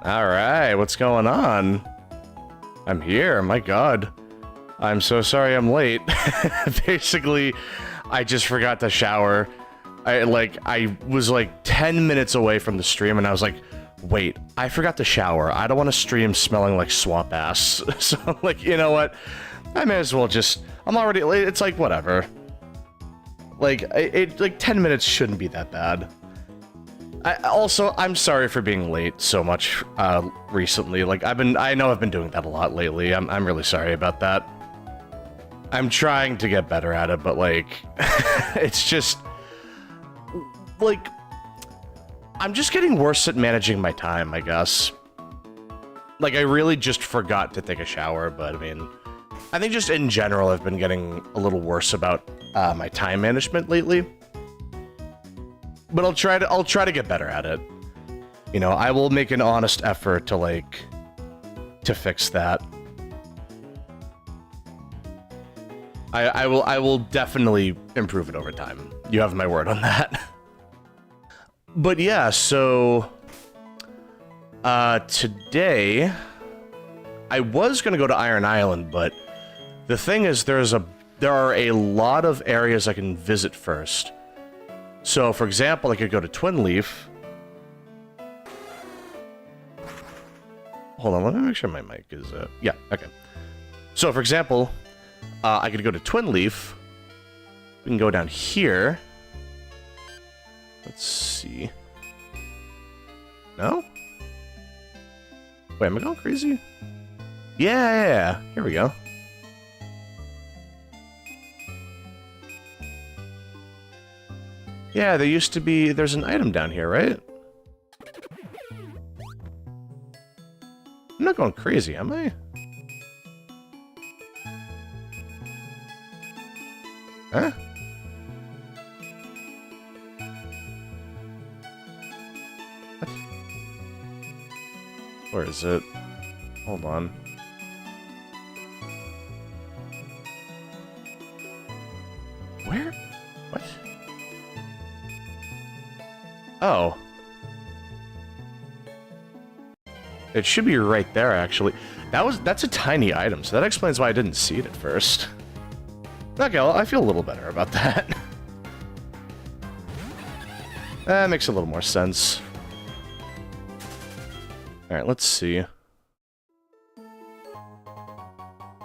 Alright, what's going on? I'm here, my god. I'm so sorry I'm late. Basically, I just forgot to shower. I was like 10 minutes away from the stream and I was like, wait, I forgot to shower. I don't want to stream smelling like swamp ass. So I'm like, you know what? I may as well just, I'm already, it's like, whatever. Like, like 10 minutes shouldn't be that bad. I'm sorry for being late so much, recently. Like, I know I've been doing that a lot lately. I'm really sorry about that. I'm trying to get better at it, but, like, it's just, like, I'm just getting worse at managing my time, I guess. Like, I really just forgot to take a shower, but, I mean, I think just in general, I've been getting a little worse about, my time management lately. But I'll try to get better at it. You know, I will make an honest effort to, like, to fix that. I will definitely improve it over time. You have my word on that. But yeah, so today I was gonna go to Iron Island, but the thing is there are a lot of areas I can visit first. So, for example, I could go to Twin Leaf. Hold on, let me make sure my mic is, yeah, okay. So, for example, I could go to Twin Leaf. We can go down here. Let's see. No? Wait, am I going crazy? Yeah, here we go. Yeah, there used to be... There's an item down here, right? I'm not going crazy, am I? Huh? What? Where is it? Hold on. Where? What? Oh. It should be right there, actually. That's a tiny item, so that explains why I didn't see it at first. Okay, well, I feel a little better about that. That makes a little more sense. Alright, let's see.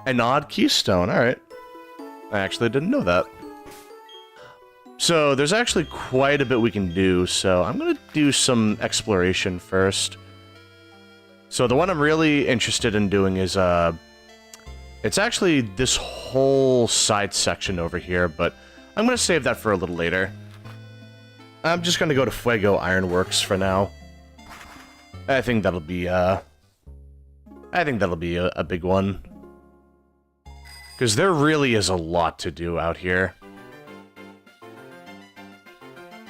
An odd keystone, alright. I actually didn't know that. So, there's actually quite a bit we can do, so I'm gonna do some exploration first. So, the one I'm really interested in doing is, it's actually this whole side section over here, but I'm gonna save that for a little later. I'm just gonna go to Fuego Ironworks for now. I think that'll be, a big one. Because there really is a lot to do out here.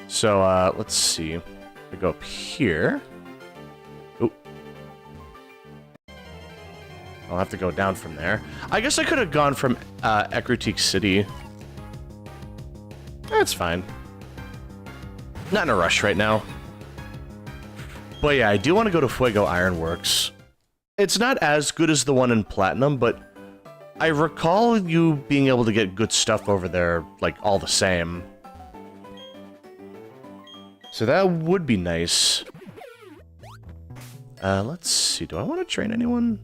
So, let's see. I go up here. Oop. I'll have to go down from there. I guess I could have gone from, Ecruteak City. That's fine. Not in a rush right now. But yeah, I do want to go to Fuego Ironworks. It's not as good as the one in Platinum, but I recall you being able to get good stuff over there, like, all the same. So that would be nice. Let's see. Do I want to train anyone?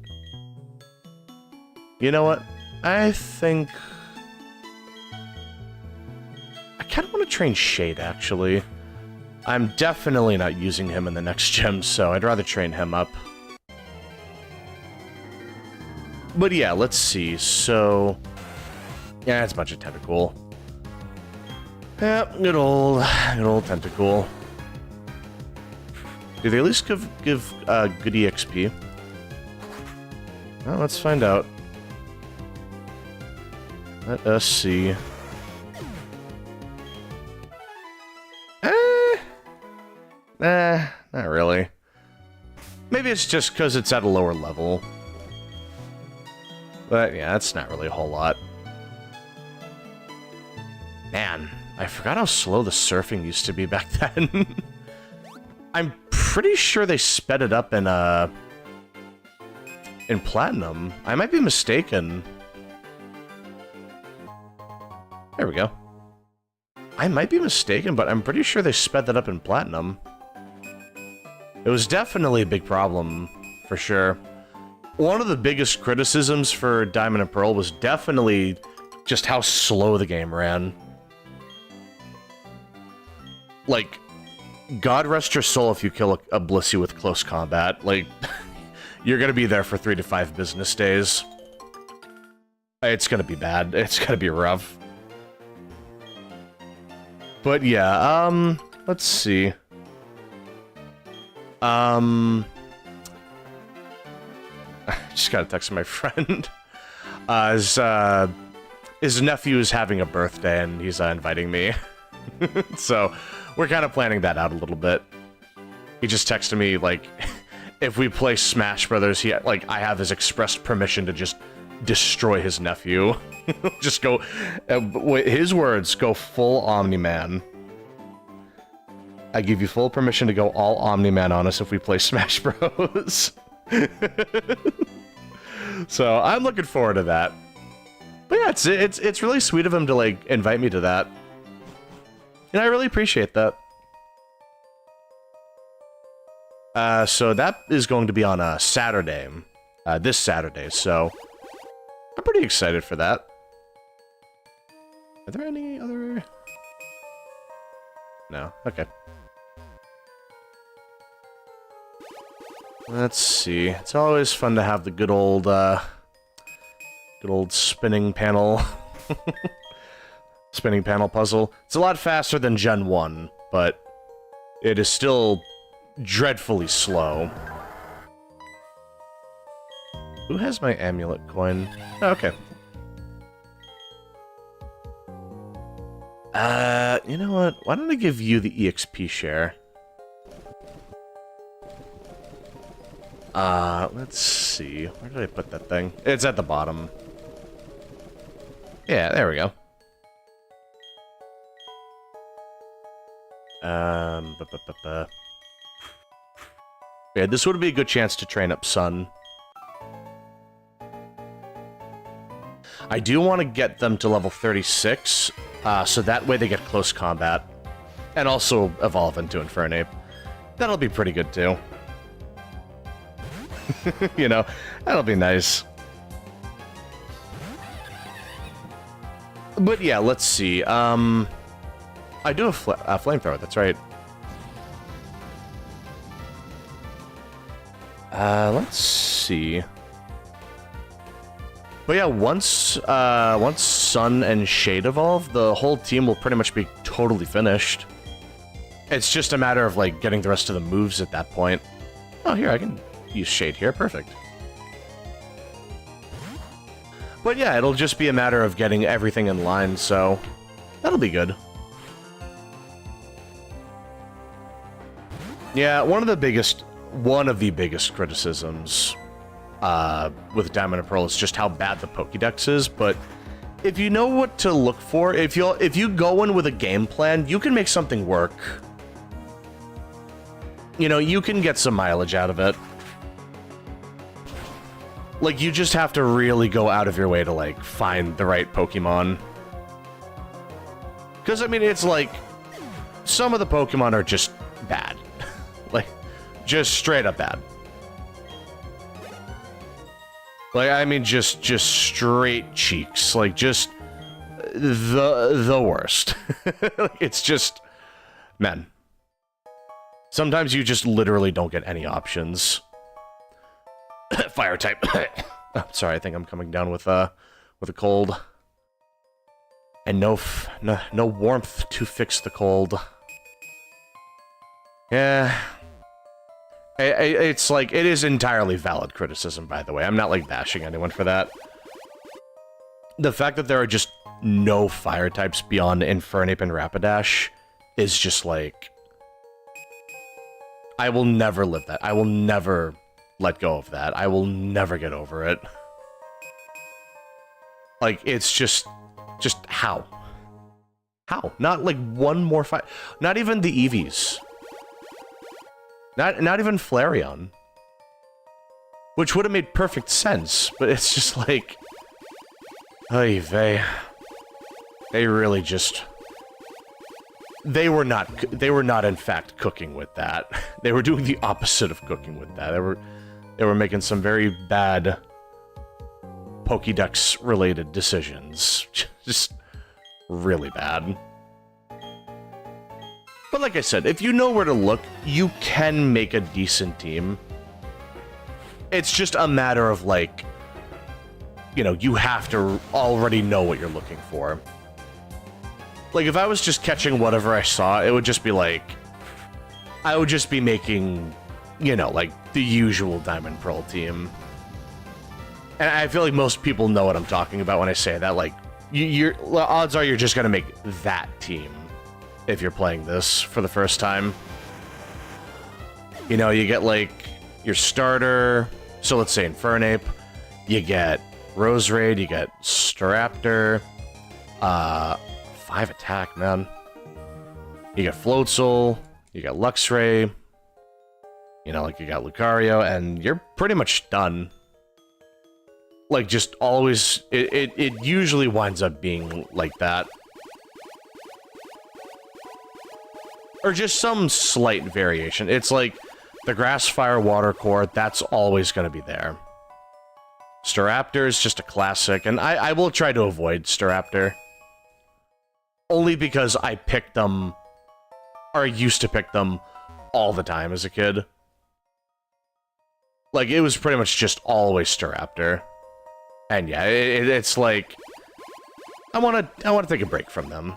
You know what? I think... I kind of want to train Shade, actually. I'm definitely not using him in the next gym, so I'd rather train him up. But yeah, let's see. So... yeah, it's a bunch of Tentacool. Yep, good old Tentacool. Do they at least give good EXP? Well, let's find out. Let us see. Not really. Maybe it's just because it's at a lower level. But yeah, that's not really a whole lot. Man, I forgot how slow the surfing used to be back then. I'm pretty sure they sped it up in Platinum. I might be mistaken. There we go. I might be mistaken, but I'm pretty sure they sped that up in Platinum. It was definitely a big problem, for sure. One of the biggest criticisms for Diamond and Pearl was definitely just how slow the game ran. Like, God rest your soul if you kill a Blissey with close combat. Like, you're gonna be there for 3 to 5 business days. It's gonna be bad. It's gonna be rough. But yeah, let's see. I just got a text from my friend. His nephew is having a birthday and he's inviting me. So we're kind of planning that out a little bit. He just texted me, like, if we play Smash Brothers, I have his expressed permission to just destroy his nephew. Just go, his words, go full Omni-Man. I give you full permission to go all Omni-Man on us if we play Smash Bros. So I'm looking forward to that. But yeah, it's really sweet of him to, like, invite me to that. And I really appreciate that. So that is going to be on Saturday. This Saturday, so I'm pretty excited for that. Are there any other... No? Okay. Let's see. It's always fun to have the good old spinning panel... spinning panel puzzle. It's a lot faster than Gen 1, but it is still dreadfully slow. Who has my amulet coin? Oh, okay. You know what? Why don't I give you the EXP share? Let's see. Where did I put that thing? It's at the bottom. Yeah, there we go. Yeah, this would be a good chance to train up Sun. I do want to get them to level 36, so that way they get close combat. And also evolve into Infernape. That'll be pretty good, too. You know, that'll be nice. But yeah, let's see. I do have flamethrower, that's right. Let's see. But yeah, once Sun and Shade evolve, the whole team will pretty much be totally finished. It's just a matter of, like, getting the rest of the moves at that point. Oh, here, I can use Shade here. Perfect. But yeah, it'll just be a matter of getting everything in line, so that'll be good. Yeah, one of the biggest criticisms with Diamond and Pearl is just how bad the Pokédex is, but if you know what to look for, if you go in with a game plan, you can make something work. You know, you can get some mileage out of it. Like, you just have to really go out of your way to, like, find the right Pokemon. Because, I mean, it's like, some of the Pokemon are just bad. Like, just straight up bad. Like, I mean, just straight cheeks. Like, just the worst. It's just, man. Sometimes you just literally don't get any options. Fire type. Oh, sorry, I think I'm coming down with a cold. And no warmth to fix the cold. Yeah. It's like, it is entirely valid criticism, by the way. I'm not, like, bashing anyone for that. The fact that there are just no fire types beyond Infernape and Rapidash is just, like... I will never live that. I will never let go of that. I will never get over it. Like, it's just how? How? Not, like, one more fire... Not even the Eevees. Not even Flareon. Which would have made perfect sense, but it's just like... Oy vey. They really just... They were not in fact cooking with that. They were doing the opposite of cooking with that. They were making some very bad Pokédex related decisions. Just really bad. But like I said, if you know where to look, you can make a decent team. It's just a matter of, like, you know, you have to already know what you're looking for. Like, if I was just catching whatever I saw, it would just be like... I would just be making, you know, like, the usual Diamond Pearl team. And I feel like most people know what I'm talking about when I say that. Like, odds are you're just gonna make that team if you're playing this for the first time. You know, you get, like, your starter. So let's say Infernape. You get Roserade, you get Staraptor. 5 attack, man. You get Floatzel, you got Luxray. You know, like, you got Lucario, and you're pretty much done. Like, just always... It usually winds up being like that. Or just some slight variation. It's like the Grass, Fire, Water core, that's always going to be there. Staraptor is just a classic, and I will try to avoid Staraptor. Only because I picked them, or I used to pick them all the time as a kid. Like, it was pretty much just always Staraptor. And yeah, it's like... I want to take a break from them.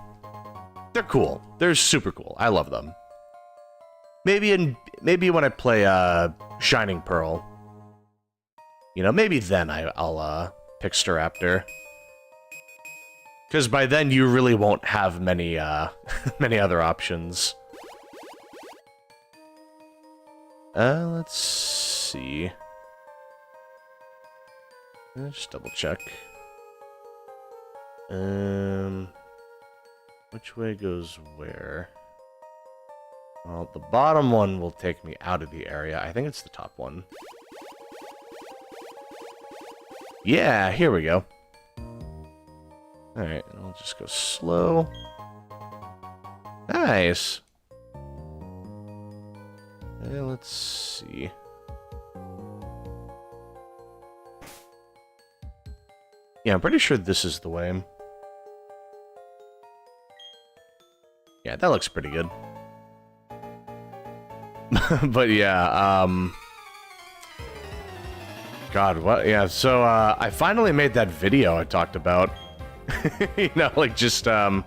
They're cool. They're super cool. I love them. Maybe when I play Shining Pearl, you know, maybe then I'll pick Staraptor. Because by then you really won't have many many other options. Let's see. Just double check. Which way goes where? Well, the bottom one will take me out of the area. I think it's the top one. Yeah, here we go. Alright, I'll just go slow. Nice! Let's see. Yeah, I'm pretty sure this is the way. Yeah, that looks pretty good. But yeah, God, what? Yeah, so, I finally made that video I talked about. You know, like, just, so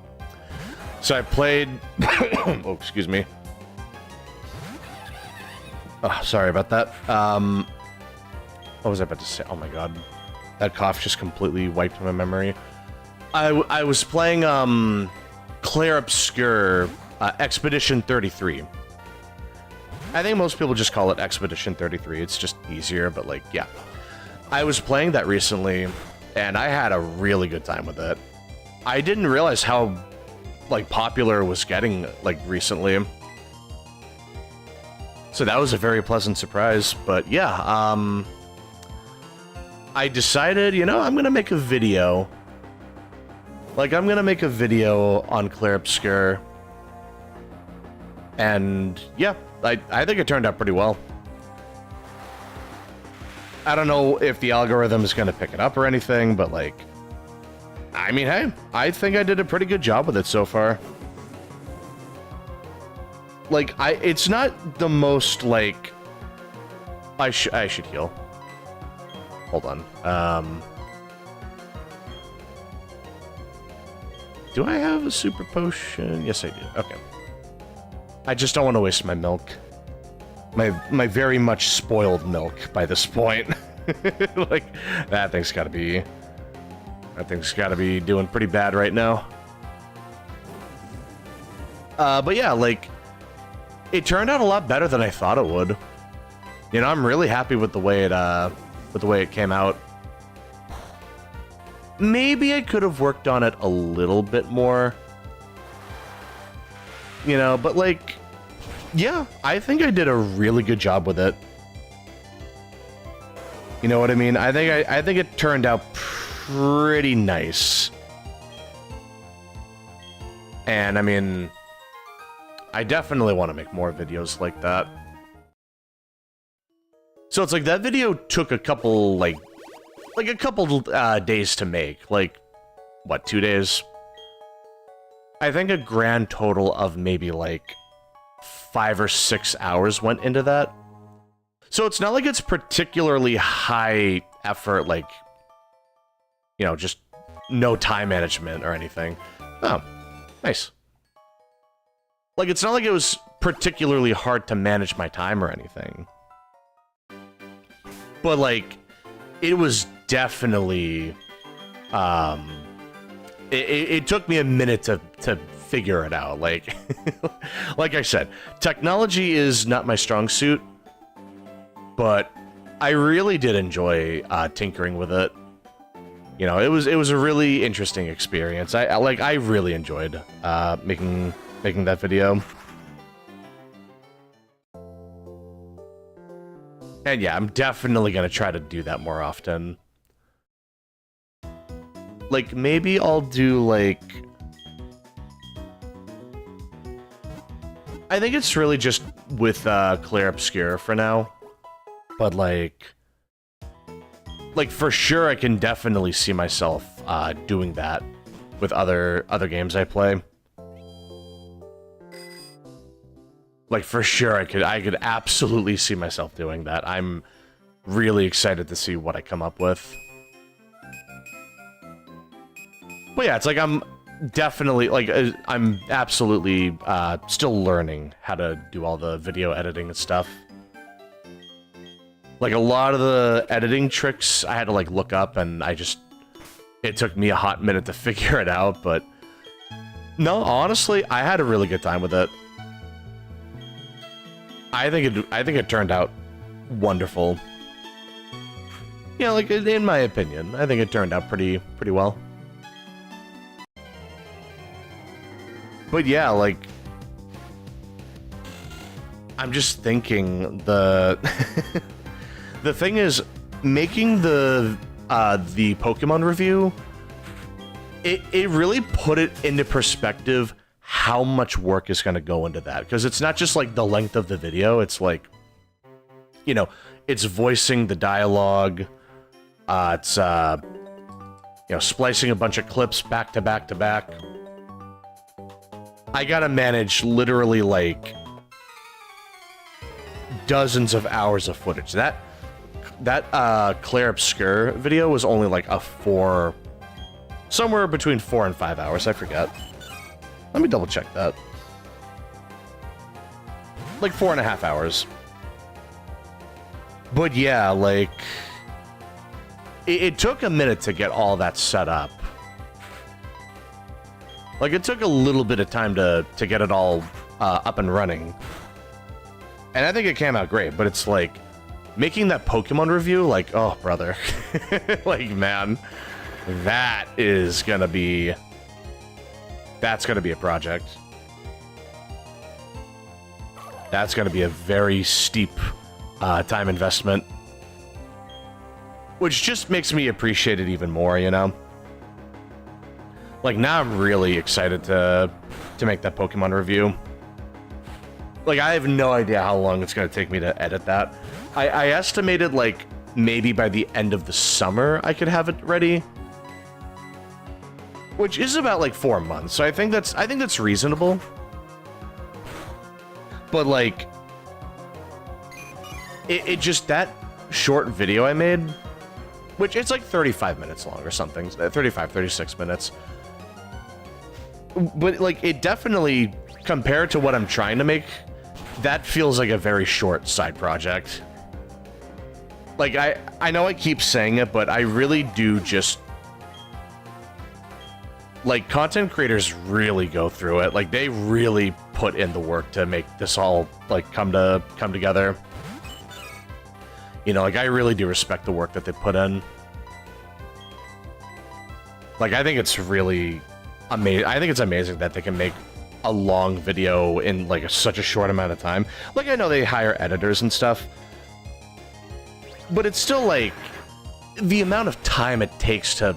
I played... Oh, excuse me. Oh, sorry about that. What was I about to say? Oh my god. That cough just completely wiped my memory. I was playing, Clair Obscur, Expedition 33. I think most people just call it Expedition 33. It's just easier, but, like, yeah. I was playing that recently, and I had a really good time with it. I didn't realize how, like, popular it was getting, like, recently. So that was a very pleasant surprise, but yeah, I decided, you know, I'm gonna make a video. Like, I'm gonna make a video on Clair Obscur. And, yeah, I think it turned out pretty well. I don't know if the algorithm is gonna pick it up or anything, but, like... I mean, hey, I think I did a pretty good job with it so far. Like, it's not the most, like... I should heal. Hold on. Do I have a super potion? Yes, I do. Okay. I just don't want to waste my milk. My very much spoiled milk by this point. Like, that thing's gotta be... That thing's gotta be doing pretty bad right now. But yeah, like... It turned out a lot better than I thought it would. You know, I'm really happy with the way it came out. Maybe I could have worked on it a little bit more. You know, but like... Yeah, I think I did a really good job with it. You know what I mean? I think it turned out pretty nice. And I mean, I definitely want to make more videos like that. So it's like that video took a couple like a couple days to make. Like, what, 2 days? I think a grand total of maybe like 5 or 6 hours went into that. So it's not like it's particularly high effort, like, you know, just no time management or anything. Oh, nice. Like, it's not like it was particularly hard to manage my time or anything. But, like, it was definitely, it took me a minute to figure it out. Like, like I said, technology is not my strong suit, but I really did enjoy tinkering with it. You know, it was a really interesting experience. I really enjoyed making that video. And yeah, I'm definitely gonna try to do that more often. Like, maybe I'll do, like... I think it's really just with Clair Obscur for now. But, like, for sure I can definitely see myself doing that with other games I play. Like, for sure I could absolutely see myself doing that. I'm really excited to see what I come up with. But yeah, it's like I'm definitely, like, I'm absolutely still learning how to do all the video editing and stuff. Like, a lot of the editing tricks I had to, like, look up, and it took me a hot minute to figure it out, but no, honestly, I had a really good time with it. I think it turned out wonderful. You know, like, in my opinion, I think it turned out pretty well. But yeah, like, I'm just thinking the the thing is, making the Pokemon review, it really put it into perspective how much work is going to go into that. Because it's not just, like, the length of the video, it's, like, you know, it's voicing the dialogue, it's, you know, splicing a bunch of clips back to back to back. I gotta manage literally, like, dozens of hours of footage. That Clair Obscur video was only, like, somewhere between 4 and 5 hours, I forget. Let me double check that. Like 4.5 hours. But yeah, like, it took a minute to get all that set up. Like, it took a little bit of time to get it all up and running. And I think it came out great, but it's like, making that Pokemon review, like, oh, brother. Like, man, that's gonna be a project. That's gonna be a very steep time investment. Which just makes me appreciate it even more, you know? Like, now I'm really excited to make that Pokemon review. Like, I have no idea how long it's gonna take me to edit that. I estimated, like, maybe by the end of the summer I could have it ready. Which is about, like, 4 months, so I think that's reasonable. But, like, it just, that short video I made, which it's like 35 minutes long or something, 35, 36 minutes. But, like, it definitely, compared to what I'm trying to make, that feels like a very short side project. Like, I know I keep saying it, but I really do just... Like, content creators really go through it. Like, they really put in the work to make this all, like, come together. You know, like, I really do respect the work that they put in. Like, I think it's really amazing. I think it's amazing that they can make a long video in like such a short amount of time. Like, I know they hire editors and stuff, but it's still like the amount of time it takes to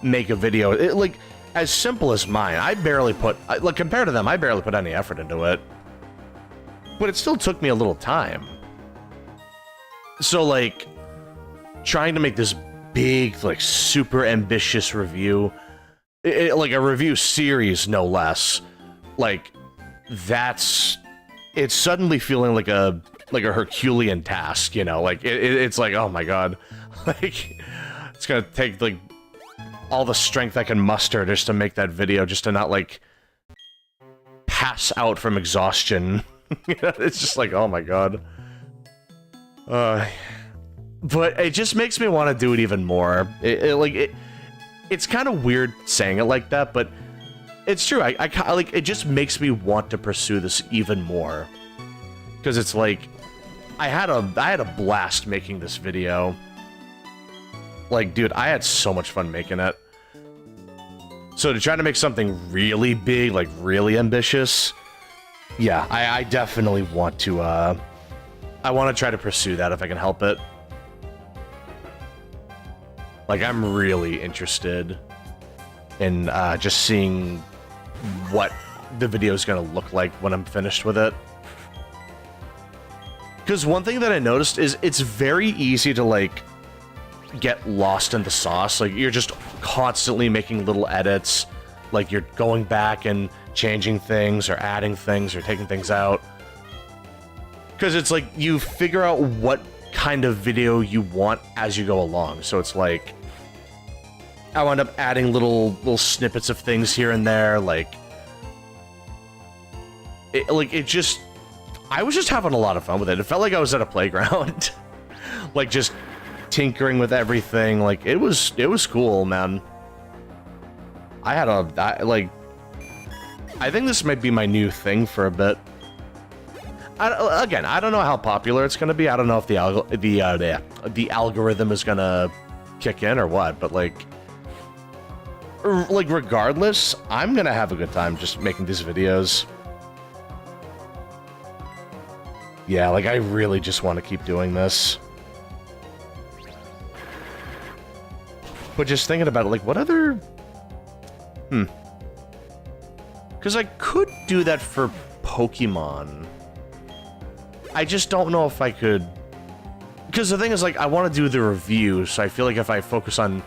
make a video, like as simple as mine, I barely put, like compared to them, I barely put any effort into it, but it still took me a little time. So like trying to make this big, like super ambitious review, like a review series no less, like that's, it's suddenly feeling like a Herculean task, you know, like it's like, oh my god, like it's gonna take like all the strength I can muster just to make that video, just to not like pass out from exhaustion. It's just like, oh my god. But it just makes me want to do it even more. It's kind of weird saying it like that, but it's true. I like, it just makes me want to pursue this even more, because it's like I had a blast making this video. Like, dude, I had so much fun making it. So to try to make something really big, like really ambitious, yeah, I definitely want to, I want to try to pursue that if I can help it. Like, I'm really interested in, just seeing what the video is going to look like when I'm finished with it. Because one thing that I noticed is it's very easy to, like, get lost in the sauce. Like, you're just constantly making little edits, like you're going back and changing things or adding things or taking things out, because it's like you figure out what kind of video you want as you go along. So it's like I wound up adding little snippets of things here and there, like it just, I was just having a lot of fun with it. It felt like I was at a playground. Like, just tinkering with everything. Like, it was cool, man. I think this might be my new thing for a bit. Again, I don't know how popular it's gonna be. I don't know if the algorithm is gonna kick in or what, but like regardless, I'm gonna have a good time just making these videos. Yeah, like, I really just want to keep doing this. But just thinking about it, like, what other... Because I could do that for Pokemon. I just don't know if I could... Because the thing is, like, I want to do the review, so I feel like if I focus on,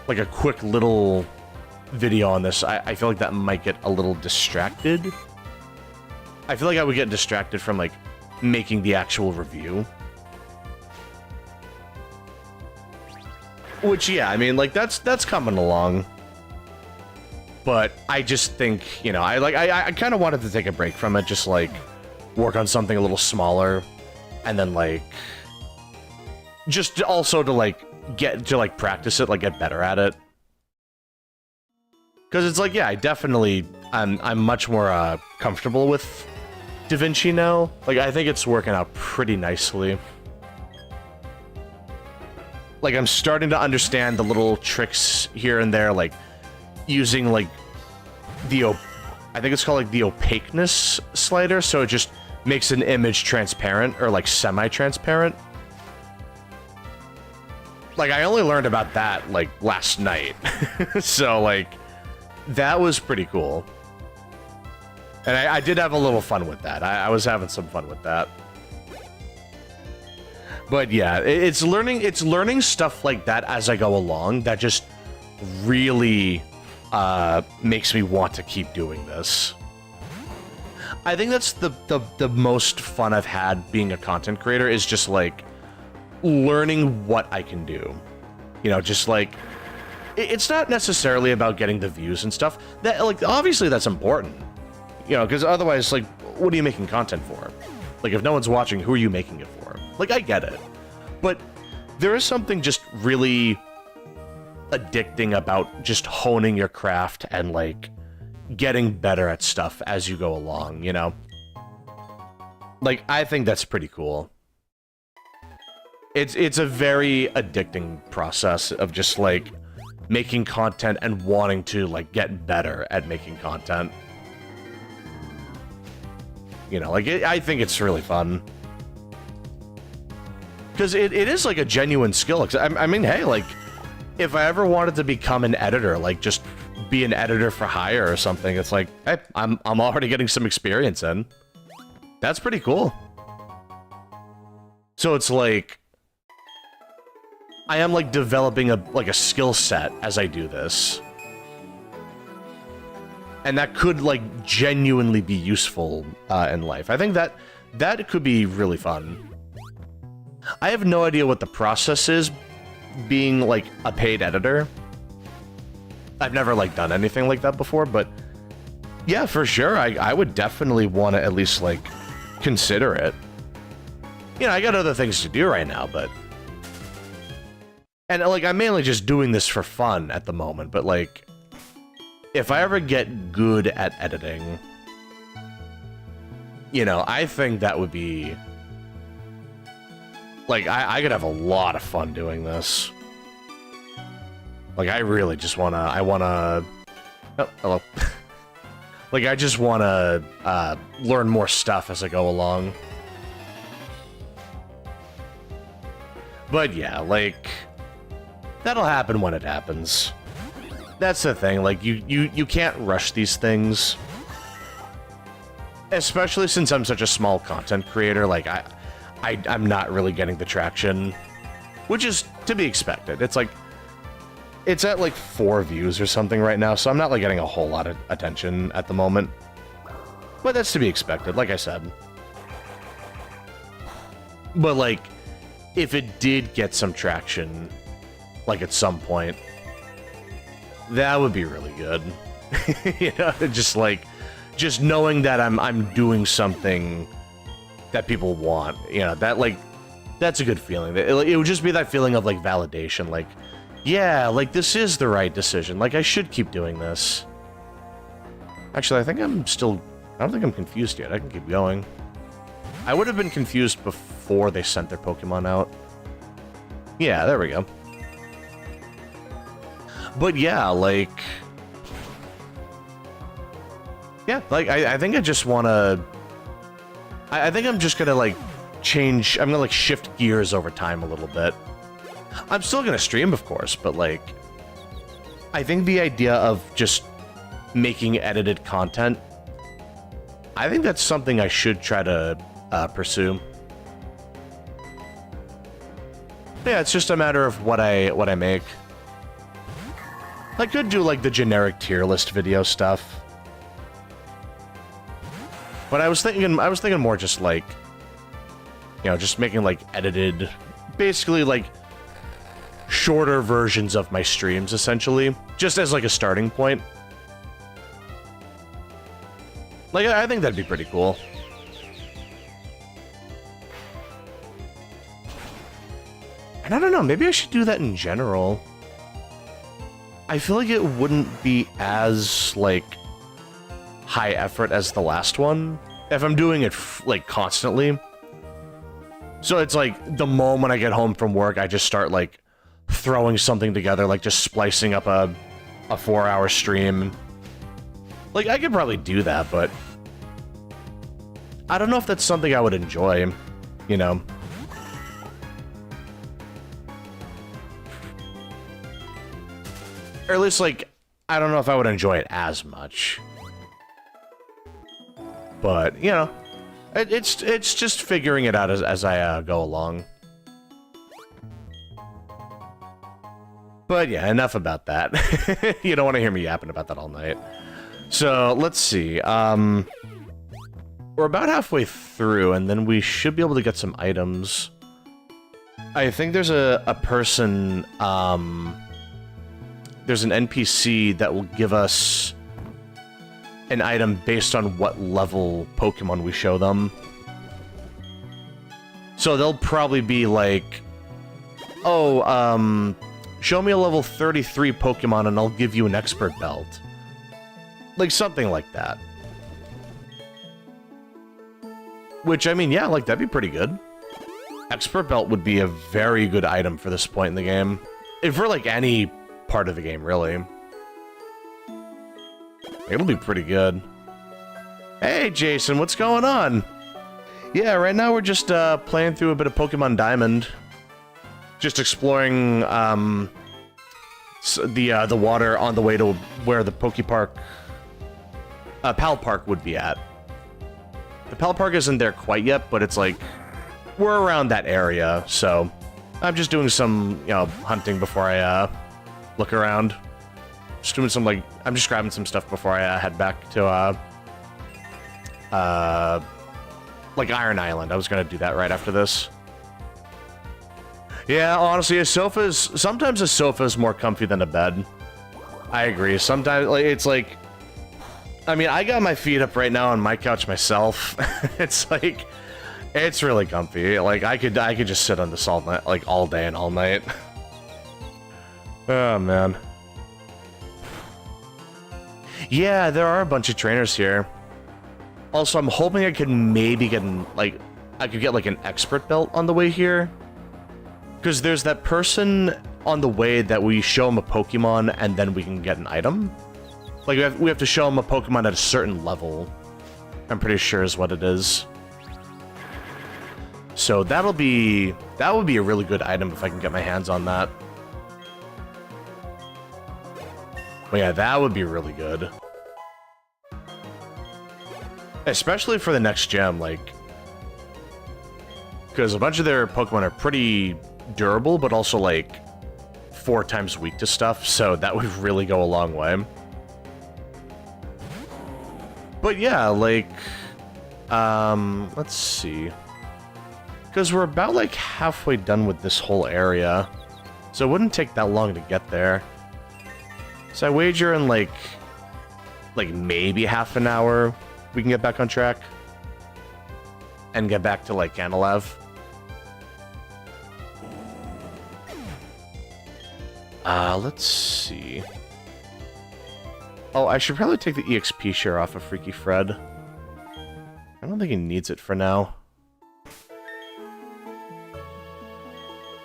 like, a quick little video on this, I feel like that might get a little distracted. I feel like I would get distracted from, like, making the actual review. Which, yeah, I mean, like, that's coming along. But I just think, you know, I kind of wanted to take a break from it, just, like, work on something a little smaller, and then, like, just also to, like, practice it, like, get better at it. Because it's like, yeah, I'm much more, comfortable with DaVinci now. Like, I think it's working out pretty nicely. Like, I'm starting to understand the little tricks here and there, like, using, like, I think it's called, like, the opaqueness slider, so it just makes an image transparent, or, like, semi-transparent. Like, I only learned about that, like, last night. So, like, that was pretty cool. And I did have a little fun with that. I was having some fun with that. But yeah, it's learning stuff like that as I go along that just really makes me want to keep doing this. I think that's the most fun I've had being a content creator, is just like learning what I can do. You know, just like, it's not necessarily about getting the views and stuff. That, like, obviously that's important. You know, because otherwise, like, what are you making content for? Like, if no one's watching, who are you making it for? Like, I get it. But there is something just really addicting about just honing your craft and, like, getting better at stuff as you go along, you know? Like, I think that's pretty cool. It's a very addicting process of just, like, making content and wanting to, like, get better at making content. You know, like, I think it's really fun. Because it is, like, a genuine skill. I mean, hey, like, if I ever wanted to become an editor, like, just be an editor for hire or something, it's like, hey, I'm already getting some experience in. That's pretty cool. So it's like, I am, like, developing a skill set as I do this. And that could, like, genuinely be useful in life. I think that could be really fun. I have no idea what the process is being, like, a paid editor. I've never, like, done anything like that before, but yeah, for sure, I would definitely want to at least, like, consider it. You know, I got other things to do right now, but... And, like, I'm mainly just doing this for fun at the moment, but, like... If I ever get good at editing, you know, I think that would be... Like, I could have a lot of fun doing this. Like, I really just wanna... Oh, hello. Like, I just wanna learn more stuff as I go along. But yeah, like... That'll happen when it happens. That's the thing, like, you can't rush these things. Especially since I'm such a small content creator, like, I'm not really getting the traction. Which is to be expected. It's like... It's at, like, 4 views or something right now, so I'm not, like, getting a whole lot of attention at the moment. But that's to be expected, like I said. But, like, if it did get some traction, like, at some point... That would be really good. You know, just like, just knowing that I'm doing something that people want. You know, that, like, that's a good feeling. It would just be that feeling of, like, validation. Like, yeah, like, this is the right decision. Like, I should keep doing this. Actually, I don't think I'm confused yet. I can keep going. I would have been confused before they sent their Pokemon out. Yeah, there we go. But yeah, like... Yeah, like, I think I just want to... I think I'm just gonna, like, change... I'm gonna, like, shift gears over time a little bit. I'm still gonna stream, of course, but, like... I think the idea of just making edited content... I think that's something I should try to pursue. Yeah, it's just a matter of what I make. I could do, like, the generic tier list video stuff. But I was thinking more just, like, you know, just making, like, edited, basically, like, shorter versions of my streams, essentially. Just as, like, a starting point. Like, I think that'd be pretty cool. And I don't know, maybe I should do that in general. I feel like it wouldn't be as, like, high effort as the last one, if I'm doing it, like, constantly. So it's like, the moment I get home from work, I just start, like, throwing something together, like, just splicing up a 4-hour stream. Like, I could probably do that, but... I don't know if that's something I would enjoy, you know? Or at least, like, I don't know if I would enjoy it as much. But, you know, it's just figuring it out as I go along. But yeah, enough about that. You don't want to hear me yapping about that all night. So, let's see. We're about halfway through, and then we should be able to get some items. I think there's a person, there's an NPC that will give us an item based on what level Pokemon we show them. So they'll probably be like, oh, show me a level 33 Pokemon and I'll give you an expert belt. Like, something like that. Which, I mean, yeah, like, that'd be pretty good. Expert belt would be a very good item for this point in the game. And for, like, any part of the game, really. It'll be pretty good. Hey, Jason, what's going on? Yeah, right now we're just playing through a bit of Pokemon Diamond. Just exploring the water on the way to where the Pokepark, Pal Park would be at. The Pal Park isn't there quite yet, but it's like, we're around that area, so I'm just doing some, you know, hunting before I look around. Just doing some, like, I'm just grabbing some stuff before I head back to like Iron Island. I was gonna do that right after this. Yeah, honestly, sometimes a sofa is more comfy than a bed. I agree. Sometimes, like, it's like, I mean, I got my feet up right now on my couch myself. It's like, it's really comfy. Like, I could just sit on this all night, like, all day and all night. Oh, man. Yeah, there are a bunch of trainers here. Also, I'm hoping I can maybe get, like, I could get, like, an expert belt on the way here. Because there's that person on the way that we show him a Pokemon and then we can get an item. Like, we have to show him a Pokemon at a certain level. I'm pretty sure is what it is. So that would be a really good item if I can get my hands on that. But yeah, that would be really good. Especially for the next gem, like... Because a bunch of their Pokemon are pretty durable, but also, like, 4 times weak to stuff, so that would really go a long way. But yeah, like... let's see. Because we're about, like, halfway done with this whole area. So it wouldn't take that long to get there. So I wager in, like maybe half an hour, we can get back on track. And get back to, like, Canalav. Let's see. Oh, I should probably take the EXP share off of Freaky Fred. I don't think he needs it for now.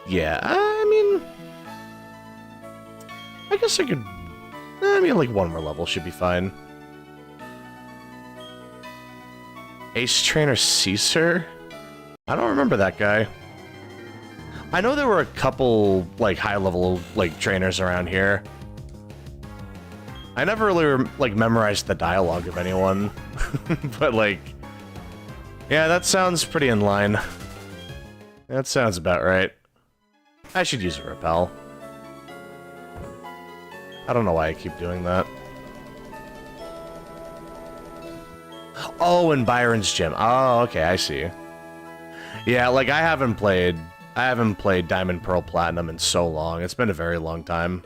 Yeah, I mean... I guess I could... I mean, like, one more level should be fine. Ace Trainer Caesar? I don't remember that guy. I know there were a couple, like, high-level, like, trainers around here. I never really, like, memorized the dialogue of anyone. But, like... Yeah, that sounds pretty in line. That sounds about right. I should use a repel. I don't know why I keep doing that. Oh, and Byron's Gym. Oh, okay, I see. Yeah, like, I haven't played Diamond, Pearl, Platinum in so long. It's been a very long time.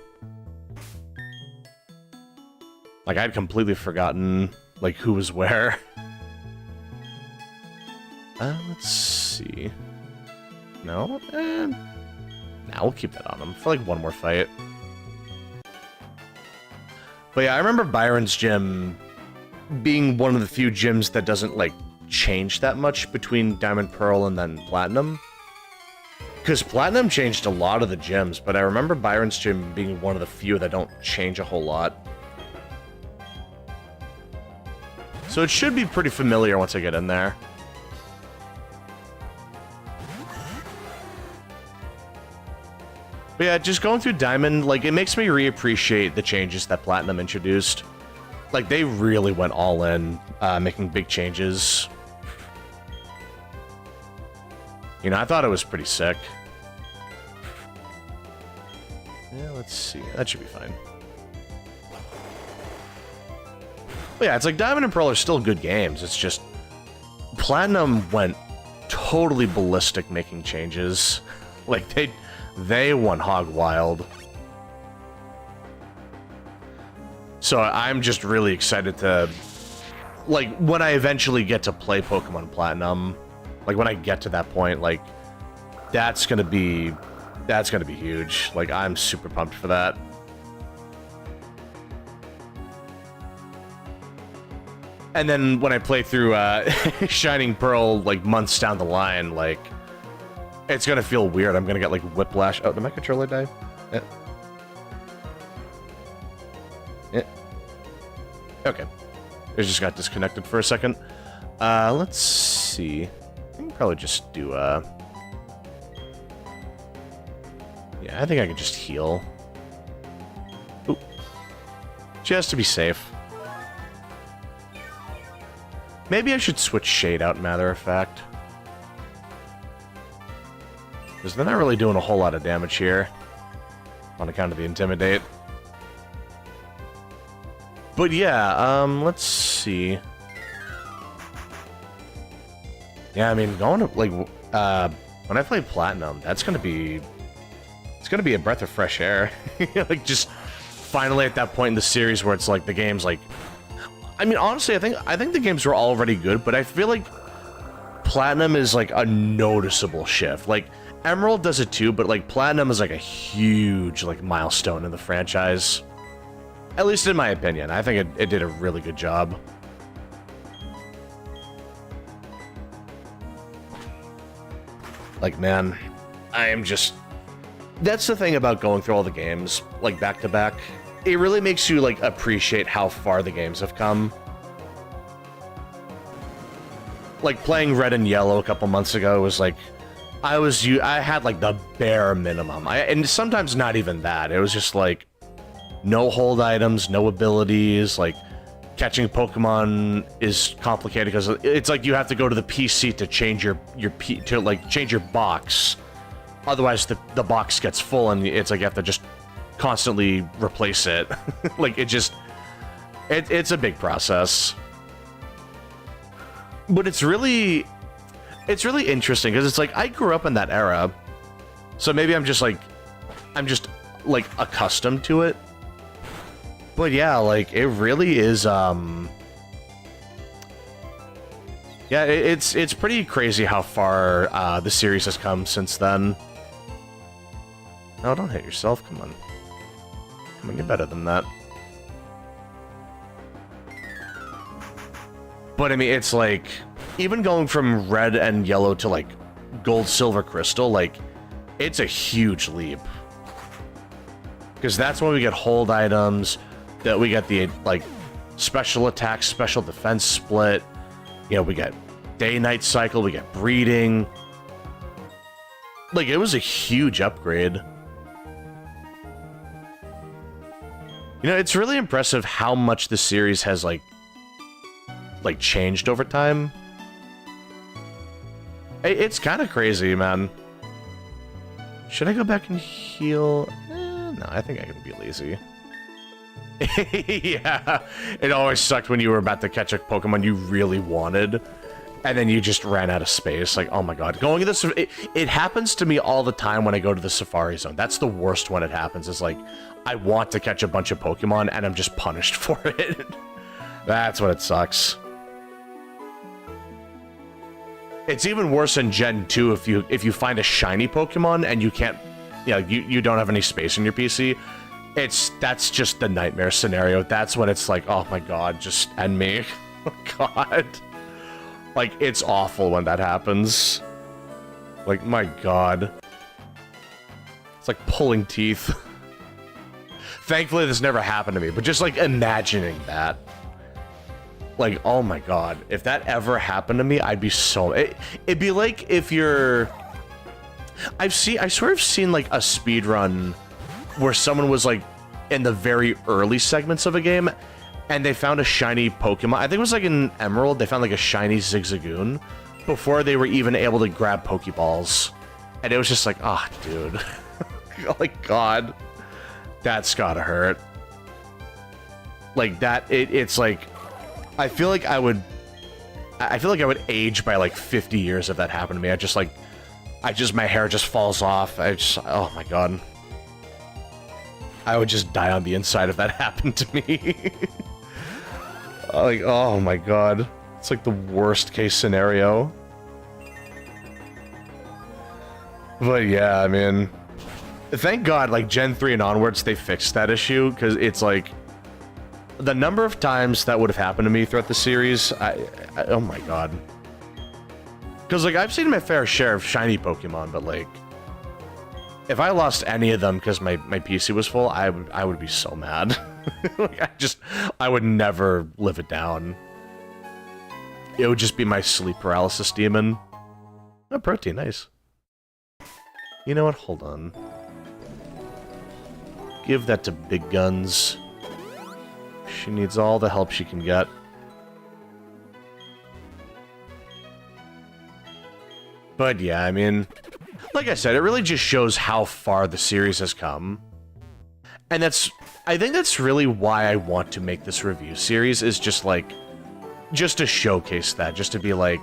Like, I'd completely forgotten, like, who was where. Let's see. No? Nah, we'll keep that on him for, like, one more fight. But yeah, I remember Byron's Gym being one of the few gyms that doesn't, like, change that much between Diamond, Pearl, and then Platinum. Because Platinum changed a lot of the gyms, but I remember Byron's Gym being one of the few that don't change a whole lot. So it should be pretty familiar once I get in there. But yeah, just going through Diamond, like, it makes me reappreciate the changes that Platinum introduced. Like, they really went all in, making big changes. You know, I thought it was pretty sick. Yeah, let's see. That should be fine. But yeah, it's like Diamond and Pearl are still good games. It's just... Platinum went totally ballistic making changes. Like, they went hog wild. So I'm just really excited to... Like, when I eventually get to play Pokemon Platinum... Like, when I get to that point, like, that's gonna be huge. Like, I'm super pumped for that. And then when I play through Shining Pearl, like, months down the line, like, it's gonna feel weird. I'm gonna get, like, whiplash. Oh, did my controller die? Yeah. Yeah. Okay. It just got disconnected for a second. Let's see. I can probably just do, yeah, I think I can just heal. Ooh. Just to be safe. Maybe I should switch Shade out, matter of fact. Because they're not really doing a whole lot of damage here. On account of the Intimidate. But yeah, let's see. Yeah, I mean, going to, like, when I play Platinum, that's gonna be... It's gonna be a breath of fresh air. Like, just finally at that point in the series where it's like, the game's like... I mean, honestly, I think the games were already good, but I feel like Platinum is, like, a noticeable shift. Like, Emerald does it too, but, like, Platinum is, like, a huge, like, milestone in the franchise. At least in my opinion. I think it did a really good job. Like, man, I am just... That's the thing about going through all the games, like, back-to-back. It really makes you, like, appreciate how far the games have come. Like, playing Red and Yellow a couple months ago was, like... I had, like, the bare minimum. And sometimes not even that. It was just, like... No hold items, no abilities, like... Catching Pokemon is complicated because it's like you have to go to the PC to change change your box. Otherwise, the box gets full, and it's like you have to just constantly replace it. Like, it's a big process. But it's really interesting, because it's like, I grew up in that era, so maybe I'm just accustomed to it. But yeah, like, it really is, yeah, it's pretty crazy how far, the series has come since then. No, don't hit yourself, come on. Come on, you're better than that. But I mean, it's like, even going from Red and Yellow to, like, Gold, Silver, Crystal, like, it's a huge leap. Because that's when we get hold items, that we get the, like, special attack, special defense split, you know, we get day-night cycle, we get breeding. Like, it was a huge upgrade. You know, it's really impressive how much the series has, like changed over time. It's kind of crazy, man. Should I go back and heal? No, I think I can be lazy. Yeah, it always sucked when you were about to catch a Pokemon you really wanted, and then you just ran out of space. Like, oh my god. Going to this, it happens to me all the time when I go to the Safari Zone. That's the worst when it happens, is like, I want to catch a bunch of Pokemon, and I'm just punished for it. That's when it sucks. It's even worse in Gen 2 if you find a shiny Pokemon and you can't, you know, you don't have any space in your PC. That's just the nightmare scenario. That's when it's like, oh my god, just end me. Oh god. Like, it's awful when that happens. Like, my god. It's like pulling teeth. Thankfully, this never happened to me, but just, like, imagining that. Like, oh my god. If that ever happened to me, I'd be so... It'd be like if you're... I swear I've seen, like, a speedrun where someone was, like, in the very early segments of a game, and they found a shiny Pokemon. I think it was, like, in Emerald, they found, like, a shiny Zigzagoon before they were even able to grab Pokeballs. And it was just like, ah, oh, dude. Like, god. That's gotta hurt. Like, that, it's like... I feel like I would age by, like, 50 years if that happened to me. My hair just falls off. Oh my god. I would just die on the inside if that happened to me. Like, oh my god. It's like the worst case scenario. But yeah, I mean... Thank god, like, Gen 3 and onwards, they fixed that issue, because it's like... The number of times that would have happened to me throughout the series, oh my god. Because, like, I've seen my fair share of shiny Pokemon, but, like... If I lost any of them because my PC was full, I would be so mad. Like, I would never live it down. It would just be my sleep paralysis demon. Oh, protein, nice. You know what? Hold on. Give that to Big Guns. She needs all the help she can get. But yeah, I mean, like I said, it really just shows how far the series has come. And I think that's really why I want to make this review series, is just to showcase that, just to be like,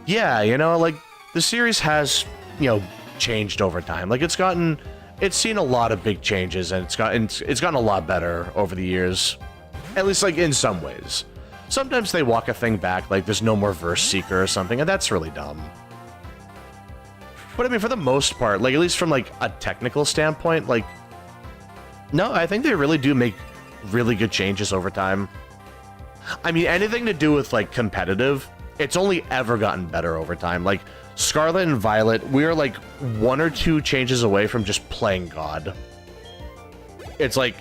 yeah, you know, like, the series has, you know, changed over time. Like, it's seen a lot of big changes, and it's gotten a lot better over the years. At least, like, in some ways. Sometimes they walk a thing back, like there's no more Verse Seeker or something, and that's really dumb. But I mean, for the most part, like, at least from, like, a technical standpoint, like, no, I think they really do make really good changes over time. I mean, anything to do with, like, competitive, it's only ever gotten better over time. Like, Scarlet and Violet, we're, like, 1 or 2 changes away from just playing God. It's, like,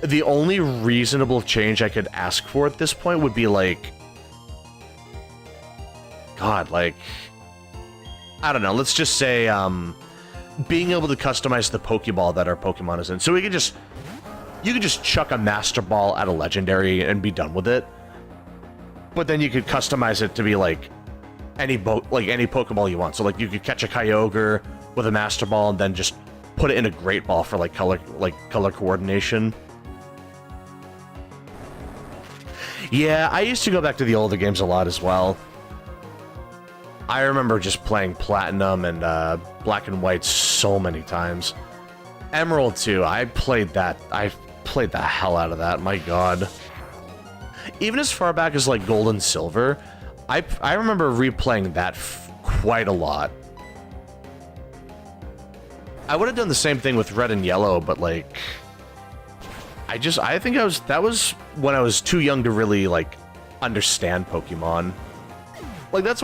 the only reasonable change I could ask for at this point would be, like, God, like, I don't know, let's just say, being able to customize the Pokeball that our Pokemon is in. So you could just chuck a Master Ball at a Legendary and be done with it. But then you could customize it to be like any Pokeball you want. So like you could catch a Kyogre with a Master Ball and then just put it in a Great Ball for like color coordination. Yeah, I used to go back to the older games a lot as well. I remember just playing Platinum and Black and White so many times. Emerald too. I played the hell out of that. My God. Even as far back as like Gold and Silver, I remember replaying that quite a lot. I would have done the same thing with Red and Yellow, but like, I think that was when I was too young to really like understand Pokemon. Like those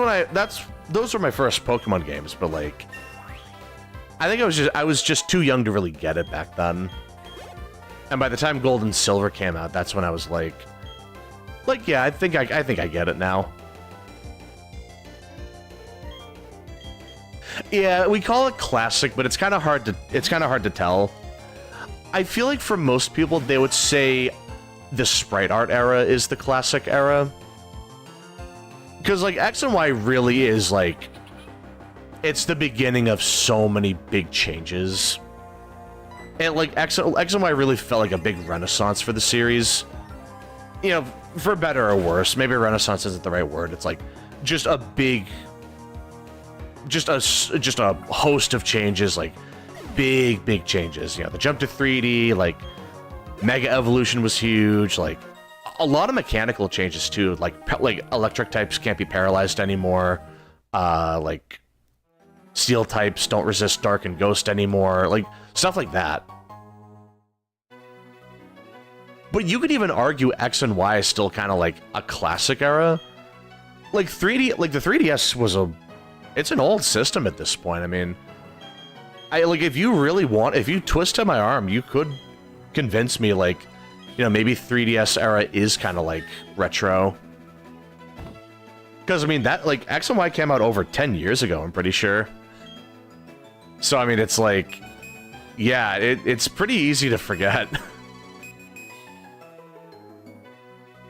were my first Pokemon games, but like, I think I was just too young to really get it back then. And by the time Gold and Silver came out, that's when I was like, yeah, I think I get it now. Yeah, we call it classic, but it's kind of hard to tell. I feel like for most people, they would say the sprite art era is the classic era. Because, like, X and Y really is, like, it's the beginning of so many big changes. And, like, X and Y really felt like a big renaissance for the series. You know, for better or worse. Maybe renaissance isn't the right word. It's, like, just a big... Just a host of changes, like, big changes. You know, the jump to 3D, like, Mega Evolution was huge, like... A lot of mechanical changes too, like electric types can't be paralyzed anymore, like steel types don't resist dark and ghost anymore, like stuff like that. But you could even argue X and Y is still kind of like a classic era. Like 3D, like the 3DS it's an old system at this point. I mean, if you twisted my arm, you could convince me like, you know, maybe 3DS era is kind of like retro. Because, I mean, that, like, X and Y came out over 10 years ago, I'm pretty sure. So, I mean, it's like, yeah, it's pretty easy to forget.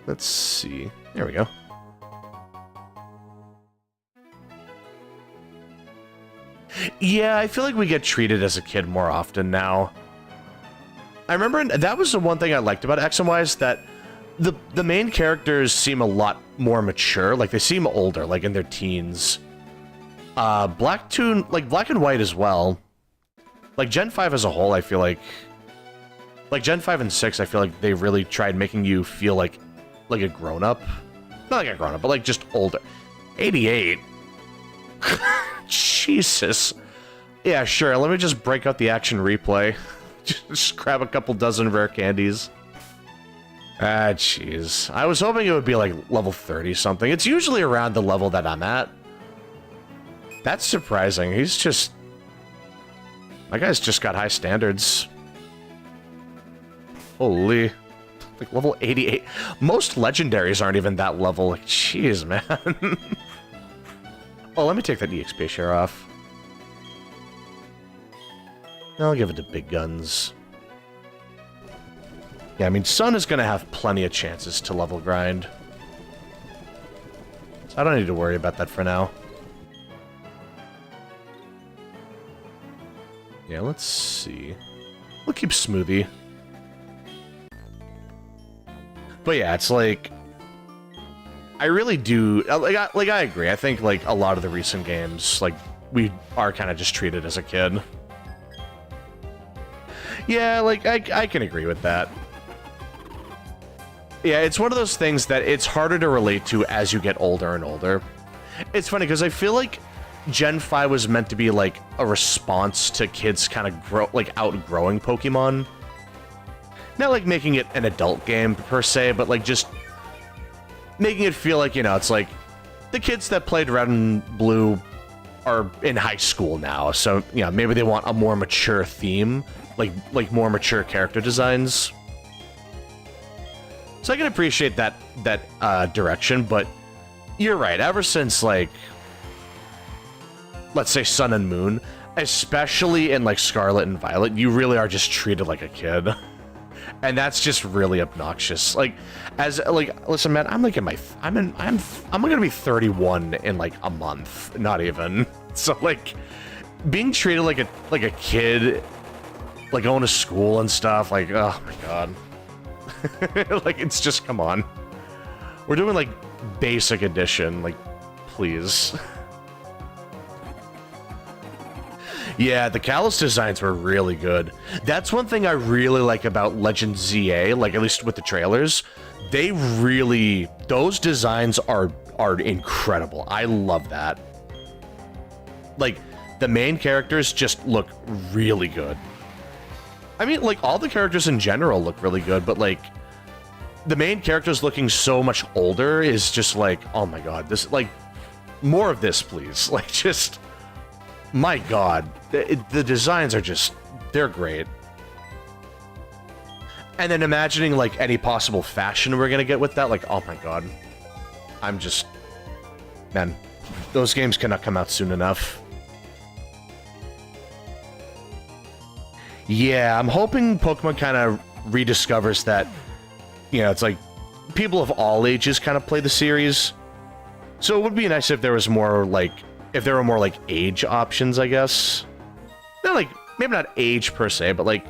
Let's see. There we go. Yeah, I feel like we get treated as a kid more often now. I remember that was the one thing I liked about X and Y is that the main characters seem a lot more mature. Like, they seem older, like in their teens. Black and White as well. Like, Gen 5 as a whole, I feel like Gen 5 and 6, I feel like they really tried making you feel like a grown-up. Not like a grown-up, but like just older. 88. Jesus. Yeah, sure, let me just break out the action replay. Just grab a couple dozen rare candies. Ah, jeez. I was hoping it would be like level 30 something. It's usually around the level that I'm at. That's surprising. My guy's just got high standards. Holy. Like level 88. Most legendaries aren't even that level. Like, jeez, man. Oh, let me take that EXP share off. I'll give it to big guns. Yeah, I mean, Sun is going to have plenty of chances to level grind. So I don't need to worry about that for now. Yeah, let's see. We'll keep Smoothie. But yeah, it's like... I really do... Like, I agree. I think, like, a lot of the recent games, like, we are kind of just treated as a kid. Yeah, like, I can agree with that. Yeah, it's one of those things that it's harder to relate to as you get older and older. It's funny, because I feel like Gen 5 was meant to be, like, a response to kids kind of outgrowing Pokemon. Not, like, making it an adult game, per se, but, like, just making it feel like, you know, it's like, the kids that played Red and Blue are in high school now, so, you know, maybe they want a more mature theme, like more mature character designs. So I can appreciate that direction, but you're right, ever since, like, let's say Sun and Moon, especially in, like, Scarlet and Violet, you really are just treated like a kid. And that's just really obnoxious. Like, listen, man, I'm gonna be 31 in, like, a month, not even. So, like, being treated like a kid, like, going to school and stuff, like, oh my god. Like, it's just, come on. We're doing, like, basic edition, like, please. Yeah, the Kalos designs were really good. That's one thing I really like about Legend ZA, like, at least with the trailers. They really... Those designs are incredible. I love that. Like, the main characters just look really good. I mean, like, all the characters in general look really good, but, like, the main characters looking so much older is just like, oh my god, this, like, more of this, please. Like, just... My god, the designs are just, they're great. And then imagining, like, any possible fashion we're gonna get with that, like, oh my god. I'm just... Man, those games cannot come out soon enough. Yeah, I'm hoping Pokemon kind of rediscovers that, you know, it's like, people of all ages kind of play the series. So it would be nice if there was more, like, if there were more, like, age options, I guess. Not, like, maybe not age per se, but, like,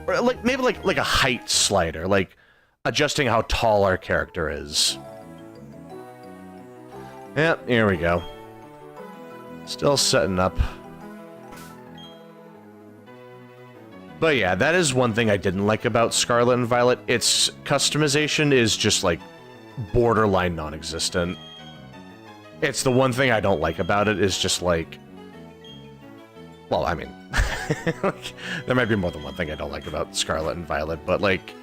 or, like, maybe, like a height slider, like, adjusting how tall our character is. Yep, here we go. Still setting up. But yeah, that is one thing I didn't like about Scarlet and Violet. Its customization is just, like, borderline non-existent. It's the one thing I don't like about it, is just, like... Well, I mean... like, there might be more than one thing I don't like about Scarlet and Violet, but, like...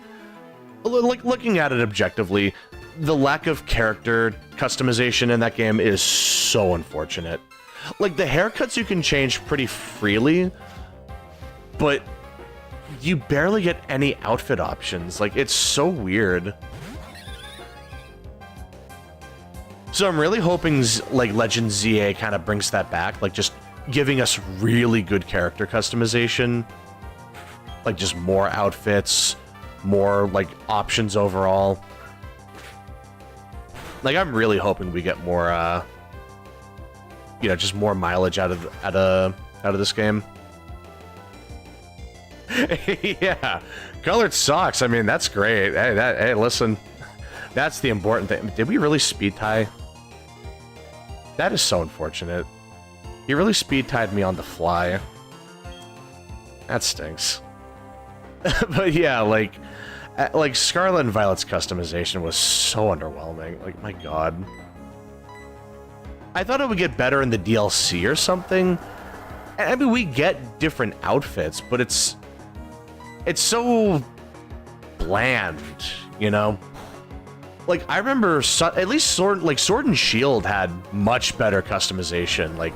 Looking at it objectively, the lack of character customization in that game is so unfortunate. Like, the haircuts you can change pretty freely, but you barely get any outfit options. Like, it's so weird. So I'm really hoping, like, Legend ZA kind of brings that back, like, just giving us really good character customization. Like, just more outfits, more, like, options overall. Like, I'm really hoping we get more, you know, just more mileage out of this game. Yeah, colored socks, I mean, that's great. Hey, listen, that's the important thing. Did we really speed tie? That is so unfortunate. He really speed tied me on the fly. That stinks. But yeah, like Scarlet and Violet's customization was so underwhelming. Like, my god. I thought it would get better in the DLC or something. I mean, we get different outfits, but it's so bland, you know? Like, I remember, at least Sword and Shield had much better customization. Like,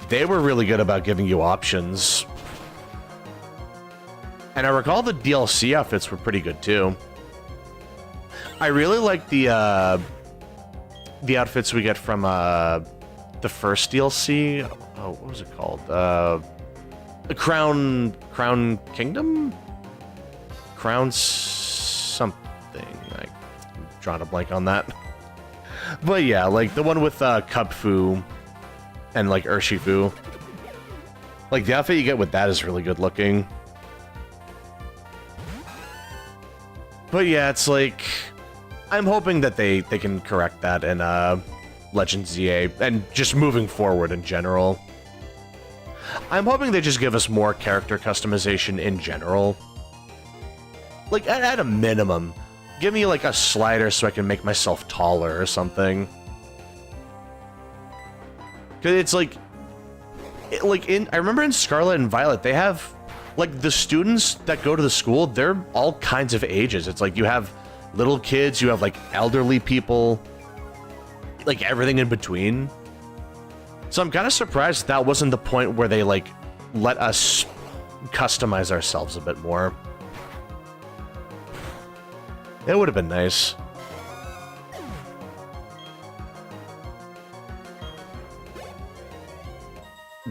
they were really good about giving you options. And I recall the DLC outfits were pretty good, too. I really like the outfits we get from the first DLC. Oh, what was it called? Crown Kingdom? Crown something. I'm drawing a blank on that. But yeah, like the one with Kubfu and like Urshifu. Like the outfit you get with that is really good looking. But yeah, it's like I'm hoping that they can correct that in Legends ZA and just moving forward in general. I'm hoping they just give us more character customization in general. Like at a minimum, give me like a slider so I can make myself taller or something. Cause it's like I remember in Scarlet and Violet they have like the students that go to the school, they're all kinds of ages. It's like you have little kids, you have like elderly people, like everything in between. So I'm kind of surprised that wasn't the point where they like let us customize ourselves a bit more. It would have been nice.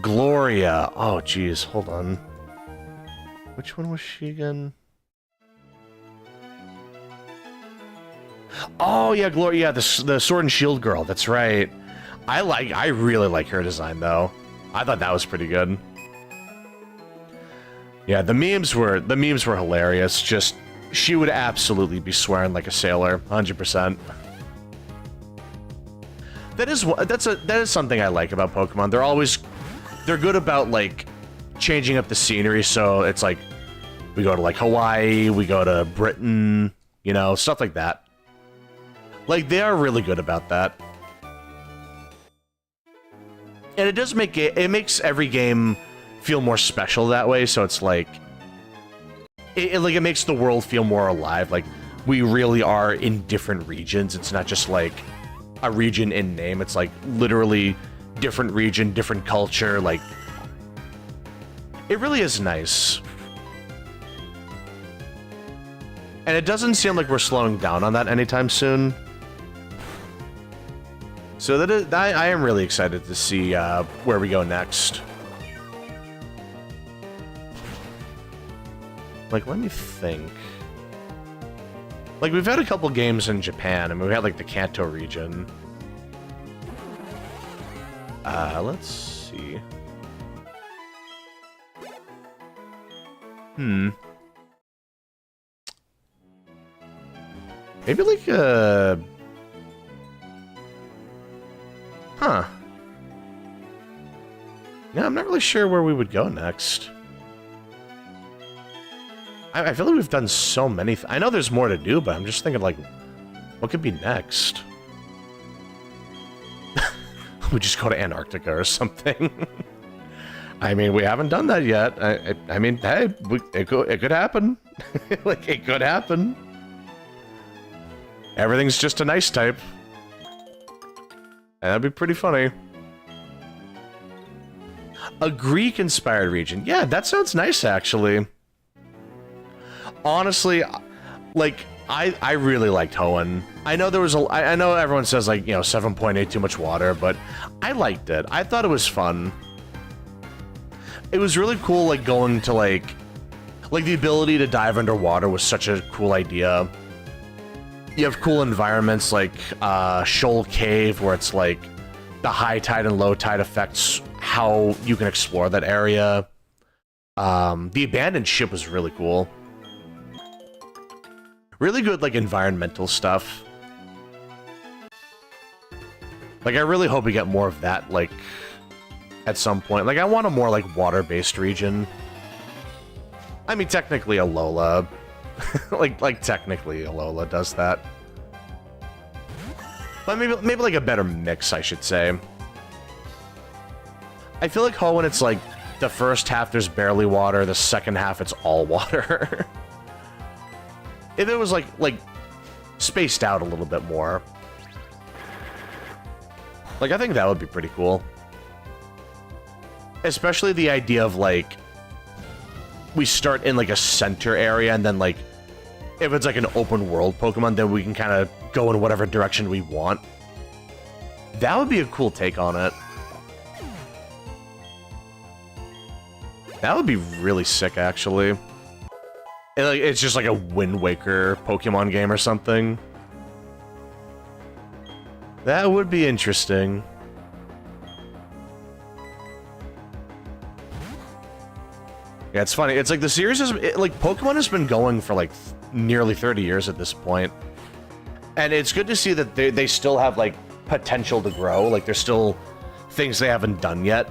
Gloria. Oh, geez. Hold on. Which one was she again? Oh, yeah, Gloria. Yeah, the Sword and Shield girl. That's right. I really like her design, though. I thought that was pretty good. Yeah, the memes were hilarious. Just, she would absolutely be swearing like a sailor, 100%. That is something I like about Pokemon. They're good about like changing up the scenery, so it's like we go to like Hawaii, we go to Britain, you know, stuff like that. Like they are really good about that. And it does make it makes every game feel more special that way, so it's like it makes the world feel more alive. Like we really are in different regions. It's not just like a region in name. It's like literally different region, different culture. Like it really is nice. And it doesn't seem like we're slowing down on that anytime soon. So I am really excited to see where we go next. Like, let me think. Like, we've had a couple games in Japan, and we had, like, the Kanto region. Let's see. Maybe, like, Huh. Yeah, I'm not really sure where we would go next. I feel like we've done so many... I know there's more to do, but I'm just thinking, like, what could be next? We just go to Antarctica or something. I mean, we haven't done that yet. I mean, hey, it could happen. Like, it could happen. Everything's just an ice type. And that'd be pretty funny. A Greek-inspired region. Yeah, that sounds nice, actually. Honestly, like, I really liked Hoenn. I know there was I know everyone says, like, you know, 7.8 too much water, but I liked it. I thought it was fun. It was really cool, like, going to, like the ability to dive underwater was such a cool idea. You have cool environments like Shoal Cave, where it's like the high tide and low tide affects how you can explore that area. The abandoned ship was really cool. Really good, like, environmental stuff. Like, I really hope we get more of that, like, at some point. Like, I want a more, like, water-based region. I mean, technically Alola. like technically Alola does that. But maybe like a better mix, I should say. I feel like Hoenn, it's like the first half there's barely water, the second half it's all water. If it was like spaced out a little bit more. Like, I think that would be pretty cool. Especially the idea of, like, we start in, like, a center area, and then, like, if it's like an open world Pokemon, then we can kind of go in whatever direction we want. That would be a cool take on it. That would be really sick, actually. It's just like a Wind Waker Pokemon game or something. That would be interesting. Yeah, it's funny. It's like the series is like Pokemon has been going for like nearly 30 years at this point. And it's good to see that they still have like potential to grow. Like there's still things they haven't done yet.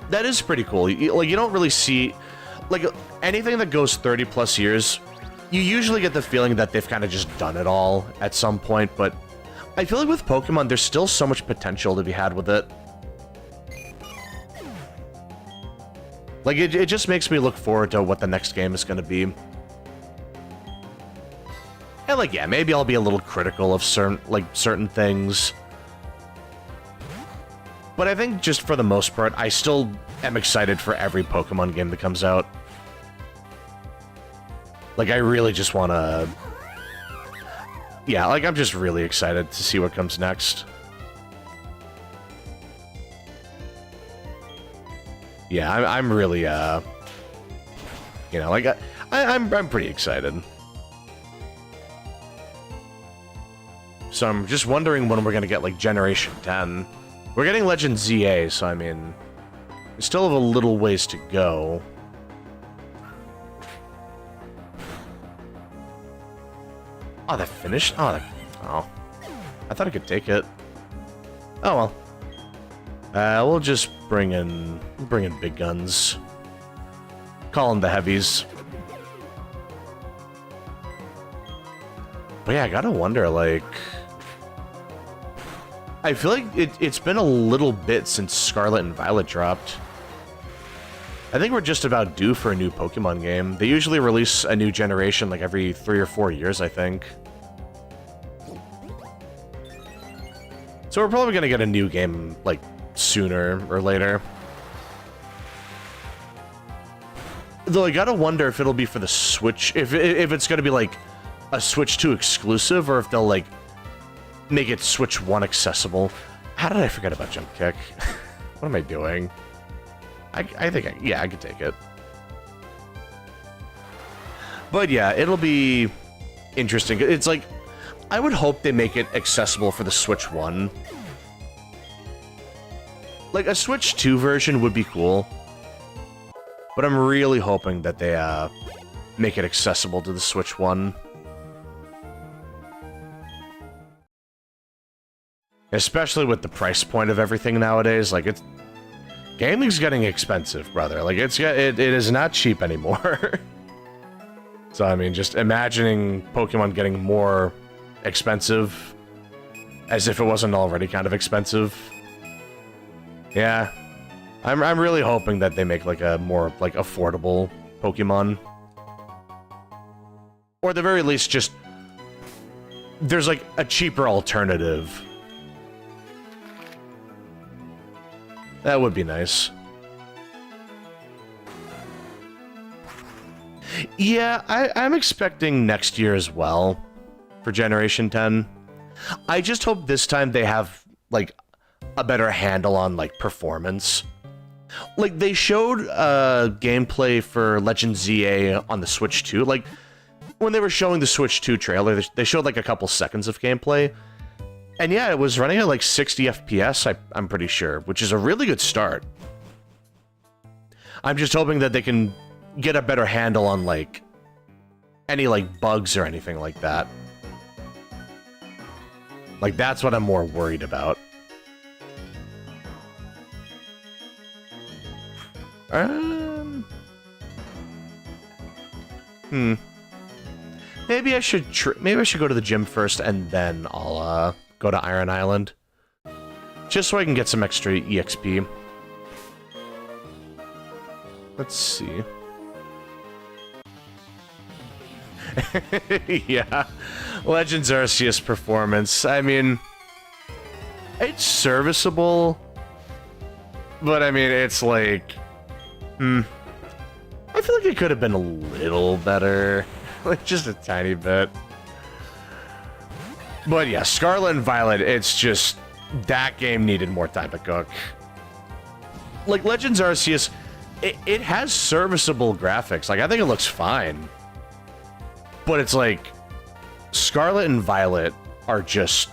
That is pretty cool. Like you don't really see like anything that goes 30 plus years, you usually get the feeling that they've kind of just done it all at some point, but I feel like with Pokemon there's still so much potential to be had with it. Like, it just makes me look forward to what the next game is going to be. And, like, yeah, maybe I'll be a little critical of certain things. But I think just for the most part, I still am excited for every Pokemon game that comes out. Like, I really just want to... Yeah, like, I'm just really excited to see what comes next. Yeah, I'm really, you know, like, I'm pretty excited. So I'm just wondering when we're gonna get, like, Generation 10. We're getting Legend ZA, so, I mean, we still have a little ways to go. Oh, that finished? Oh, oh. I thought I could take it. Oh, well. We'll just bring in big guns. Call them the heavies. But yeah, I gotta wonder, like... I feel like it's been a little bit since Scarlet and Violet dropped. I think we're just about due for a new Pokemon game. They usually release a new generation like every 3 or 4 years, I think. So we're probably gonna get a new game, like, sooner or later. Though I gotta wonder if it'll be for the Switch, if it's gonna be like a Switch 2 exclusive, or if they'll like make it Switch 1 accessible. How did I forget about Jump Kick? What am I doing? I think yeah, I could take it. But yeah, it'll be interesting. It's like, I would hope they make it accessible for the Switch 1. Like, a Switch 2 version would be cool. But I'm really hoping that they, make it accessible to the Switch 1. Especially with the price point of everything nowadays. Like, gaming's getting expensive, brother. Like, it is not cheap anymore. So, I mean, just imagining Pokemon getting more expensive as if it wasn't already kind of expensive. Yeah, I'm really hoping that they make like a more like affordable Pokemon, or at the very least, just there's like a cheaper alternative. That would be nice. Yeah, I'm expecting next year as well for Generation 10. I just hope this time they have like a better handle on like performance. Like they showed gameplay for Legend ZA on the Switch 2. Like when they were showing the Switch 2 trailer, they showed like a couple seconds of gameplay. And yeah, it was running at like 60 FPS, I'm pretty sure, which is a really good start. I'm just hoping that they can get a better handle on like any like bugs or anything like that. Like that's what I'm more worried about. Maybe I should go to the gym first and then I'll go to Iron Island. Just so I can get some extra EXP. Let's see. Yeah. Legends Arceus performance. I mean, it's serviceable. But I mean, it's like... I feel like it could have been a little better. like just a tiny bit. But yeah, Scarlet and Violet, it's just, that game needed more time to cook. Like, Legends Arceus, it has serviceable graphics. Like, I think it looks fine. But it's like, Scarlet and Violet are just...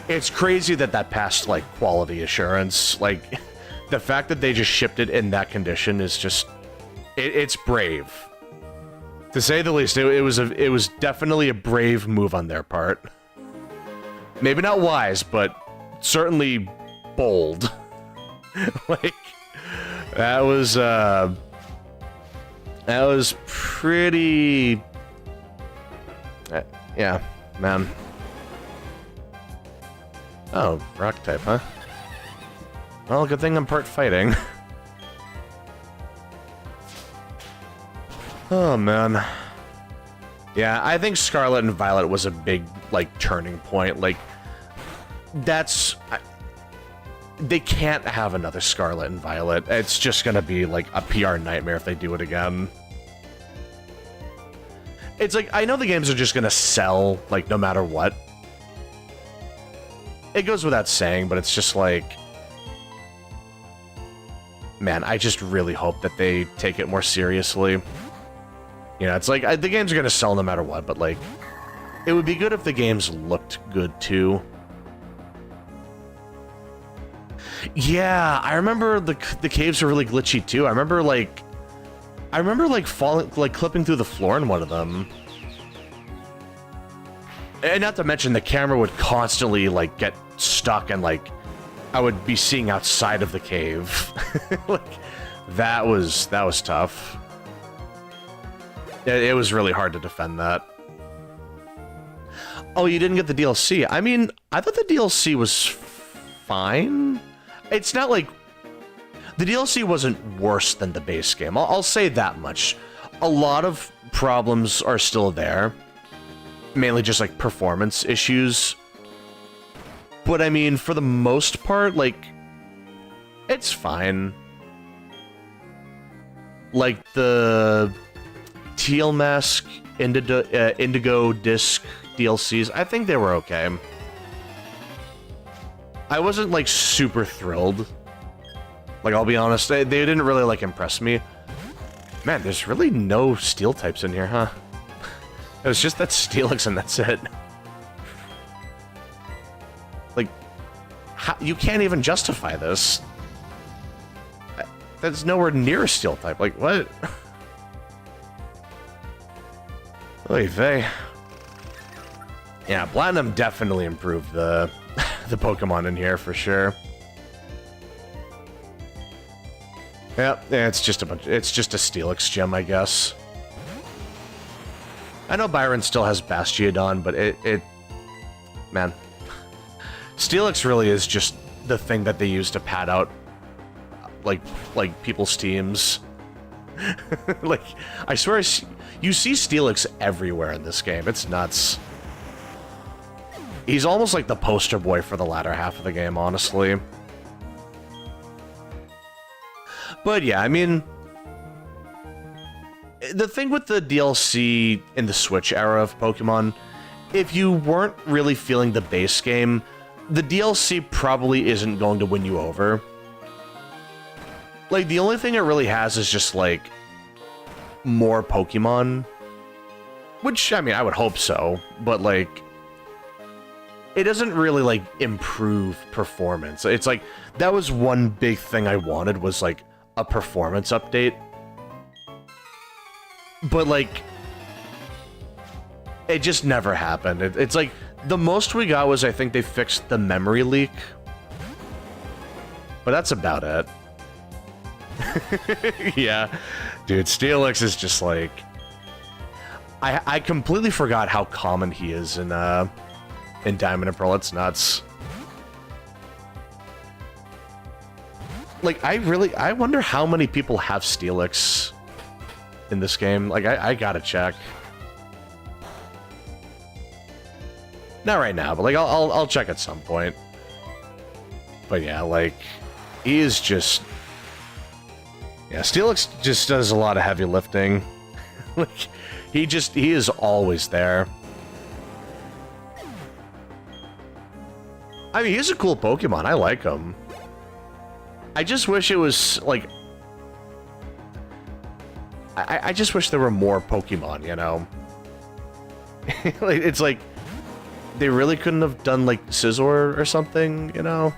It's crazy that passed, like, quality assurance. Like, the fact that they just shipped it in that condition is just... It's brave. To say the least, it was definitely a brave move on their part. Maybe not wise, but certainly bold. Like, that was pretty... yeah, man. Oh, rock type, huh? Well, good thing I'm part fighting. Oh, man. Yeah, I think Scarlet and Violet was a big, like, turning point. Like, that's... they can't have another Scarlet and Violet. It's just gonna be, like, a PR nightmare if they do it again. It's like, I know the games are just gonna sell, like, no matter what. It goes without saying, but it's just like... Man, I just really hope that they take it more seriously. You know, it's like, the games are gonna sell no matter what, but, like, it would be good if the games looked good, too. Yeah, I remember the caves were really glitchy, too. I remember, like, falling, like, clipping through the floor in one of them. And not to mention, the camera would constantly, like, get stuck and, like, I would be seeing outside of the cave. Like, that was tough. It was really hard to defend that. Oh, you didn't get the DLC. I mean, I thought the DLC was fine. It's not like... The DLC wasn't worse than the base game. I'll say that much. A lot of problems are still there. Mainly just, like, performance issues. But, I mean, for the most part, like... It's fine. Like, the... Teal Mask, Indigo Disc DLCs, I think they were okay. I wasn't, like, super thrilled. Like, I'll be honest, they didn't really, like, impress me. Man, there's really no steel types in here, huh? It was just that Steelix and that's it. Like, you can't even justify this. That's nowhere near a steel type. Like, what? Oy vey. Yeah, Platinum definitely improved the Pokemon in here for sure. Yep, yeah, it's just a Steelix gem, I guess. I know Byron still has Bastiodon, but man. Steelix really is just the thing that they use to pad out like people's teams. Like, I swear you see Steelix everywhere in this game. It's nuts. He's almost like the poster boy for the latter half of the game, honestly. But yeah, I mean... The thing with the DLC in the Switch era of Pokemon, if you weren't really feeling the base game, the DLC probably isn't going to win you over. Like, the only thing it really has is just, like, more Pokemon. Which, I mean, I would hope so, but, like, it doesn't really, like, improve performance. It's like, that was one big thing I wanted, was, like, a performance update. But, like, it just never happened. It's like, the most we got was, I think they fixed the memory leak. But that's about it. Yeah. Dude, Steelix is just, like... I completely forgot how common he is in Diamond and Pearl. It's nuts. Like, I wonder how many people have Steelix in this game. Like, I gotta check. Not right now, but, like, I'll check at some point. But yeah, like, he is just... Yeah, Steelix just does a lot of heavy lifting. Like, he is always there. I mean, he's a cool Pokemon. I like him. I just wish it was, like... I just wish there were more Pokemon, you know? Like, it's like... They really couldn't have done, like, Scizor or something, you know?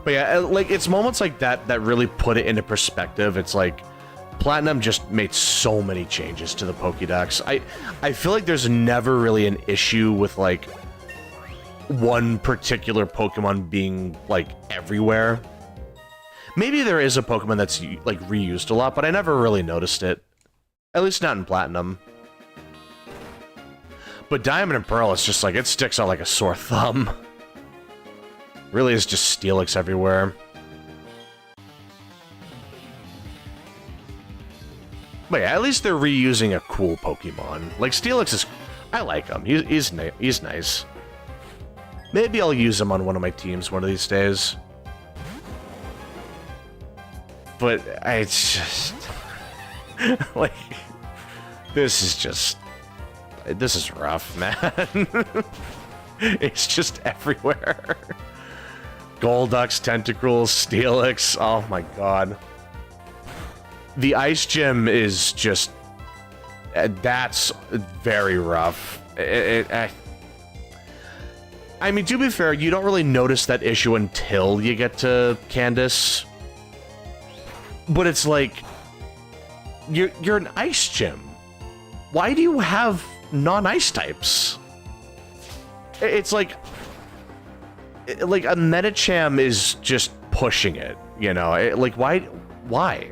But yeah, like, it's moments like that that really put it into perspective. It's like... Platinum just made so many changes to the Pokédex. I feel like there's never really an issue with, like, one particular Pokemon being, like, everywhere. Maybe there is a Pokemon that's, like, reused a lot, but I never really noticed it. At least not in Platinum. But Diamond and Pearl, it's just like, it sticks out like a sore thumb. Really is just Steelix everywhere. But yeah, at least they're reusing a cool Pokemon. Like, Steelix is... I like him. He's nice. Maybe I'll use him on one of my teams one of these days. But it's just... like... This is rough, man. It's just everywhere. Golduck's Tentacruel, Steelix, oh my god. The Ice Gym is just... that's very rough. I mean, to be fair, you don't really notice that issue until you get to Candace. But it's like... You're an Ice Gym. Why do you have non-ice types? It's like... Like, a Medicham is just pushing it, you know? Like, why? Why?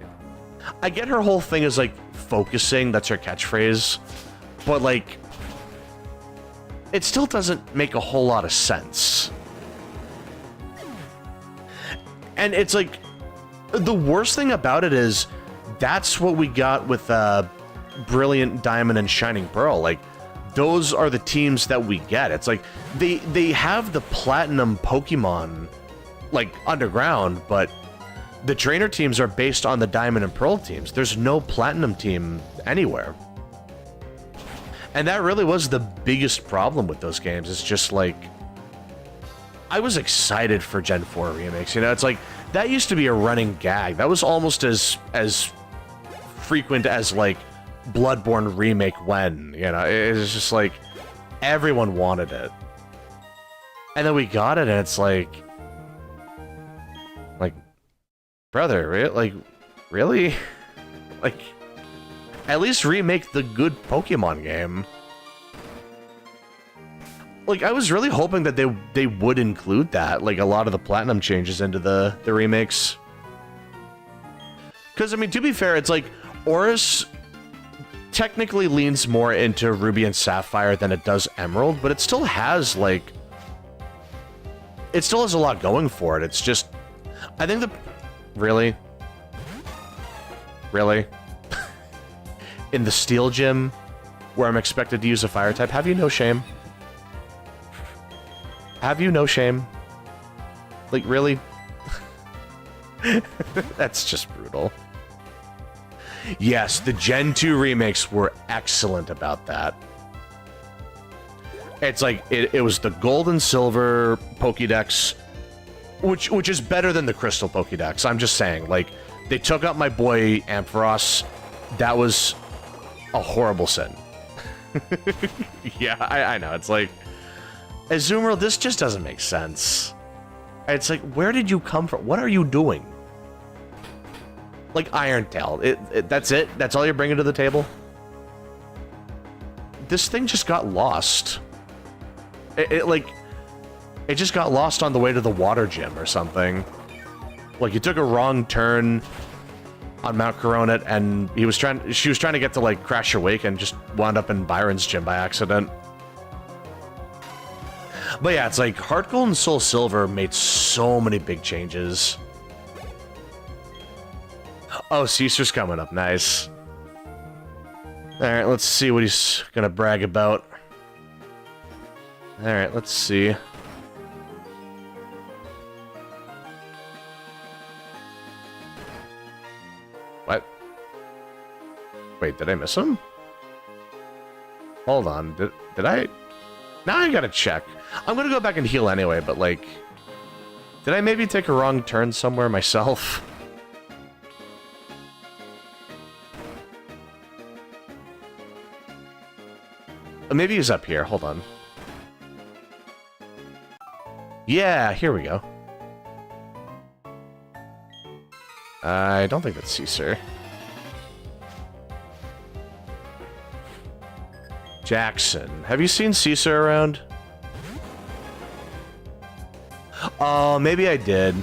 I get her whole thing is, like, focusing, that's her catchphrase, but, like, it still doesn't make a whole lot of sense. And it's, like, the worst thing about it is, that's what we got with, Brilliant Diamond and Shining Pearl. Like, those are the teams that we get. It's like, they have the Platinum Pokemon, like, underground, but the trainer teams are based on the Diamond and Pearl teams. There's no Platinum team anywhere. And that really was the biggest problem with those games. It's just like... I was excited for Gen 4 remakes, you know? It's like, that used to be a running gag. That was almost as frequent as, like, Bloodborne remake when, you know? It's just like, everyone wanted it. And then we got it, and it's like... Brother, like, really? Like, at least remake the good Pokemon game. Like, I was really hoping that they would include that, like, a lot of the Platinum changes into the remakes. Because, I mean, to be fair, it's like, Oris technically leans more into Ruby and Sapphire than it does Emerald, but it still has, like... It still has a lot going for it. It's just... I think the... Really? Really? In the Steel Gym, where I'm expected to use a Fire type, have you no shame? Have you no shame? Like, really? That's just brutal. Yes, the Gen 2 remakes were excellent about that. It's like, it was the Gold and Silver Pokédex, which is better than the Crystal Pokédex. I'm just saying, like, they took out my boy Ampharos. That was a horrible sin. Yeah, I know. It's like, Azumarill, this just doesn't make sense. It's like, where did you come from? What are you doing? Like, Irontail. That's it? That's all you're bringing to the table? This thing just got lost. It just got lost on the way to the water gym or something. Like, you took a wrong turn on Mount Coronet, and she was trying to get to, like, Crash Your Wake and just wound up in Byron's gym by accident. But yeah, it's like, Heart Gold and Soul Silver made so many big changes. Oh, Caesar's coming up. Nice. Alright, let's see what he's gonna brag about. Alright, let's see. Wait, did I miss him? Hold on, did I? Now I gotta check. I'm gonna go back and heal anyway, but like... Did I maybe take a wrong turn somewhere myself? Maybe he's up here, hold on. Yeah, here we go. I don't think that's Caesar. Jackson. Have you seen Caesar around? Oh, maybe I did.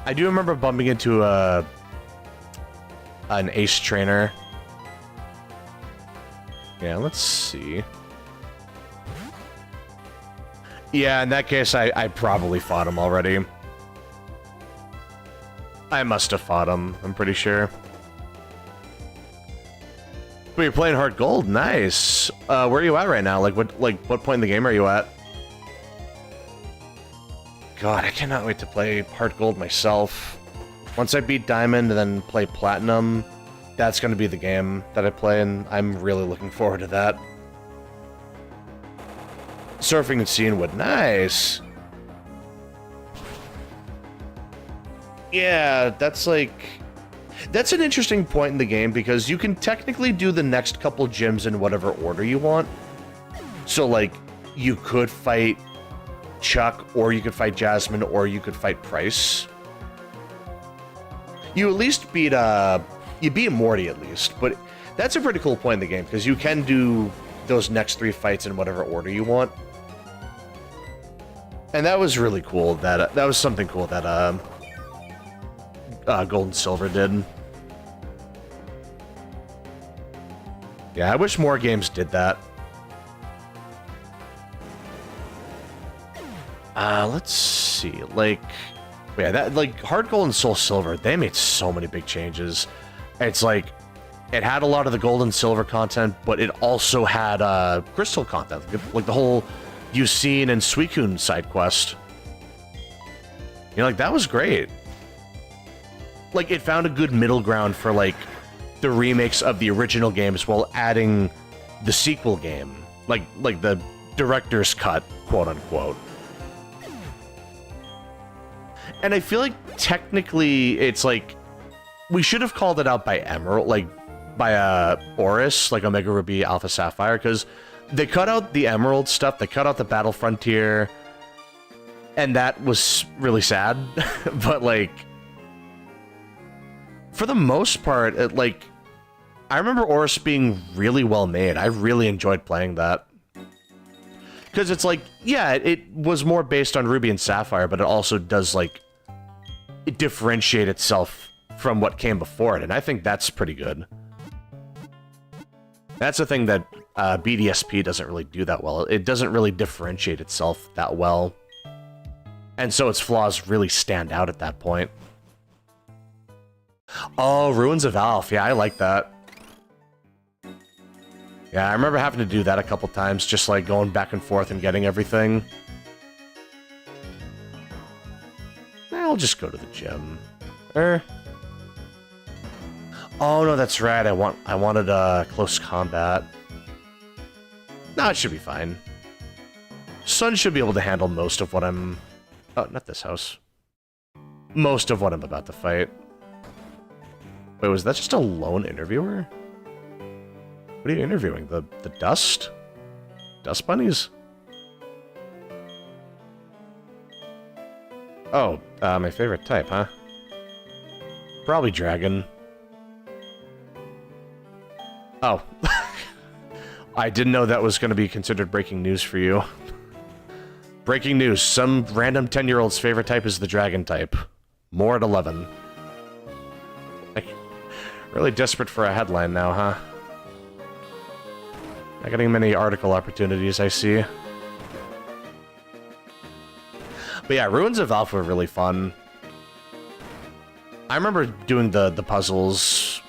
I do remember bumping into an ace trainer. Yeah, let's see. Yeah, in that case, I probably fought him already. I must have fought him, I'm pretty sure. But you're playing Heart Gold, nice. Where are you at right now? What point in the game are you at? God, I cannot wait to play Heart Gold myself. Once I beat Diamond and then play Platinum, that's going to be the game that I play, and I'm really looking forward to that. Surfing in Cianwood, nice. Yeah, that's like... That's an interesting point in the game, because you can technically do the next couple gyms in whatever order you want. So, like, you could fight Chuck, or you could fight Jasmine, or you could fight Price. You at least beat, you beat Morty at least, but that's a pretty cool point in the game, because you can do those next 3 fights in whatever order you want. And that was really cool, that was something cool that, Gold and Silver did. Yeah, I wish more games did that. Let's see, like... Yeah, that, like, Heart Gold and Soul Silver, they made so many big changes. It's like, it had a lot of the Gold and Silver content, but it also had, Crystal content. Like, the whole Yusin and Suicune side quest. You know, like, that was great. Like, it found a good middle ground for, like, the remakes of the original games while adding the sequel game. Like the director's cut, quote-unquote. And I feel like, technically, it's like... We should have called it out by Emerald, like, by, Oris, like Omega Ruby, Alpha Sapphire, because they cut out the Emerald stuff, they cut out the Battle Frontier, and that was really sad. But, like... For the most part, I remember Oris being really well made. I really enjoyed playing that. Because it's like, yeah, it was more based on Ruby and Sapphire, but it also does, like, differentiate itself from what came before it, and I think that's pretty good. That's the thing that BDSP doesn't really do that well. It doesn't really differentiate itself that well. And so its flaws really stand out at that point. Oh, Ruins of Alph. Yeah, I like that. Yeah, I remember having to do that a couple times, just like going back and forth and getting everything. I'll just go to the gym. Oh no, that's right. I wanted close combat. No, it should be fine. Sun should be able to handle most of what I'm... Oh, not this house. Most of what I'm about to fight. Wait, was that just a lone interviewer? What are you interviewing? The dust? Dust bunnies? Oh, my favorite type, huh? Probably dragon. Oh. I didn't know that was going to be considered breaking news for you. Breaking news. Some random 10-year-old's favorite type is the dragon type. More at 11. Really desperate for a headline now, huh? Not getting many article opportunities, I see. But yeah, Ruins of Alpha were really fun. I remember doing the puzzles.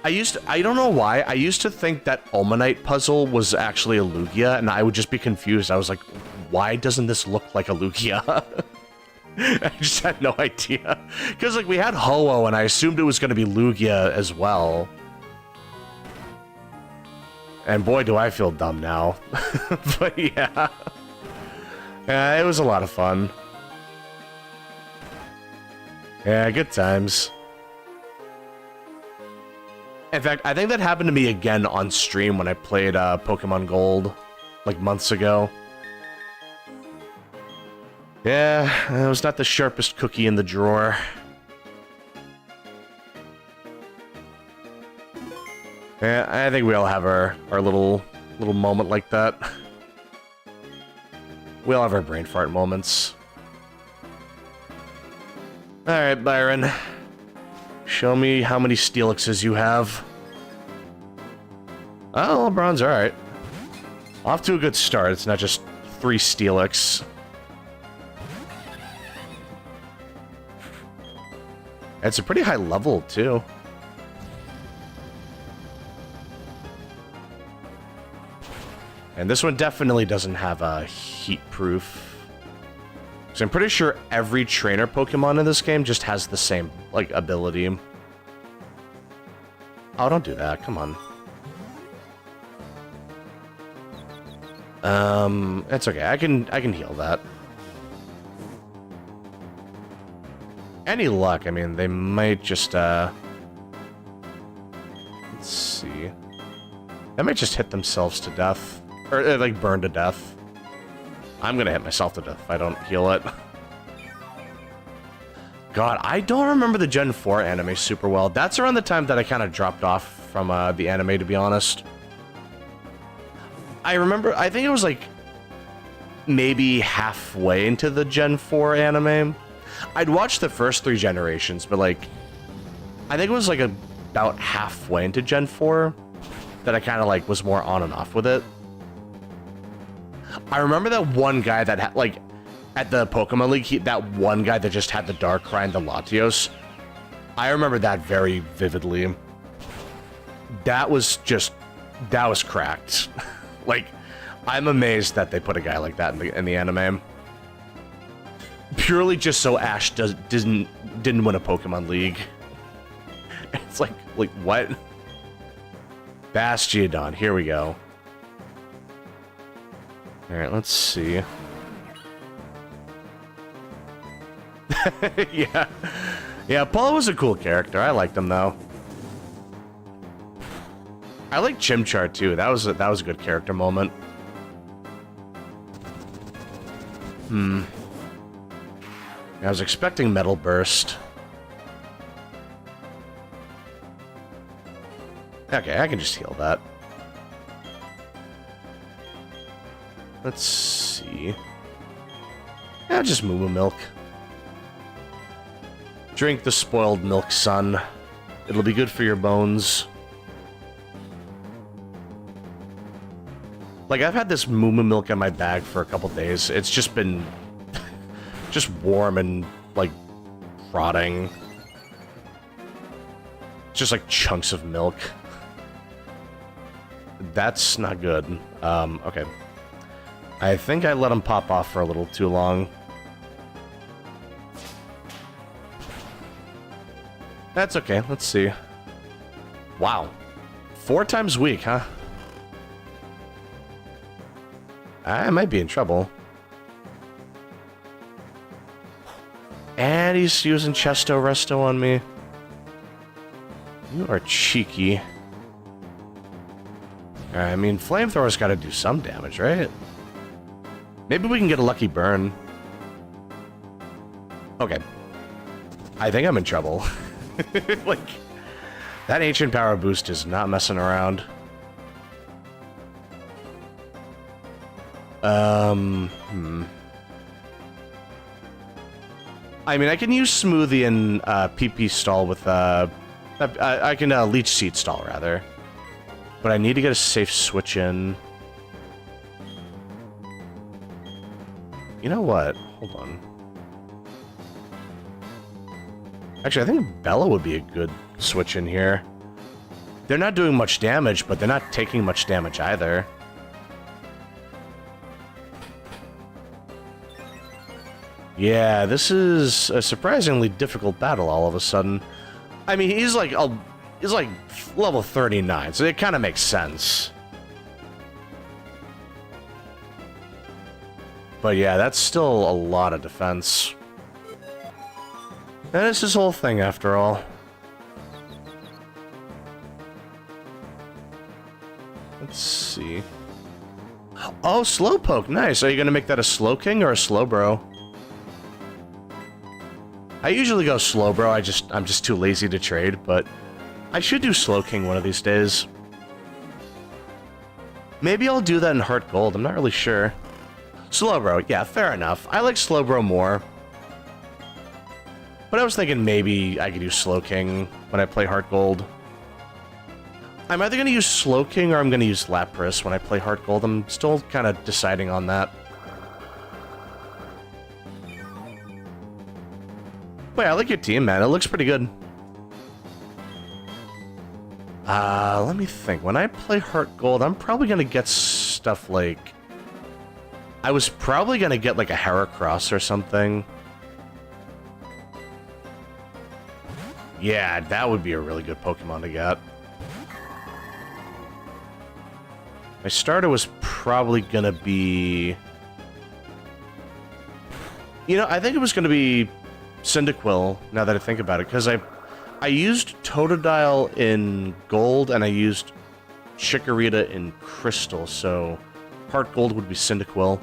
I don't know why, I used to think that Omanite puzzle was actually a Lugia, and I would just be confused. I was like, why doesn't this look like a Lugia? I just had no idea. Because, like, we had Ho-Oh, and I assumed it was going to be Lugia as well. And boy, do I feel dumb now. But yeah. Yeah, it was a lot of fun. Yeah, good times. In fact, I think that happened to me again on stream when I played Pokemon Gold, like months ago. Yeah, it was not the sharpest cookie in the drawer. Yeah, I think we all have our little moment like that. We all have our brain fart moments. Alright, Byron. Show me how many Steelixes you have. Oh, bronze, alright. Off to a good start. It's not just 3 Steelix. It's a pretty high level, too. And this one definitely doesn't have a heat proof. So I'm pretty sure every trainer Pokemon in this game just has the same, like, ability. Oh, don't do that. Come on. It's okay. I can heal that. Any luck, I mean, they might just, let's see. They might just hit themselves to death. Or, like, burn to death. I'm gonna hit myself to death if I don't heal it. God, I don't remember the Gen 4 anime super well. That's around the time that I kind of dropped off from the anime, to be honest. I remember, I think it was, like, maybe halfway into the Gen 4 anime. I'd watched the first 3 generations, but, like, I think it was, like, about halfway into Gen 4 that I kind of, like, was more on and off with it. I remember that one guy that had, like, at the Pokemon League, that one guy that just had the Darkrai and the Latios. I remember that very vividly. That was cracked. Like, I'm amazed that they put a guy like that in the anime. Purely just so Ash didn't win a Pokemon League. It's like what? Bastiodon, here we go. Alright, let's see. Yeah. Yeah, Paul was a cool character. I liked him, though. I like Chimchar, too. That was a good character moment. I was expecting Metal Burst. Okay, I can just heal that. Let's see. Yeah, just Moo Moo Milk. Drink the spoiled milk, son. It'll be good for your bones. Like, I've had this Moo Moo Milk in my bag for a couple days. It's just been... just warm and, like, rotting. Just, like, chunks of milk. That's not good. Okay. I think I let him pop off for a little too long. That's okay. Let's see. Wow. 4 times weak, huh? I might be in trouble. And he's using Chesto Resto on me. You are cheeky. I mean, Flamethrower's got to do some damage, right? Maybe we can get a lucky burn. Okay. I think I'm in trouble. Like, that Ancient Power boost is not messing around. I mean, I can use Smoothie and PP Stall with, I can Leech Seed Stall, rather. But I need to get a safe switch in. You know what? Hold on. Actually, I think Bella would be a good switch in here. They're not doing much damage, but they're not taking much damage either. Yeah, this is a surprisingly difficult battle all of a sudden. I mean, he's like level 39, so it kind of makes sense. But yeah, that's still a lot of defense. And it's his whole thing after all. Let's see. Oh, Slowpoke, nice. Are you gonna make that a Slowking or a Slowbro? I usually go Slowbro, I'm just too lazy to trade, but I should do Slowking one of these days. Maybe I'll do that in Heart Gold, I'm not really sure. Slowbro, yeah, fair enough. I like Slowbro more. But I was thinking maybe I could use Slowking when I play Heart Gold. I'm either going to use Slowking or I'm going to use Lapras when I play Heart Gold. I'm still kind of deciding on that. Wait, I like your team, man. It looks pretty good. Let me think. When I play Heart Gold, I'm probably going to get stuff like... I was probably going to get like a Heracross or something. Yeah, that would be a really good Pokemon to get. My starter was probably gonna be... You know, I think it was gonna be Cyndaquil, now that I think about it, because I used Totodile in Gold, and I used Chikorita in Crystal, so Heart Gold would be Cyndaquil.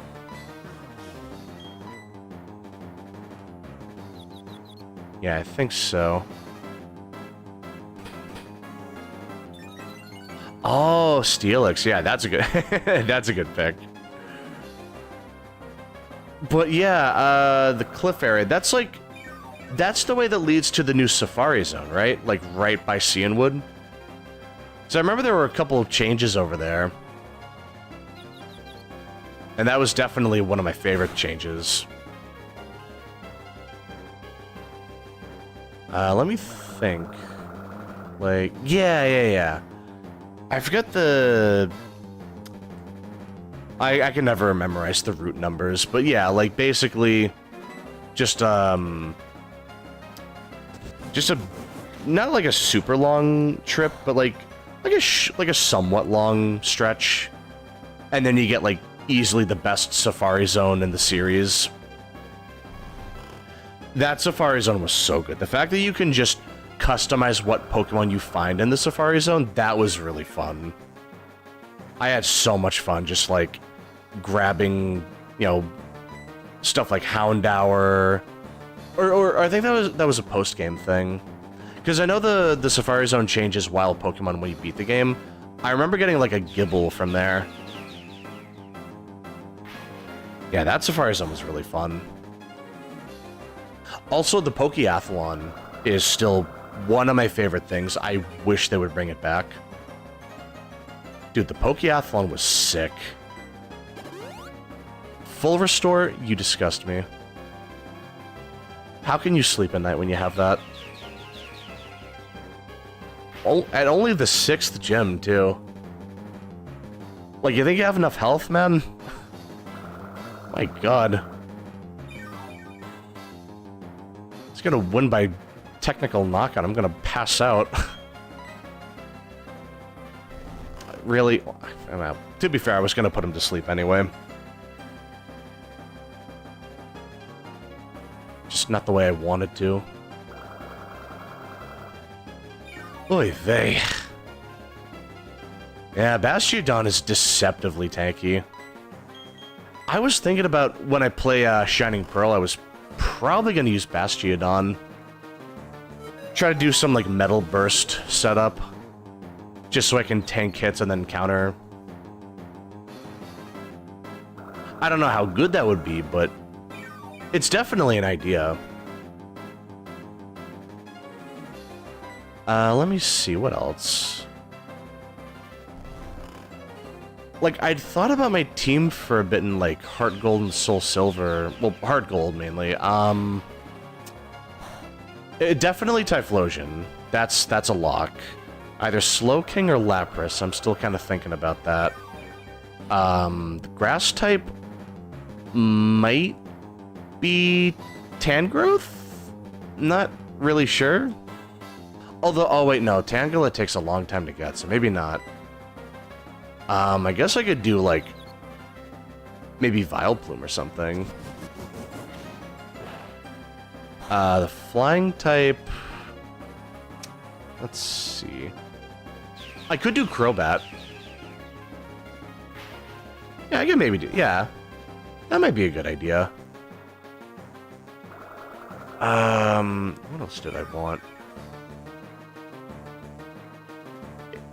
Yeah, I think so. Oh, Steelix. Yeah, that's a good that's a good pick. But yeah, the cliff area, that's the way that leads to the new Safari Zone, right? Like right by Cianwood. So I remember there were a couple of changes over there. And that was definitely one of my favorite changes. Let me think. Like, yeah. I forget the... I can never memorize the route numbers, but yeah, like, basically, just a... Not like a super long trip, but like a somewhat long stretch. And then you get, like, easily the best Safari Zone in the series. That Safari Zone was so good. The fact that you can just customize what Pokemon you find in the Safari Zone, that was really fun. I had so much fun just, like, grabbing, you know, stuff like Houndour, or I think that was a post-game thing. Because I know the Safari Zone changes while Pokemon when you beat the game. I remember getting, like, a Gible from there. Yeah, that Safari Zone was really fun. Also, the Pokeathlon is still one of my favorite things. I wish they would bring it back. Dude, the Pokeathlon was sick. Full Restore, you disgust me. How can you sleep at night when you have that? At only the 6th gym, too. Like, you think you have enough health, man? My god. It's gonna win by technical knockout. I'm gonna pass out. Really? I don't know. To be fair, I was gonna put him to sleep anyway. Just not the way I wanted to. Oy vey. Yeah, Bastiodon is deceptively tanky. I was thinking about when I play Shining Pearl, I was probably going to use Bastiodon. Try to do some, like, Metal Burst setup. Just so I can tank hits and then counter. I don't know how good that would be, but it's definitely an idea. Let me see, what else? Like, I'd thought about my team for a bit in, like, Heart Gold and Soul Silver. Well, Heart Gold, mainly. Definitely Typhlosion. That's a lock. Either Slowking or Lapras. I'm still kind of thinking about that. The Grass type might be Tangrowth? Not really sure. Although, oh wait, no, Tangela takes a long time to get, so maybe not. I guess I could do, like, maybe Vileplume or something. The flying type... Let's see. I could do Crobat. Yeah, I could maybe do... Yeah. That might be a good idea. What else did I want?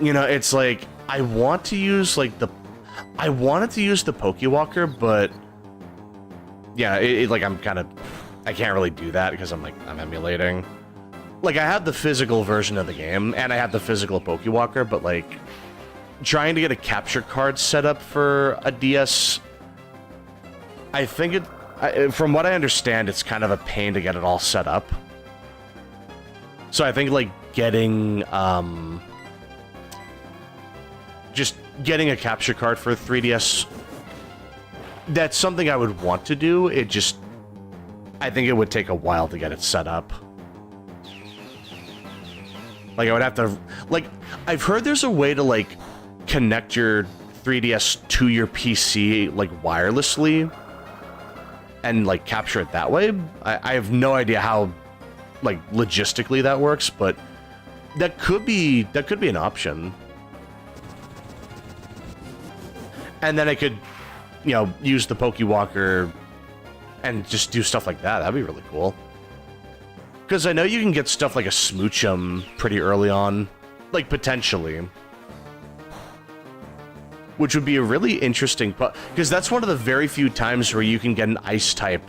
You know, it's like... I want to use, like, the... I wanted to use the Pokewalker, but... Yeah, like, I'm kind of... I can't really do that because I'm emulating. Like, I have the physical version of the game, and I have the physical Pokewalker, but, like... Trying to get a capture card set up for a DS... I think from what I understand, it's kind of a pain to get it all set up. So I think, like, getting, just getting a capture card for 3DS, that's something I would want to do. It just, I think it would take a while to get it set up. Like, I would have to, like, I've heard there's a way to, like, connect your 3DS to your PC, like, wirelessly, and, like, capture it that way. I have no idea how, like, logistically that works, but that could be an option. And then I could, you know, use the Pokewalker and just do stuff like that. That'd be really cool. Because I know you can get stuff like a Smoochum pretty early on. Like, potentially. Which would be a really interesting... Because that's one of the very few times where you can get an Ice-type,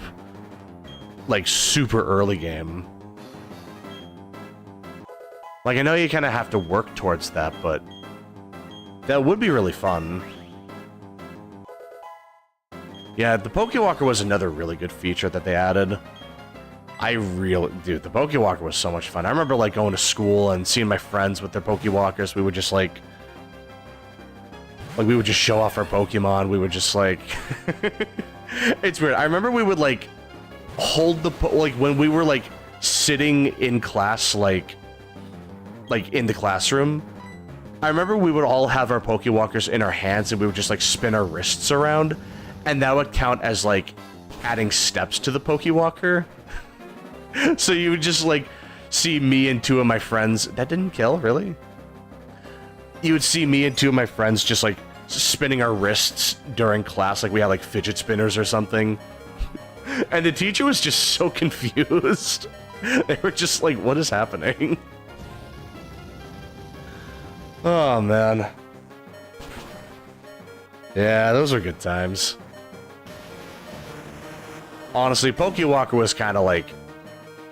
like, super early game. Like, I know you kind of have to work towards that, but... that would be really fun. Yeah, the Pokewalker was another really good feature that they added. Dude, the Pokewalker was so much fun. I remember, like, going to school and seeing my friends with their Pokewalkers. We would just, like, we would just show off our Pokemon. We would just, like... It's weird. I remember we would, like, hold the... Like, when we were, like, sitting in class, like, in the classroom, I remember we would all have our Pokewalkers in our hands, and we would just, like, spin our wrists around, and that would count as, like, adding steps to the Pokewalker. So you would just, like, see me and two of my friends... That didn't kill, really? You would see me and two of my friends just, like, spinning our wrists during class, like we had, like, fidget spinners or something. And the teacher was just so confused. They were just like, what is happening? Oh, man. Yeah, those are good times. Honestly, Pokewalker was kind of like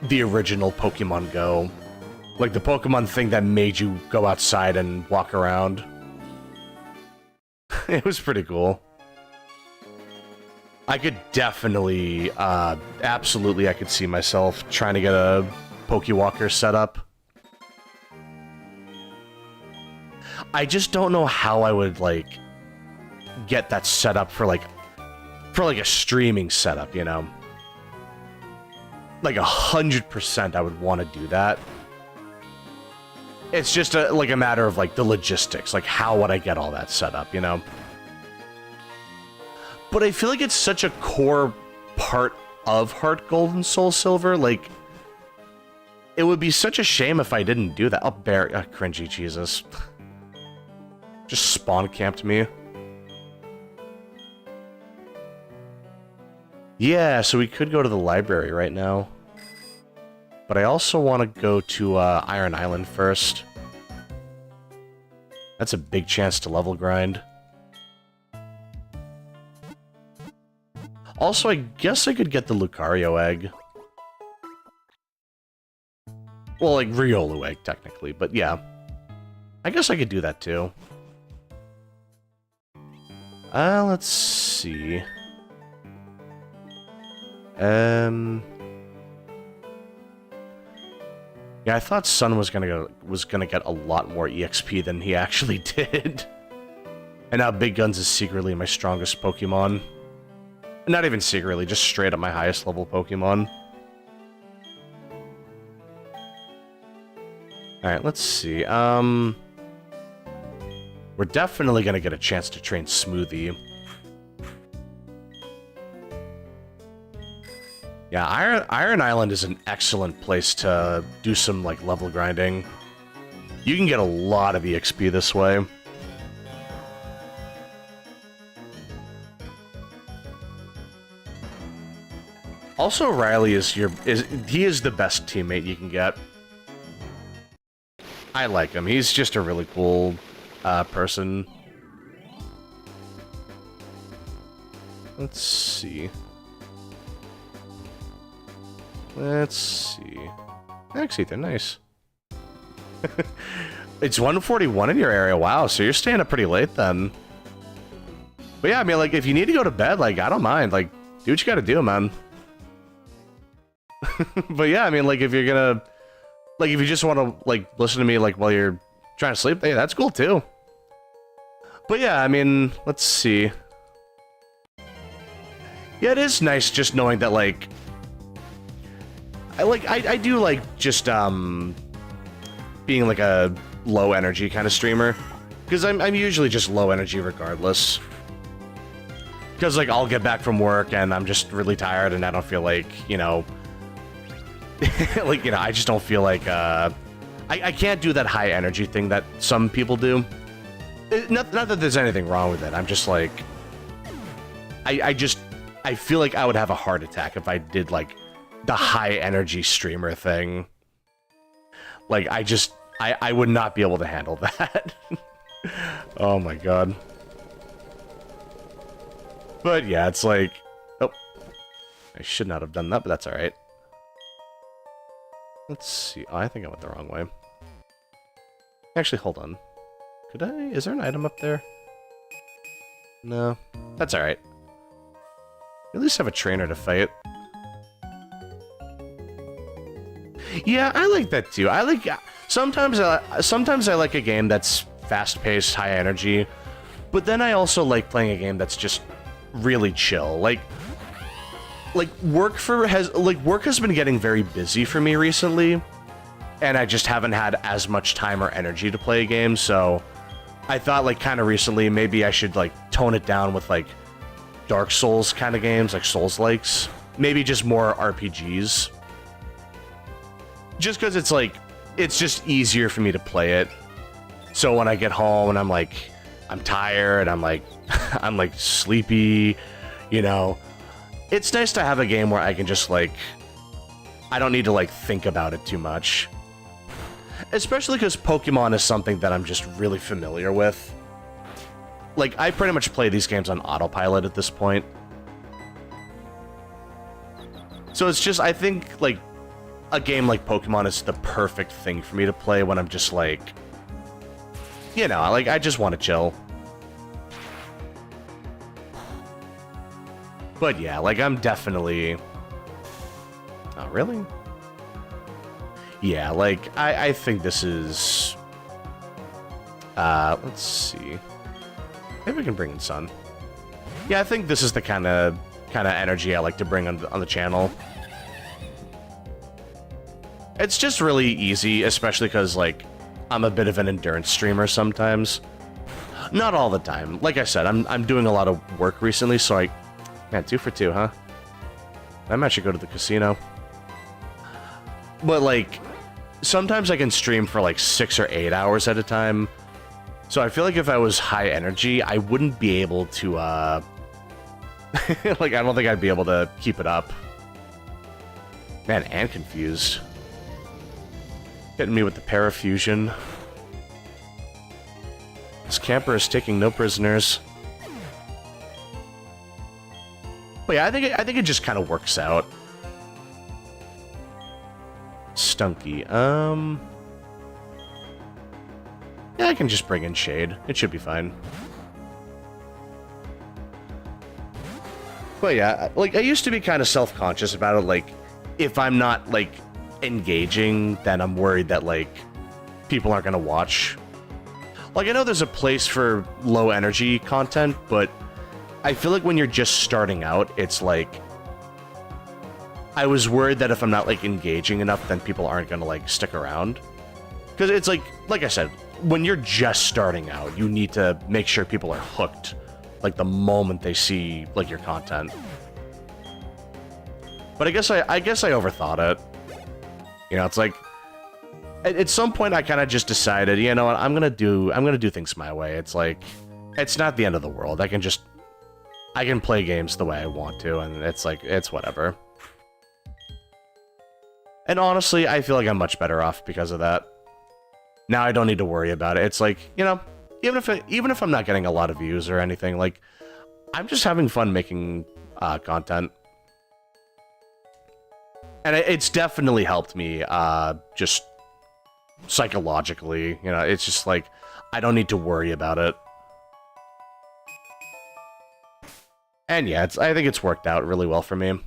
the original Pokemon Go. Like the Pokemon thing that made you go outside and walk around. It was pretty cool. I could definitely, absolutely, I could see myself trying to get a Pokewalker set up. I just don't know how I would, like, get that set up for, like, a streaming setup, you know? Like, 100% I would want to do that. It's just, like, a matter of, like, the logistics. Like, how would I get all that set up, you know? But I feel like it's such a core part of Heart Gold and Soul Silver, like... It would be such a shame if I didn't do that. Oh, cringy, Jesus. Just spawn camped me. Yeah, so we could go to the library right now. But I also want to go to Iron Island first. That's a big chance to level grind. Also, I guess I could get the Lucario egg. Well, like, Riolu egg, technically, but yeah. I guess I could do that, too. Let's see. Yeah, I thought Sun was gonna get a lot more EXP than he actually did. And now Big Guns is secretly my strongest Pokemon. Not even secretly, just straight up my highest level Pokemon. Alright, let's see. We're definitely gonna get a chance to train Smoothie. Yeah, Iron Island is an excellent place to do some, like, level grinding. You can get a lot of EXP this way. Also, Riley is the best teammate you can get. I like him. He's just a really cool person. Let's see. Actually, they're nice. It's 1:41 in your area. Wow, so you're staying up pretty late then. But yeah, I mean, like, if you need to go to bed, like, I don't mind. Like, do what you gotta do, man. But yeah, I mean, like, if you're gonna... Like, if you just want to, like, listen to me, like, while you're trying to sleep, hey, that's cool, too. But yeah, I mean, let's see. Yeah, it is nice just knowing that, like... I do like just being like a low energy kind of streamer, because I'm usually just low energy regardless. Because like I'll get back from work and I'm just really tired and I don't feel like, you know, like, you know, I just don't feel like I can't do that high energy thing that some people do. Not that there's anything wrong with it. I'm just like I feel like I would have a heart attack if I did like the high energy streamer thing. Like, I would not be able to handle that. Oh my god. But yeah, it's like, oh, I should not have done that, but that's alright. Let's see. Oh, I think I went the wrong way. Actually, hold on. Could I? Is there an item up there? No. That's alright. At least have a trainer to fight. Yeah, I like that too. I like... Sometimes I like a game that's fast-paced, high energy, but then I also like playing a game that's just really chill. Like work has been getting very busy for me recently, and I just haven't had as much time or energy to play a game, so I thought, like, kind of recently maybe I should, like, tone it down with, like, Dark Souls kind of games, like Souls-likes. Maybe just more RPGs. Just because it's, like, it's just easier for me to play it. So when I get home and I'm, like, I'm tired, I'm, like, I'm, like, sleepy, you know, it's nice to have a game where I can just, like, I don't need to, like, think about it too much. Especially because Pokemon is something that I'm just really familiar with. Like, I pretty much play these games on autopilot at this point. So it's just, I think, like, a game like Pokemon is the perfect thing for me to play when I'm just, like, you know, like, I just want to chill. But yeah, like, I'm definitely... Oh, really? Yeah, like, I think this is... let's see. Maybe we can bring in Sun. Yeah, I think this is the kind of energy I like to bring on the channel. It's just really easy, especially because, like, I'm a bit of an endurance streamer sometimes. Not all the time. Like I said, I'm doing a lot of work recently, so I... Man, 2 for 2, huh? I might should go to the casino. But, like, sometimes I can stream for, like, 6 or 8 hours at a time. So I feel like if I was high energy, I wouldn't be able to, like, I don't think I'd be able to keep it up. Man, and confused. Getting me with the parafusion. This camper is taking no prisoners. But yeah, I think it just kind of works out. Stunky. Yeah, I can just bring in Shade. It should be fine. But yeah, like, I used to be kind of self-conscious about it, like, if I'm not, like, engaging, then I'm worried that, like, people aren't gonna watch. Like, I know there's a place for low energy content, but I feel like when you're just starting out, it's like, I was worried that if I'm not like engaging enough, then people aren't gonna like stick around. Because it's like I said, when you're just starting out, you need to make sure people are hooked, like the moment they see like your content. But I guess I overthought it. You know, it's like at some point I kind of just decided, you know what, I'm gonna do things my way. It's like, it's not the end of the world. I can play games the way I want to, and it's like, it's whatever. And honestly, I feel like I'm much better off because of that. Now I don't need to worry about it. It's like, you know, even if I'm not getting a lot of views or anything, like, I'm just having fun making content. And it's definitely helped me just psychologically. You know, it's just like, I don't need to worry about it. And yeah, I think it's worked out really well for me.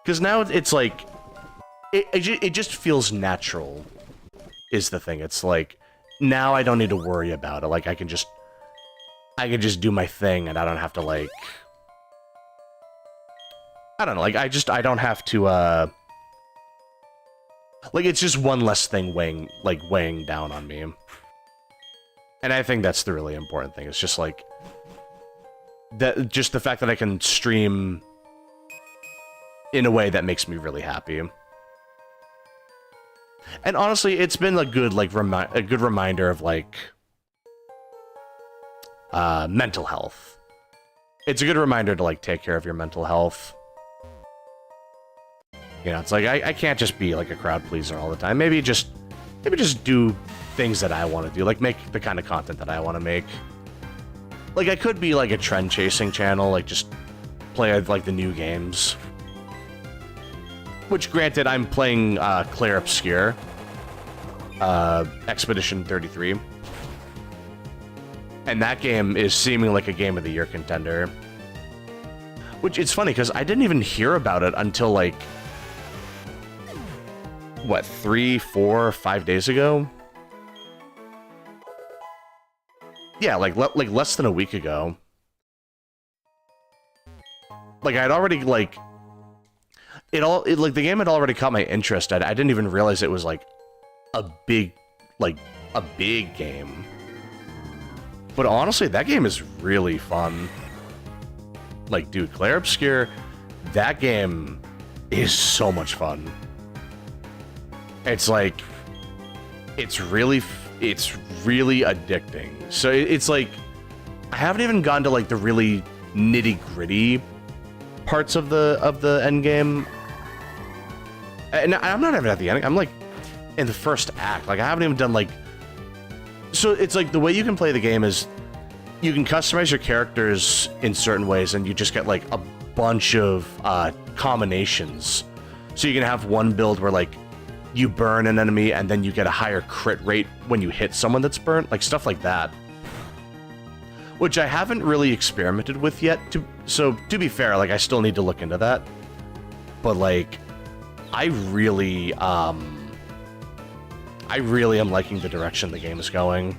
Because now it's like, it just feels natural, is the thing. It's like, now I don't need to worry about it. Like, I can just do my thing, and I don't have to, like, I don't know, like, I don't have to, like, it's just one less thing weighing down on me. And I think that's the really important thing. It's just, like, just the fact that I can stream in a way that makes me really happy. And honestly, it's been a good, like, a good reminder of, like, mental health. It's a good reminder to, like, take care of your mental health. You know, it's like, I can't just be, like, a crowd pleaser all the time. Maybe just do things that I want to do. Like, make the kind of content that I want to make. Like, I could be, like, a trend-chasing channel. Like, just play, like, the new games. Which, granted, I'm playing Clair Obscur. Expedition 33. And that game is seeming like a Game of the Year contender. Which, it's funny, because I didn't even hear about it until, like, what, 3, 4, 5 days ago? Yeah, like less than a week ago. Like, I'd already, like, like, the game had already caught my interest. I didn't even realize it was, like, a big game. But honestly, that game is really fun. Like, dude, Clair Obscur, that game is so much fun. It's like, it's really addicting. So it's like, I haven't even gotten to, like, the really nitty-gritty parts of the end game. And I'm not even at the end. I'm, like, in the first act. Like, I haven't even done, like... So it's like, the way you can play the game is you can customize your characters in certain ways, and you just get, like, a bunch of combinations. So you can have one build where, like, you burn an enemy, and then you get a higher crit rate when you hit someone that's burnt. Like, stuff like that. Which I haven't really experimented with yet. So, to be fair, like, I still need to look into that. But, like, I really am liking the direction the game is going.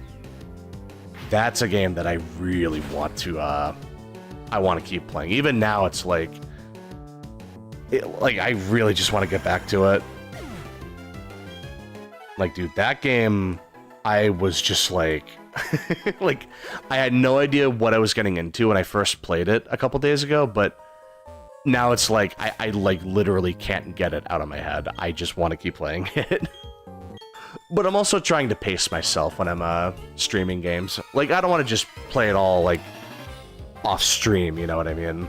That's a game that I really want to, I want to keep playing. Even now, it's like, I really just want to get back to it. Like, dude, that game, I was just like, like, I had no idea what I was getting into when I first played it a couple days ago, but now it's like, I like, literally can't get it out of my head. I just want to keep playing it. But I'm also trying to pace myself when I'm, streaming games. Like, I don't want to just play it all, like, off stream, you know what I mean?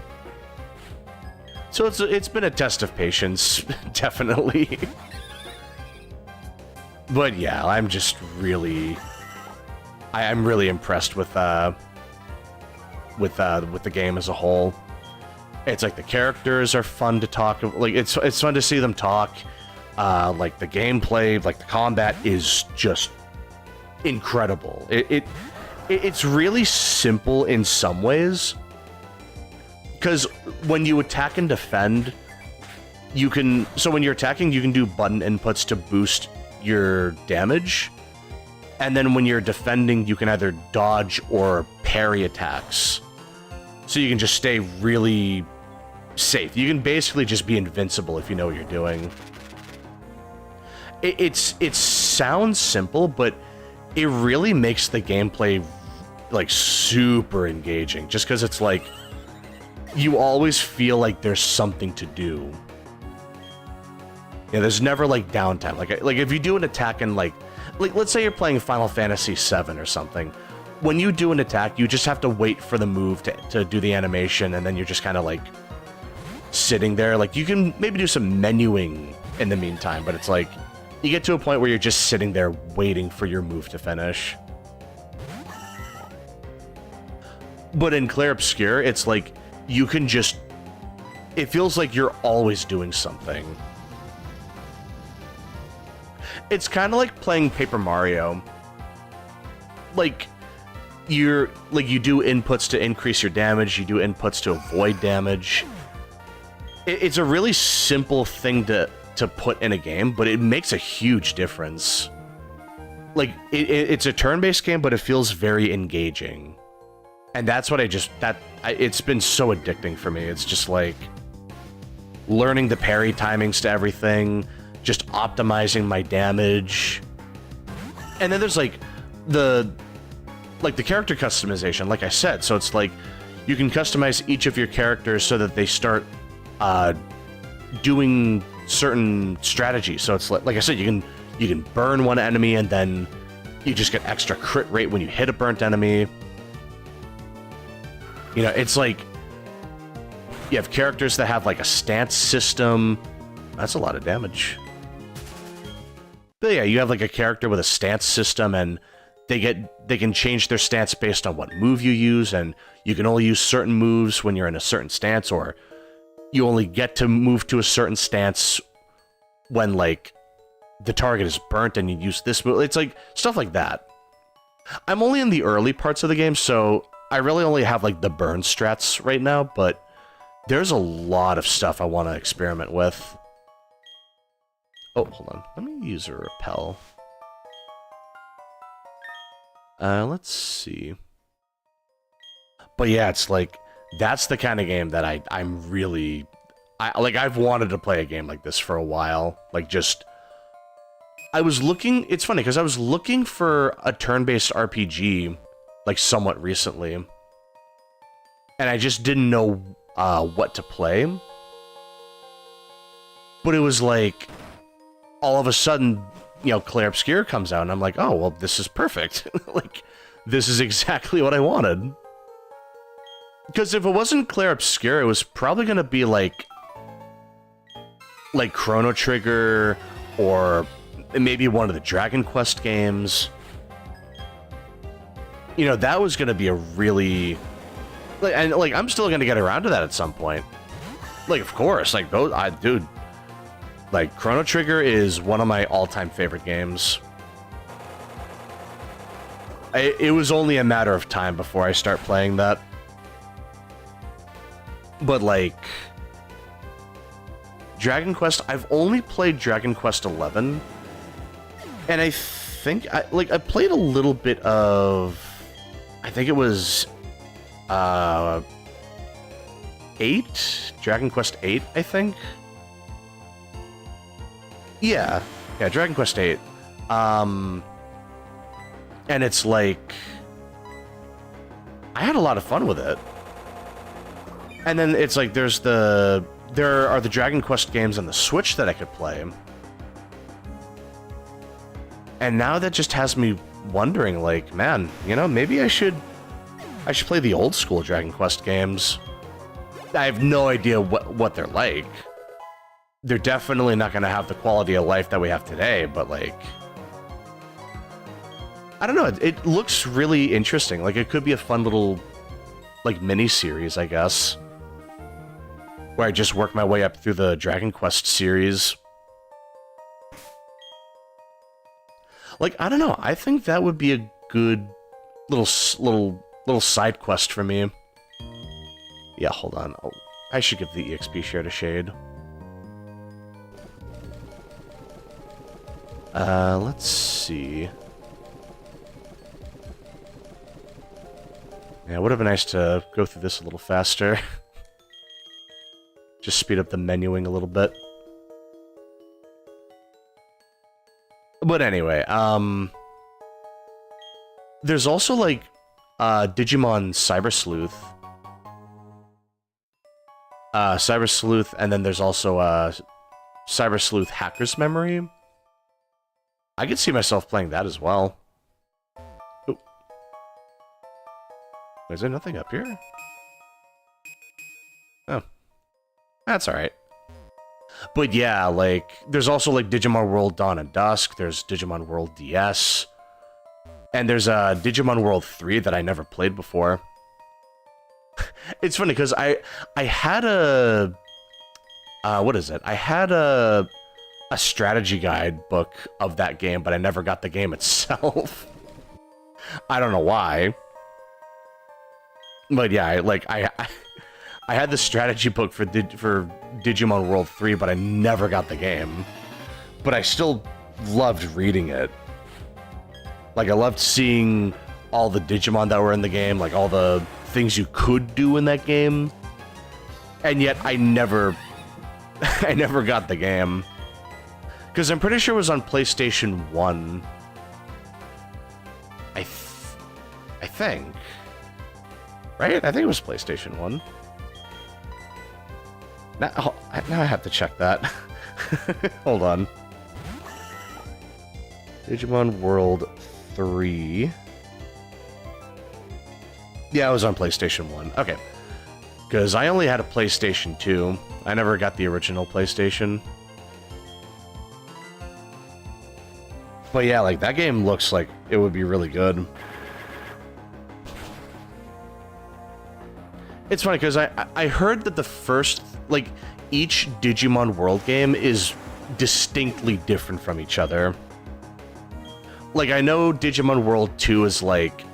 So it's been a test of patience, definitely. But yeah, I'm just really... I'm really impressed with the game as a whole. It's like the characters are fun to talk, like, it's fun to see them talk. Like, the gameplay, like, the combat is just incredible. It's really simple in some ways, because when you attack and defend, you can... So when you're attacking, you can do button inputs to boost your damage, and then when you're defending, you can either dodge or parry attacks. So you can just stay really safe. You can basically just be invincible if you know what you're doing. It sounds simple, but it really makes the gameplay like super engaging, just because it's like you always feel like there's something to do. Yeah, there's never like downtime. Like if you do an attack in like let's say you're playing Final Fantasy VII or something, when you do an attack, you just have to wait for the move to do the animation, and then you're just kind of like sitting there. Like you can maybe do some menuing in the meantime, but it's like you get to a point where you're just sitting there waiting for your move to finish. But in Clair Obscur, it's like you can just... It feels like you're always doing something. It's kind of like playing Paper Mario. Like, you do inputs to increase your damage, you do inputs to avoid damage. It's a really simple thing to put in a game, but it makes a huge difference. Like, it's a turn-based game, but it feels very engaging. And that's what it's been so addicting for me. It's just like learning the parry timings to everything, just optimizing my damage. And then there's like the character customization, like I said. So it's like you can customize each of your characters so that they start doing certain strategies. So it's like I said, you can burn one enemy and then you just get extra crit rate when you hit a burnt enemy. You know, it's like you have characters that have like a stance system. That's a lot of damage. But yeah, you have like a character with a stance system, and they can change their stance based on what move you use, and you can only use certain moves when you're in a certain stance, or you only get to move to a certain stance when like the target is burnt and you use this move. It's like stuff like that. I'm only in the early parts of the game, so I really only have like the burn strats right now, but there's a lot of stuff I want to experiment with. Oh, hold on. Let me use a repel. Let's see. But yeah, it's like, that's the kind of game that I'm really... I've wanted to play a game like this for a while. Like, just... I was looking... It's funny, because I was looking for a turn-based RPG, like, somewhat recently. And I just didn't know what to play. But it was like... all of a sudden, you know, Clair Obscur comes out, and I'm like, oh, well, this is perfect. Like, this is exactly what I wanted. Because if it wasn't Clair Obscur, it was probably going to be like Chrono Trigger, or maybe one of the Dragon Quest games. You know, that was going to be a really... Like, I'm still going to get around to that at some point. Like, of course, like, those... Dude... Like, Chrono Trigger is one of my all-time favorite games. It was only a matter of time before I start playing that. But, like... Dragon Quest... I've only played Dragon Quest XI. And I think... I played a little bit of... I think it was... 8? Dragon Quest 8, I think? Yeah, Dragon Quest VIII. And it's like... I had a lot of fun with it. And then it's like there are the Dragon Quest games on the Switch that I could play. And now that just has me wondering, like, man, you know, maybe I should play the old school Dragon Quest games. I have no idea what they're like. They're definitely not going to have the quality of life that we have today, but, like... I don't know, it looks really interesting. Like, it could be a fun little, like, mini-series, I guess. Where I just work my way up through the Dragon Quest series. Like, I don't know, I think that would be a good little side quest for me. Yeah, hold on. Oh, I should give the EXP share to Shade. Let's see. Yeah, it would have been nice to go through this a little faster. Just speed up the menuing a little bit. But anyway, there's also, like, Digimon Cyber Sleuth. Cyber Sleuth, and then there's also, Cyber Sleuth Hacker's Memory. I could see myself playing that as well. Ooh. Is there nothing up here? Oh. That's alright. But yeah, like, there's also, like, Digimon World Dawn and Dusk, there's Digimon World DS, and there's Digimon World 3 that I never played before. It's funny, because I had a... what is it? I had a strategy guide book of that game, but I never got the game itself. I don't know why. But yeah, I had the strategy book for Digimon World 3, but I never got the game. But I still loved reading it. Like, I loved seeing all the Digimon that were in the game, like, all the things you could do in that game. And yet, I never got the game. Because I'm pretty sure it was on PlayStation 1. I think. Right? I think it was PlayStation 1. Now I have to check that. Hold on. Digimon World 3. Yeah, it was on PlayStation 1. Okay. Because I only had a PlayStation 2. I never got the original PlayStation. But yeah, like, that game looks like it would be really good. It's funny, because I heard that the first, like, each Digimon World game is distinctly different from each other. Like, I know Digimon World 2 is, like,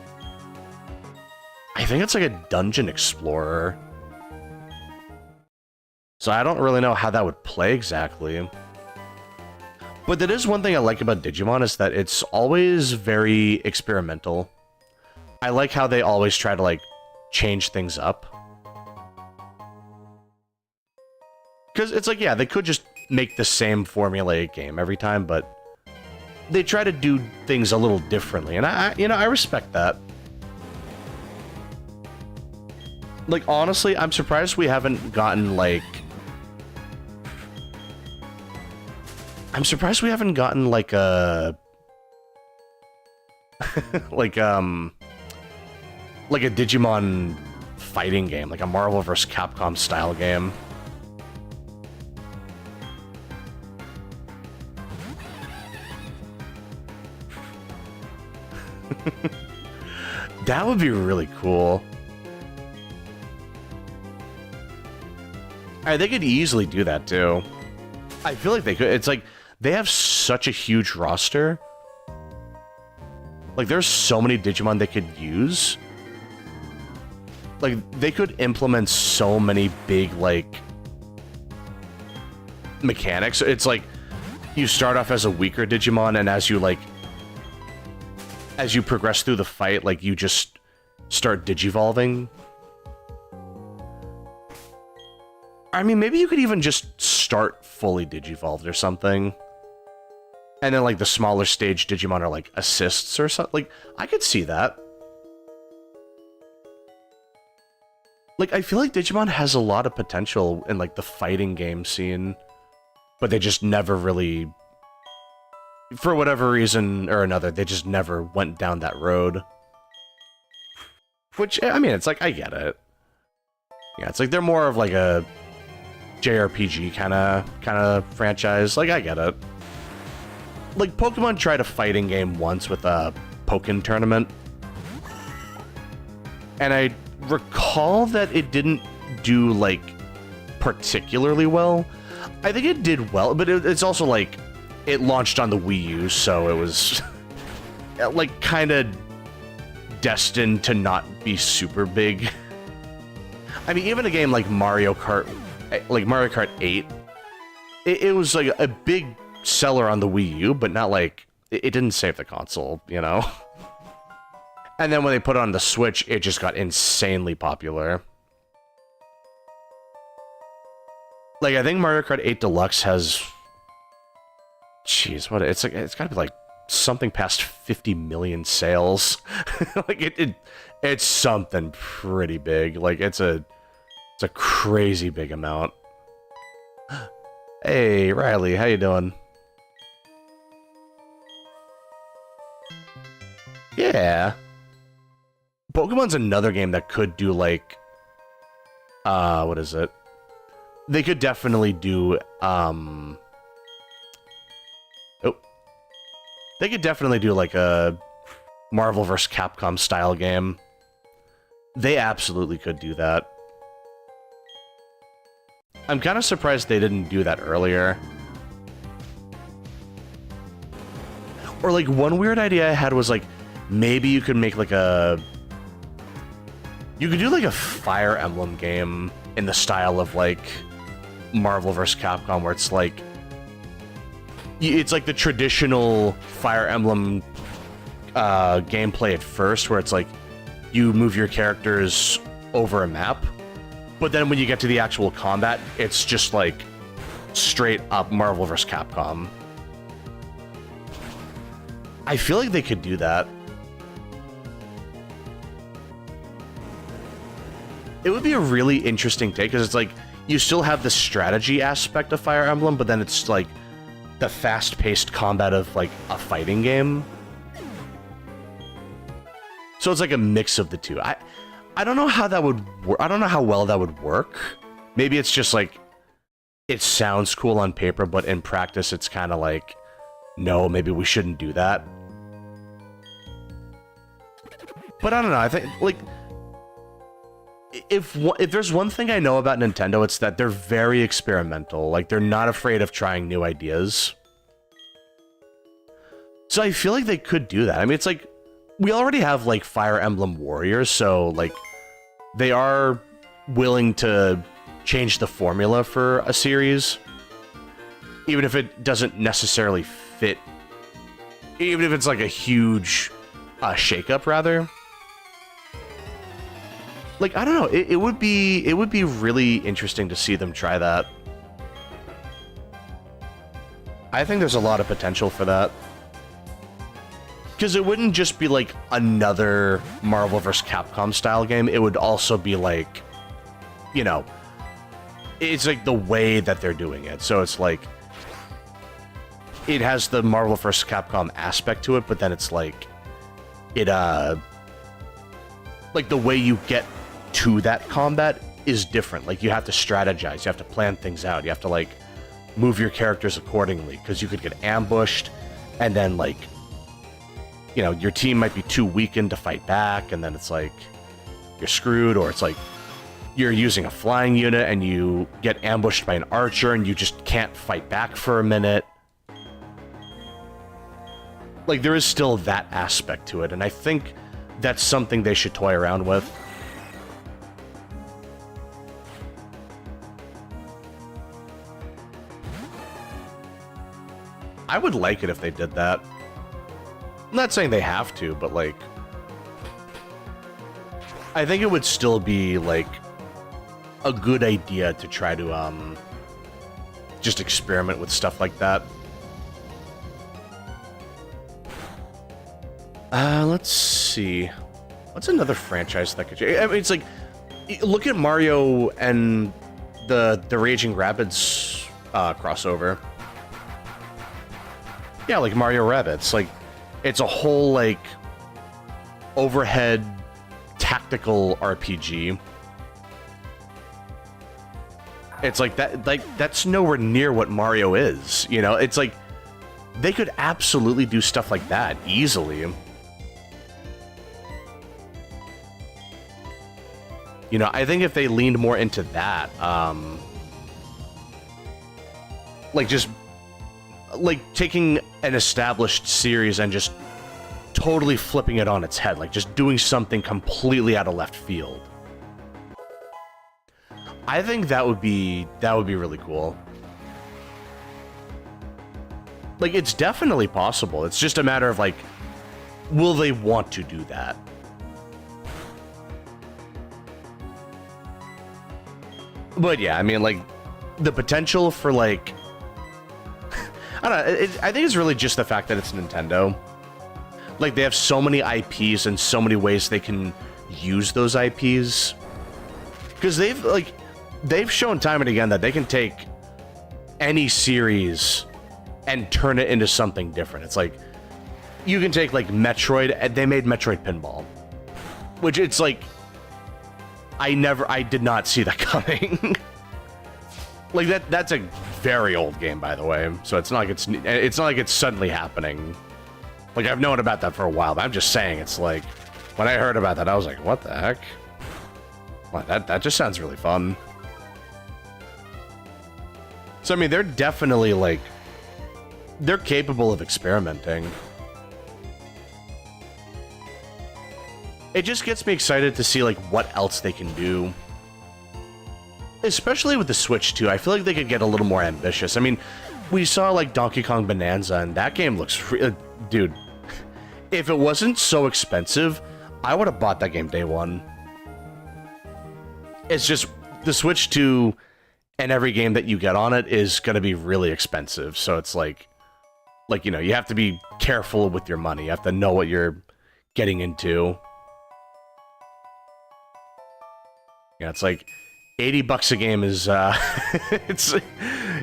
I think it's like a dungeon explorer. So I don't really know how that would play exactly. But that is one thing I like about Digimon, is that it's always very experimental. I like how they always try to, like, change things up. Because it's like, yeah, they could just make the same formulaic game every time, but they try to do things a little differently, and I respect that. Like, honestly, I'm surprised we haven't gotten, like... I'm surprised we haven't gotten, like, a... like a Digimon fighting game, like a Marvel vs. Capcom style game. That would be really cool. They could easily do that, too. I feel like they could. It's like, they have such a huge roster. Like, there's so many Digimon they could use. Like, they could implement so many big, like, mechanics. It's like, you start off as a weaker Digimon, and as you, like, as you progress through the fight, like, you just start digivolving. I mean, maybe you could even just start fully digivolved or something. And then, like, the smaller stage Digimon are, like, assists or something. Like, I could see that. Like, I feel like Digimon has a lot of potential in, like, the fighting game scene. But they just never really... For whatever reason or another, they just never went down that road. Which, I mean, it's like, I get it. Yeah, it's like they're more of like a JRPG kind of franchise. Like, I get it. Like, Pokemon tried a fighting game once with a Pokken tournament. And I recall that it didn't do, like, particularly well. I think it did well, but it's also, like, it launched on the Wii U, so it was, like, kind of destined to not be super big. I mean, even a game like Mario Kart 8, it was, like, a big seller on the Wii U, but not, like, it didn't save the console, you know? And then when they put it on the Switch, it just got insanely popular. Like, I think Mario Kart 8 Deluxe has... Jeez, what... It's like, it's gotta be like something past 50 million sales. Like, it's something pretty big. Like, it's a crazy big amount. Hey, Riley, how you doing? Yeah. Pokemon's another game that could do, like... what is it? They could definitely do, Oh. They could definitely do, like, a Marvel vs. Capcom style game. They absolutely could do that. I'm kind of surprised they didn't do that earlier. Or, like, one weird idea I had was, like, maybe you could make, like, a... You could do, like, a Fire Emblem game in the style of, like, Marvel vs. Capcom, where it's, like... It's, like, the traditional Fire Emblem gameplay at first, where it's, like, you move your characters over a map, but then when you get to the actual combat, it's just, like, straight up Marvel vs. Capcom. I feel like they could do that. It would be a really interesting take, because it's like, you still have the strategy aspect of Fire Emblem, but then it's like the fast-paced combat of like a fighting game. So it's like a mix of the two. I don't know how that would work. I don't know how well that would work. Maybe it's just like, it sounds cool on paper, but in practice it's kind of like, no, maybe we shouldn't do that. But I don't know, I think, like, if there's one thing I know about Nintendo, it's that they're very experimental. Like, they're not afraid of trying new ideas. So I feel like they could do that. I mean, it's like, we already have, like, Fire Emblem Warriors, so, like, they are willing to change the formula for a series. Even if it doesn't necessarily fit. Even if it's, like, a huge shakeup, rather. Like, I don't know, it would be really interesting to see them try that. I think there's a lot of potential for that. Because it wouldn't just be like another Marvel vs. Capcom style game, it would also be like, you know, it's like the way that they're doing it. So it's like, it has the Marvel vs. Capcom aspect to it, but then it's like, like the way you get to that combat is different. Like, you have to strategize, you have to plan things out, you have to, like, move your characters accordingly, because you could get ambushed, and then, like, you know, your team might be too weakened to fight back, and then it's like, you're screwed, or it's like, you're using a flying unit, and you get ambushed by an archer, and you just can't fight back for a minute. Like, there is still that aspect to it, and I think that's something they should toy around with. I would like it if they did that. I'm not saying they have to, but, like, I think it would still be, like, a good idea to try to, just experiment with stuff like that. Let's see. What's another franchise that could... I mean, it's like, look at Mario and the Raging Rabbids crossover. Yeah, like Mario Rabbids. Like, it's a whole, like, overhead tactical RPG. It's like that, like, that's nowhere near what Mario is, you know? It's like, they could absolutely do stuff like that easily. You know, I think if they leaned more into that, like, just, like, taking an established series and just totally flipping it on its head, like, just doing something completely out of left field. I think that would be really cool. Like, it's definitely possible. It's just a matter of, like, will they want to do that? But yeah, I mean, like, the potential for, like, I don't know, I think it's really just the fact that it's Nintendo. Like, they have so many IPs and so many ways they can use those IPs. Because they've shown time and again that they can take any series and turn it into something different. It's like, you can take, like, Metroid, and they made Metroid Pinball. Which, it's like, I did not see that coming. Like, that's a very old game, by the way. So it's not like it's suddenly happening. Like, I've known about that for a while, but I'm just saying, it's like, when I heard about that, I was like, what the heck? Well, that just sounds really fun. So, I mean, they're definitely, like, they're capable of experimenting. It just gets me excited to see, like, what else they can do. Especially with the Switch, too. I feel like they could get a little more ambitious. I mean, we saw, like, Donkey Kong Bonanza, and that game looks... dude, if it wasn't so expensive, I would have bought that game day one. It's just, the Switch 2 and every game that you get on it is going to be really expensive. So it's like, you know, you have to be careful with your money. You have to know what you're getting into. Yeah, it's like... $80 a game is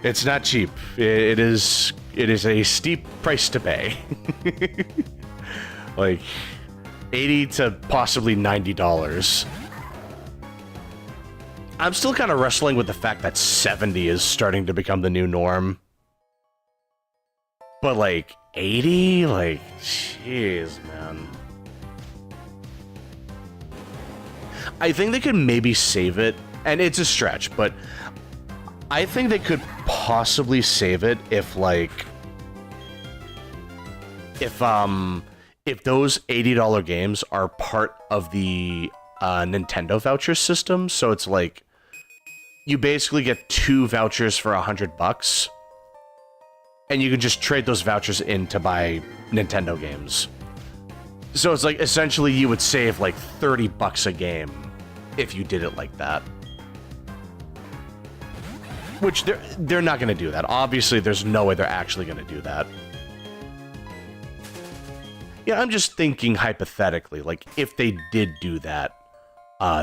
it's not cheap. It is a steep price to pay. Like $80 to possibly $90. I'm still kind of wrestling with the fact that 70 is starting to become the new norm. But like 80, like jeez, man. I think they could maybe save it. And it's a stretch, but I think they could possibly save it if, like, if those $80 games are part of the Nintendo voucher system. So it's like, you basically get 2 vouchers for $100, and you can just trade those vouchers in to buy Nintendo games. So it's like, essentially, you would save like $30 a game if you did it like that. Which they're not going to do that. Obviously, there's no way they're actually going to do that. Yeah, I'm just thinking hypothetically, like, if they did do that,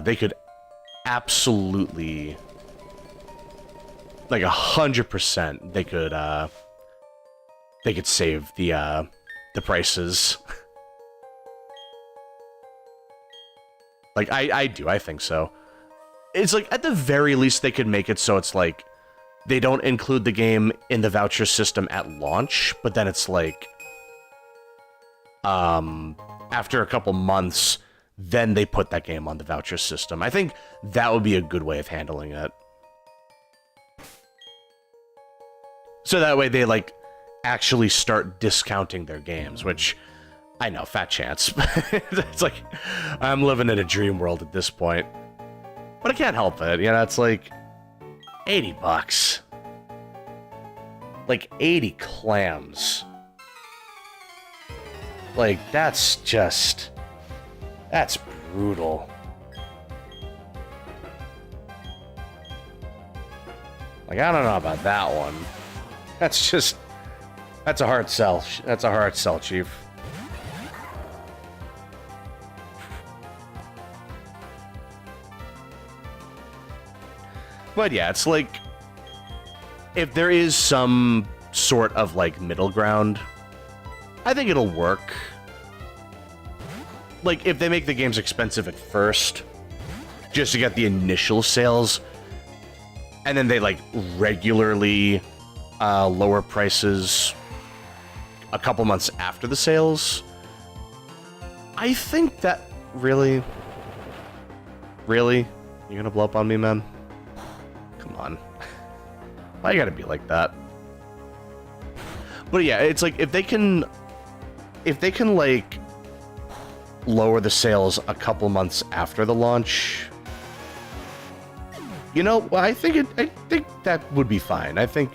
they could absolutely, like 100%, they could save the prices. Like, I think so. It's like, at the very least, they could make it so it's like, they don't include the game in the voucher system at launch, but then it's like, after a couple months, then they put that game on the voucher system. I think that would be a good way of handling it. So that way they, like, actually start discounting their games, which, I know, fat chance. It's like, I'm living in a dream world at this point. But I can't help it, you know, it's like... $80. Like, 80 clams. Like, that's just... That's brutal. Like, I don't know about that one. That's just... That's a hard sell. That's a hard sell, Chief. But yeah, it's like, if there is some sort of, like, middle ground, I think it'll work. Like, if they make the games expensive at first, just to get the initial sales, and then they, like, regularly lower prices a couple months after the sales, I think that really... Really? You gonna blow up on me, man? Come on. Why you gotta be like that? But yeah, it's like, if they can, like, lower the sales a couple months after the launch, you know, I think that would be fine. I think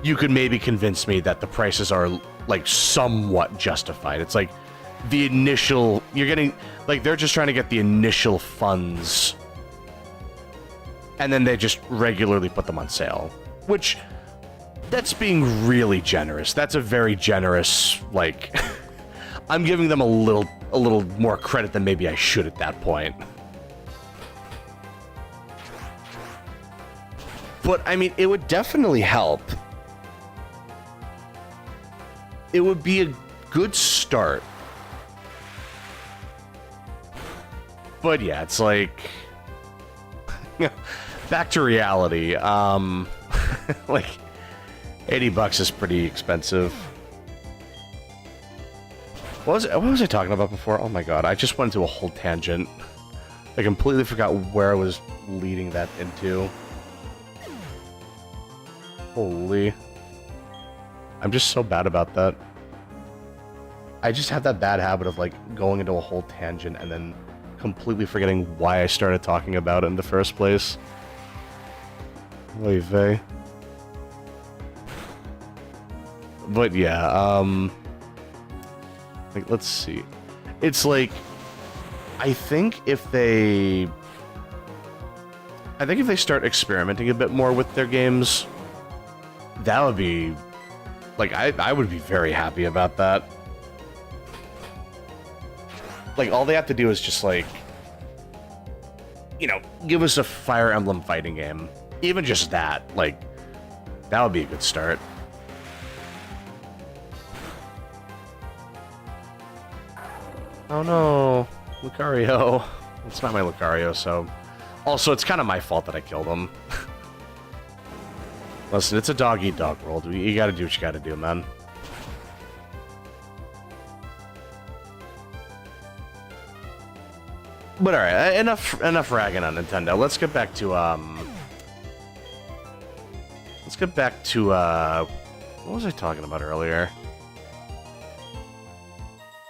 you could maybe convince me that the prices are, like, somewhat justified. It's like, the initial, you're getting, like, they're just trying to get the initial funds and then they just regularly put them on sale, which that's being really generous. That's a very generous, like, I'm giving them a little more credit than maybe I should at that point. But, I mean, it would definitely help. It would be a good start. But yeah, it's like... back to reality. Like, $80 is pretty expensive. What was I talking about before? Oh my god, I just went into a whole tangent. I completely forgot where I was leading that into. Holy. I'm just so bad about that. I just have that bad habit of, like, going into a whole tangent and then completely forgetting why I started talking about it in the first place. Oy vey. But yeah, like, let's see. It's like, I think if they start experimenting a bit more with their games, that would be, like, I would be very happy about that. Like, all they have to do is just, like, you know, give us a Fire Emblem fighting game. Even just that, like, that would be a good start. Oh no, Lucario. It's not my Lucario, so... Also, it's kind of my fault that I killed him. Listen, it's a dog-eat-dog world. You gotta do what you gotta do, man. But alright, enough ragging on Nintendo. Let's get back to, what was I talking about earlier?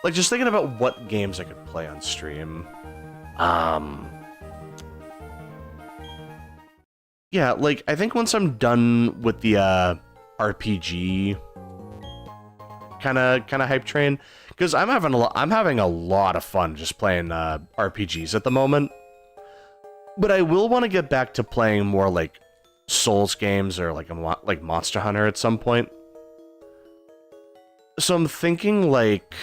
Like, just thinking about what games I could play on stream. Yeah, like, I think once I'm done with the, RPG kind of hype train, because I'm having a lot of fun just playing RPGs at the moment. But I will want to get back to playing more like Souls games or like Monster Hunter at some point. So I'm thinking like,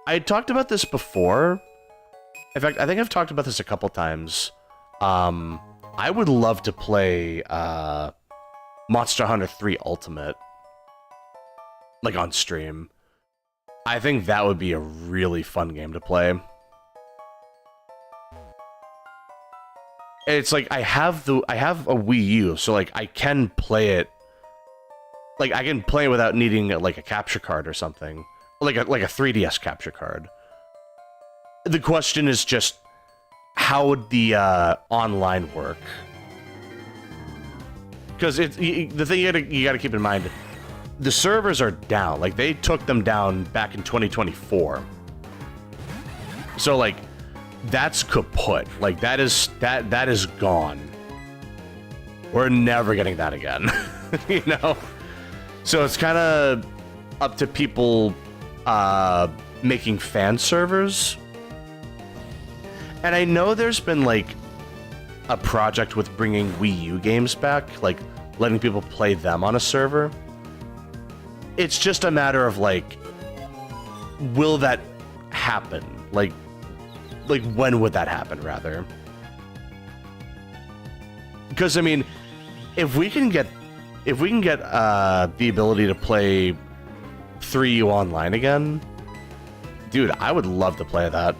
I had talked about this before. In fact, I think I've talked about this a couple times. I would love to play Monster Hunter 3 Ultimate, like, on stream. I think that would be a really fun game to play. It's like I have a Wii U, so like I can play it. Like I can play it without needing like a capture card or something, like a 3DS capture card. The question is just, how would the online work? Because the thing you gotta keep in mind, the servers are down. Like, they took them down back in 2024. So like, that's kaput. Like, that is gone. We're never getting that again. You know? So it's kind of up to people making fan servers. And I know there's been, like, a project with bringing Wii U games back, like, letting people play them on a server. It's just a matter of, like, will that happen? Like, when would that happen, rather? Because, I mean, if we can get the ability to play 3U online again, dude, I would love to play that.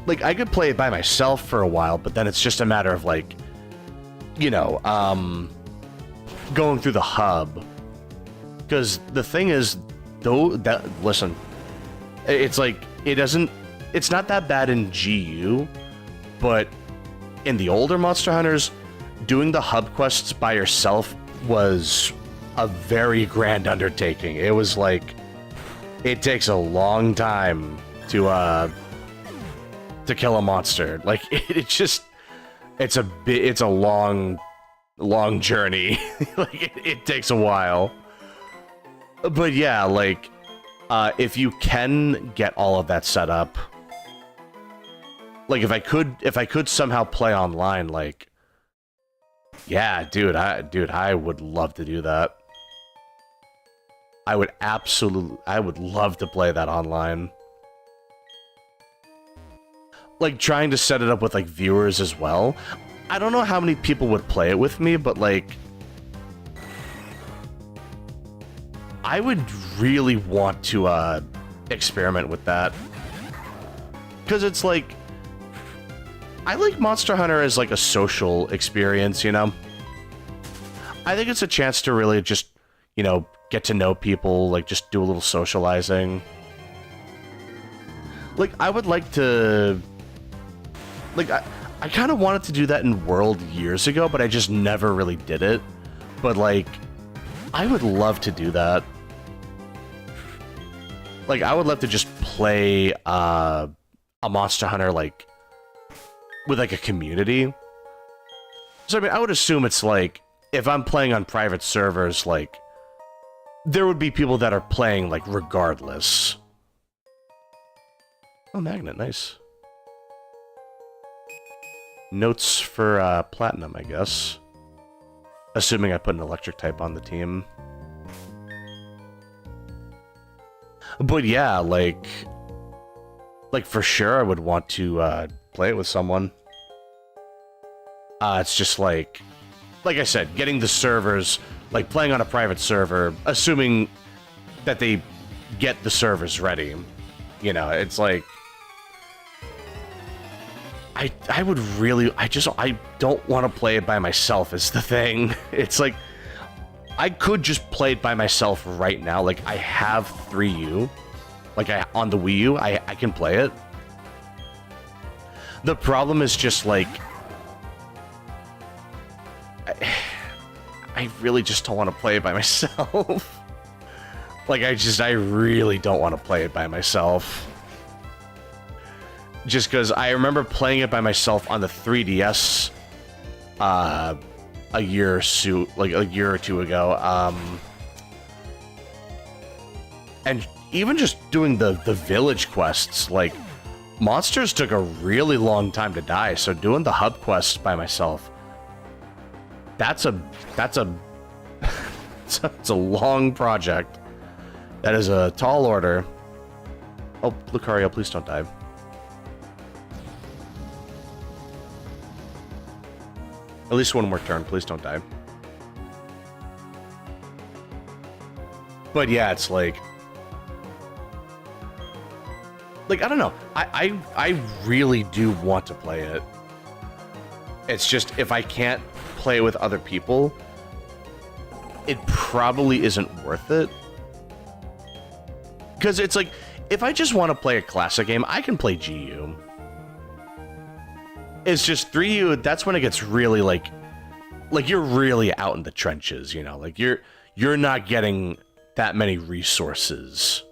Like, I could play it by myself for a while, but then it's just a matter of, like, you know, going through the hub. Because the thing is, listen, it's like, it's not that bad in GU, but in the older Monster Hunters, doing the hub quests by yourself was a very grand undertaking. It was like, it takes a long time to kill a monster. Like, it's a long journey. Like, it takes a while. But yeah, like, if you can get all of that set up, Like, if I could somehow play online, like, yeah, dude, I would love to do that. I would love to play that online. Like, trying to set it up with, like, viewers as well. I don't know how many people would play it with me, but, like, I would really want to, experiment with that. Because it's, like, I like Monster Hunter as, like, a social experience, you know? I think it's a chance to really just, you know, get to know people, like, just do a little socializing. Like, I would like to... Like, I kind of wanted to do that in World years ago, but I just never really did it. But, like, I would love to do that. Like, I would love to just play a Monster Hunter, like, with, like, a community. So, I mean, I would assume it's, like, if I'm playing on private servers, like, there would be people that are playing, like, regardless. Oh, Magnet, nice. Notes for Platinum, I guess. Assuming I put an electric type on the team. But yeah, like for sure I would want to play it with someone. It's just like I said, getting the servers, like playing on a private server, assuming that they get the servers ready. You know, it's like I would really, I don't want to play it by myself is the thing. It's like, I could just play it by myself right now. Like, I have 3U. Like, on the Wii U, I can play it. The problem is just, like, I really just don't want to play it by myself. Like, I really don't want to play it by myself. Just because I remember playing it by myself on the 3DS a year or two ago. And even just doing the village quests, like, monsters took a really long time to die, so doing the hub quests by myself, that's a it's a long project. That is a tall order. Oh, Lucario, please don't die. At least one more turn, please don't die. But yeah, it's like, I don't know. I really do want to play it. It's just, if I can't play with other people, it probably isn't worth it. Because it's like, if I just want to play a classic game, I can play GU. It's just 3U, that's when it gets really, like you're really out in the trenches, you know? Like, you're not getting that many resources.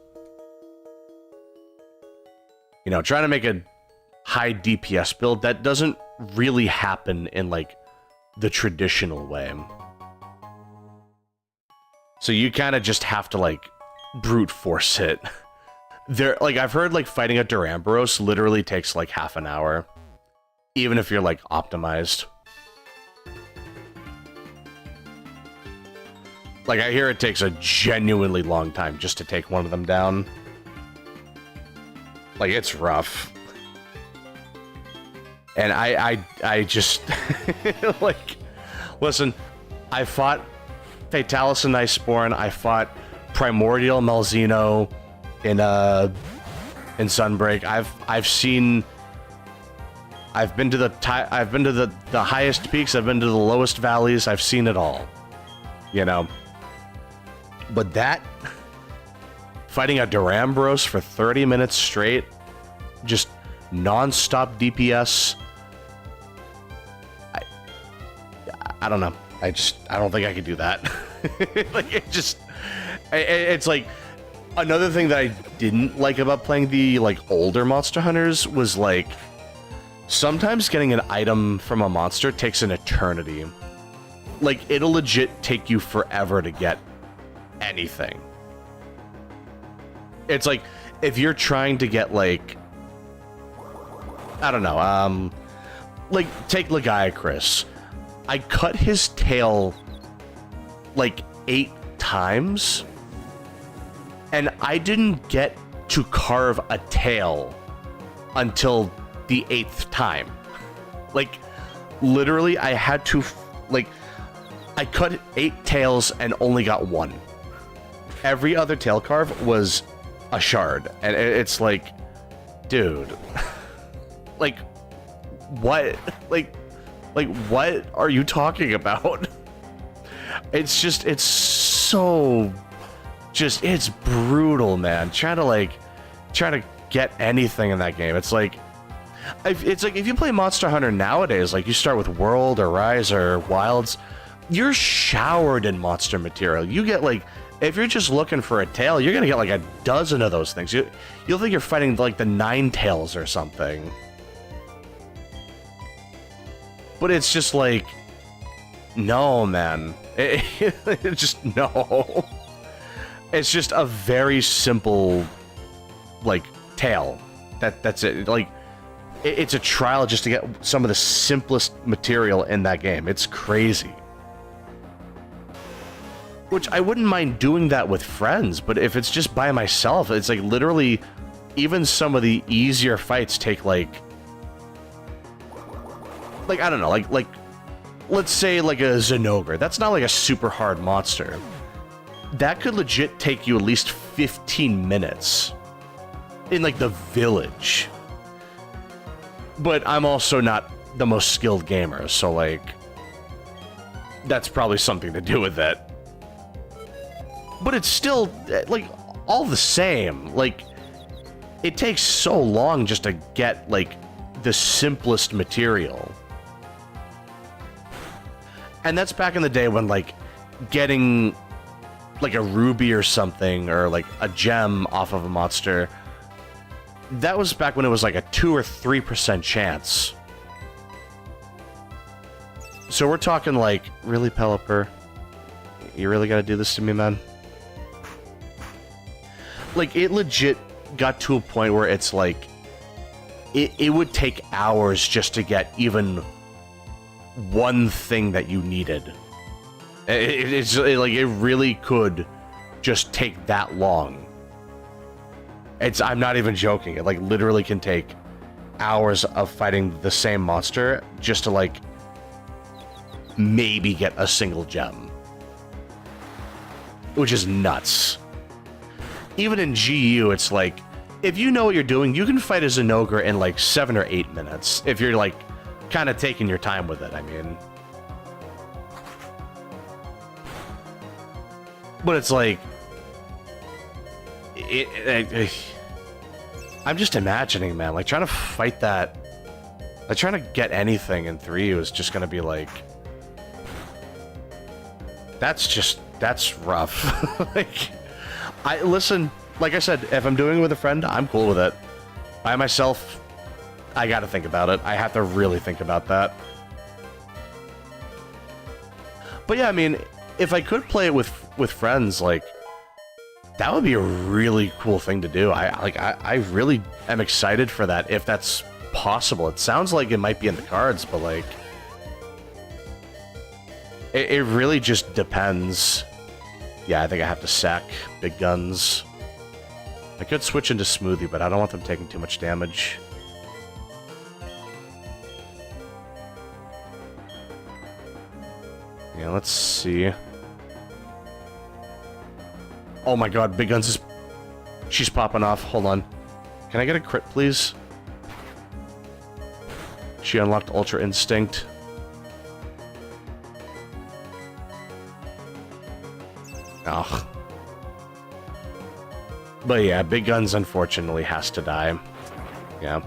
You know, trying to make a high DPS build, that doesn't really happen in, like, the traditional way. So you kind of just have to, like, brute force it. Like, I've heard, like, fighting a Duramboros literally takes, like, half an hour. Even if you're, like, optimized. Like, I hear it takes a genuinely long time just to take one of them down. Like, it's rough. And I just... like, listen, I fought Fatalis and Iceborne, I fought Primordial Malzeno in Sunbreak. I've been to the highest peaks, I've been to the lowest valleys, I've seen it all. You know? But that, fighting a Duramboros for 30 minutes straight, just non-stop DPS, I don't know. I don't think I could do that. Like, it's like, another thing that I didn't like about playing the, like, older Monster Hunters was, like, sometimes getting an item from a monster takes an eternity. Like, it'll legit take you forever to get anything. It's like, if you're trying to get, like, I don't know. Like, take Lagiacrus. I cut his tail like 8 times, and I didn't get to carve a tail until the 8th time. Like, literally, I had to, like, I cut 8 tails and only got 1. Every other tail carve was a shard, and it's like, dude, like, what? Like, what are you talking about? It's just, it's so, just, it's brutal, man. Trying to get anything in that game. It's like if you play Monster Hunter nowadays, like you start with World or Rise or Wilds, you're showered in monster material. You get like, if you're just looking for a tail, you're gonna get like a dozen of those things. You'll think you're fighting like the Nine Tails or something. But it's just like, no, man. It's just, no. It's just a very simple, like, tail. That's it. Like, it's a trial just to get some of the simplest material in that game. It's crazy. Which I wouldn't mind doing that with friends, but if it's just by myself, it's like literally, even some of the easier fights take like I don't know, like let's say like a Zinogre. That's not like a super hard monster. That could legit take you at least 15 minutes in like the village. But I'm also not the most skilled gamer, so like that's probably something to do with it. But it's still like all the same. Like, it takes so long just to get like the simplest material. And that's back in the day when like getting like a ruby or something, or like a gem off of a monster, that was back when it was like a 2 or 3% chance. So we're talking like, really, Pelipper? You really gotta do this to me, man? Like, it legit got to a point where it's like, it would take hours just to get even one thing that you needed. It's like, it really could just take that long. I'm not even joking. It like literally can take hours of fighting the same monster just to like maybe get a single gem, which is nuts. Even in GU, it's like, if you know what you're doing, you can fight a Zinogre in like 7 or 8 minutes if you're like kind of taking your time with it. I mean, but it's like, I'm just imagining, man, like trying to fight that, like trying to get anything in 3 is just gonna be like, that's rough. Like, listen, like I said, if I'm doing it with a friend, I'm cool with it. By myself, I gotta think about it. I have to really think about that. But yeah, I mean, if I could play it with friends, like, that would be a really cool thing to do. I really am excited for that, if that's possible. It sounds like it might be in the cards, but like, it really just depends. Yeah, I think I have to sack Big Guns. I could switch into Smoothie, but I don't want them taking too much damage. Yeah, let's see. Oh my god, Big Guns is... She's popping off. Hold on. Can I get a crit, please? She unlocked Ultra Instinct. Ugh. But yeah, Big Guns unfortunately has to die. Yeah.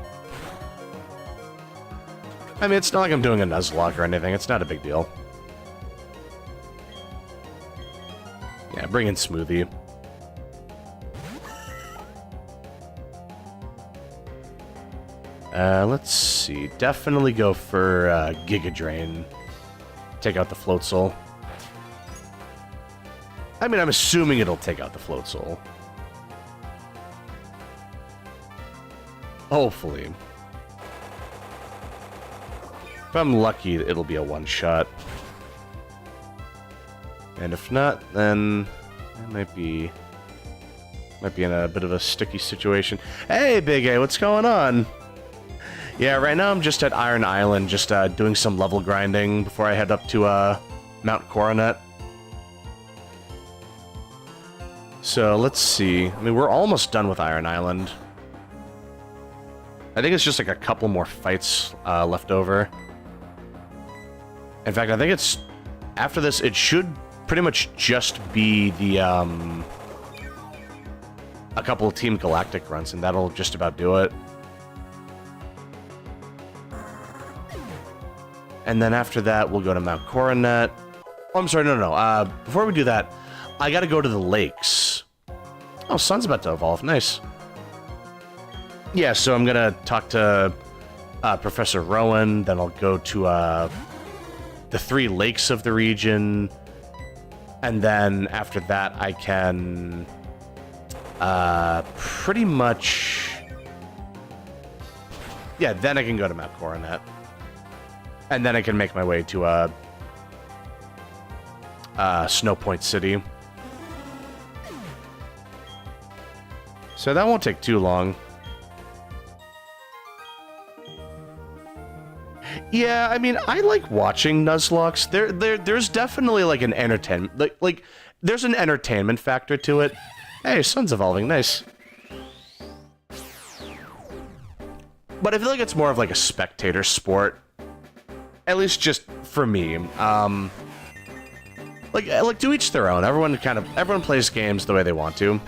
I mean, it's not like I'm doing a Nuzlocke or anything. It's not a big deal. Yeah, bring in Smoothie. Let's see. Definitely go for Giga Drain. Take out the Float Soul. I mean, I'm assuming it'll take out the Float Soul. Hopefully. If I'm lucky, it'll be a one-shot. And if not, then I might be in a bit of a sticky situation. Hey, Big A, what's going on? Yeah, right now I'm just at Iron Island, just doing some level grinding before I head up to Mount Coronet. So let's see. I mean, we're almost done with Iron Island. I think it's just like a couple more fights left over. In fact, I think it's after this. It should pretty much just be the a couple of Team Galactic runs, and that'll just about do it. And then after that, we'll go to Mount Coronet. Oh, I'm sorry, no. Before we do that, I gotta go to the lakes. Oh, sun's about to evolve. Nice. Yeah, so I'm gonna talk to Professor Rowan, then I'll go to the 3 lakes of the region, and then after that I can pretty much... Yeah, then I can go to Mount Coronet. And then I can make my way to Snow Point City. So that won't take too long. Yeah, I mean, I like watching Nuzlocke. There's definitely like an entertainment, like there's an entertainment factor to it. Hey, sun's evolving, nice. But I feel like it's more of like a spectator sport, at least just for me. Like to each their own. Everyone plays games the way they want to,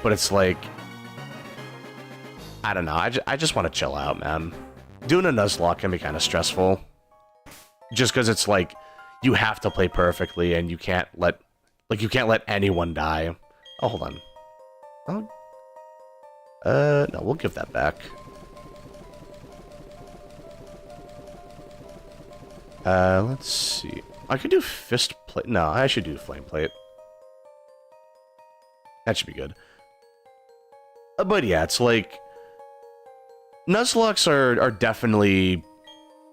but it's like, I don't know. I just want to chill out, man. Doing a Nuzlocke can be kind of stressful. Just because it's like, you have to play perfectly and you can't let anyone die. Oh, hold on. Oh. No, we'll give that back. Let's see. I could do fist plate. No, I should do flame plate. That should be good. But yeah, it's like... Nuzlocke are definitely...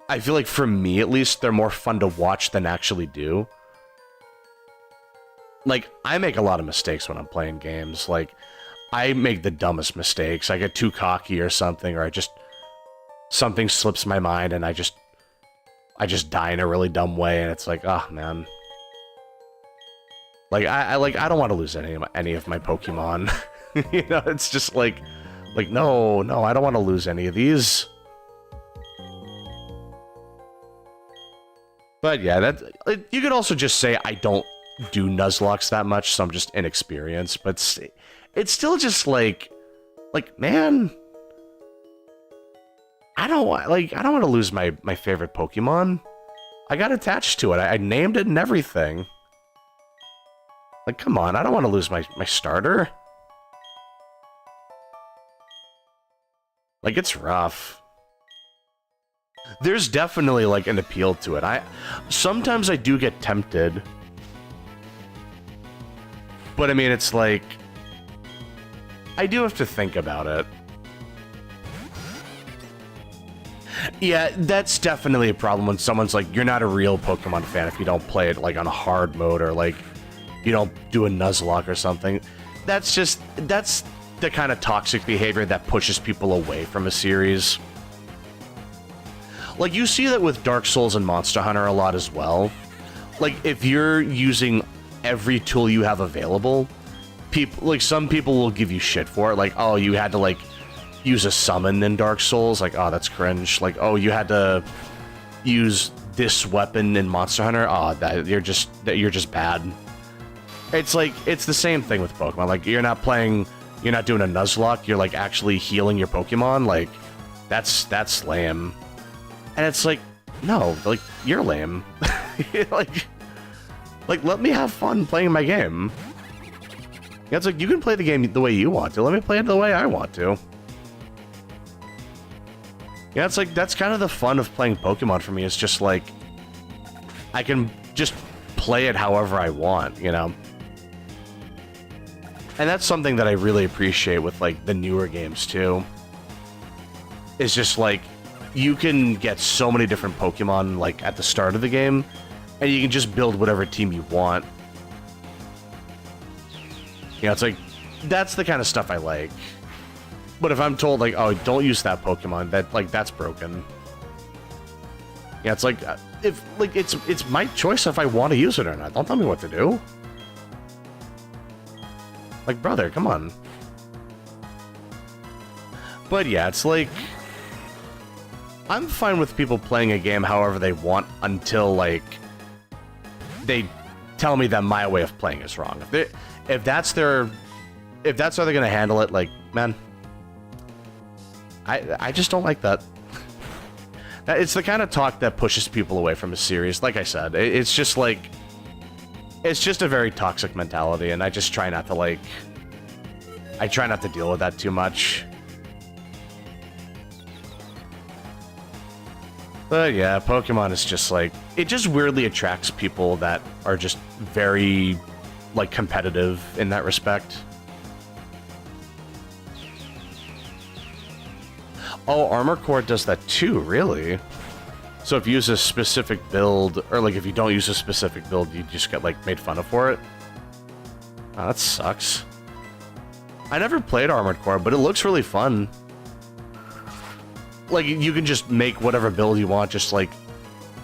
I feel like for me, at least, they're more fun to watch than actually do. Like, I make a lot of mistakes when I'm playing games. Like, I make the dumbest mistakes. I get too cocky or something, or something slips my mind and I just die in a really dumb way, and it's like, oh man. Like I don't want to lose any of my Pokemon. You know, it's just like no, I don't want to lose any of these. But yeah, you could also just say I don't do Nuzlocke that much, so I'm just inexperienced. But it's still just like man, I don't want to lose my favorite Pokemon. I got attached to it. I named it and everything. Like, come on, I don't want to lose my starter. Like, it's rough. There's definitely like an appeal to it. Sometimes I do get tempted. But I mean, it's like, I do have to think about it. Yeah, that's definitely a problem when someone's like, you're not a real Pokemon fan if you don't play it like on a hard mode, or like you don't do a Nuzlocke or something. That's the kind of toxic behavior that pushes people away from a series. Like, you see that with Dark Souls and Monster Hunter a lot as well. Like, if you're using every tool you have available, some people will give you shit for it. Like, oh, you had to like use a summon in Dark Souls. Like, oh, that's cringe. Like, oh, you had to use this weapon in Monster Hunter. Oh, you're just bad. It's like, it's the same thing with Pokemon. Like, you're not doing a Nuzlocke. You're like actually healing your Pokemon. Like, that's lame. And it's like, no, like, you're lame. like, let me have fun playing my game. Yeah, it's like, you can play the game the way you want to. Let me play it the way I want to. Yeah, it's like, that's kind of the fun of playing Pokemon for me. It's just like, I can just play it however I want, you know? And that's something that I really appreciate with, like, the newer games, too. It's just like, you can get so many different Pokemon, like, at the start of the game, and you can just build whatever team you want. You know, it's like, that's the kind of stuff I like. But if I'm told, like, oh, don't use that Pokemon, that's broken. Yeah, it's like, if, like, it's my choice if I want to use it or not. Don't tell me what to do. Like, brother, come on. But yeah, it's like, I'm fine with people playing a game however they want until, like, they tell me that my way of playing is wrong. If that's how they're gonna handle it, like, man, I just don't like that. It's the kind of talk that pushes people away from a series. Like I said, it's just like, it's just a very toxic mentality, and I just try not to, like, I try not to deal with that too much. But yeah, Pokemon is just like, it just weirdly attracts people that are just very, like, competitive in that respect. Oh, Armor Core does that too, really? So if you use a specific build, or like if you don't use a specific build, you just get, like, made fun of for it? Oh, that sucks. I never played Armored Core, but it looks really fun. Like, you can just make whatever build you want, just, like,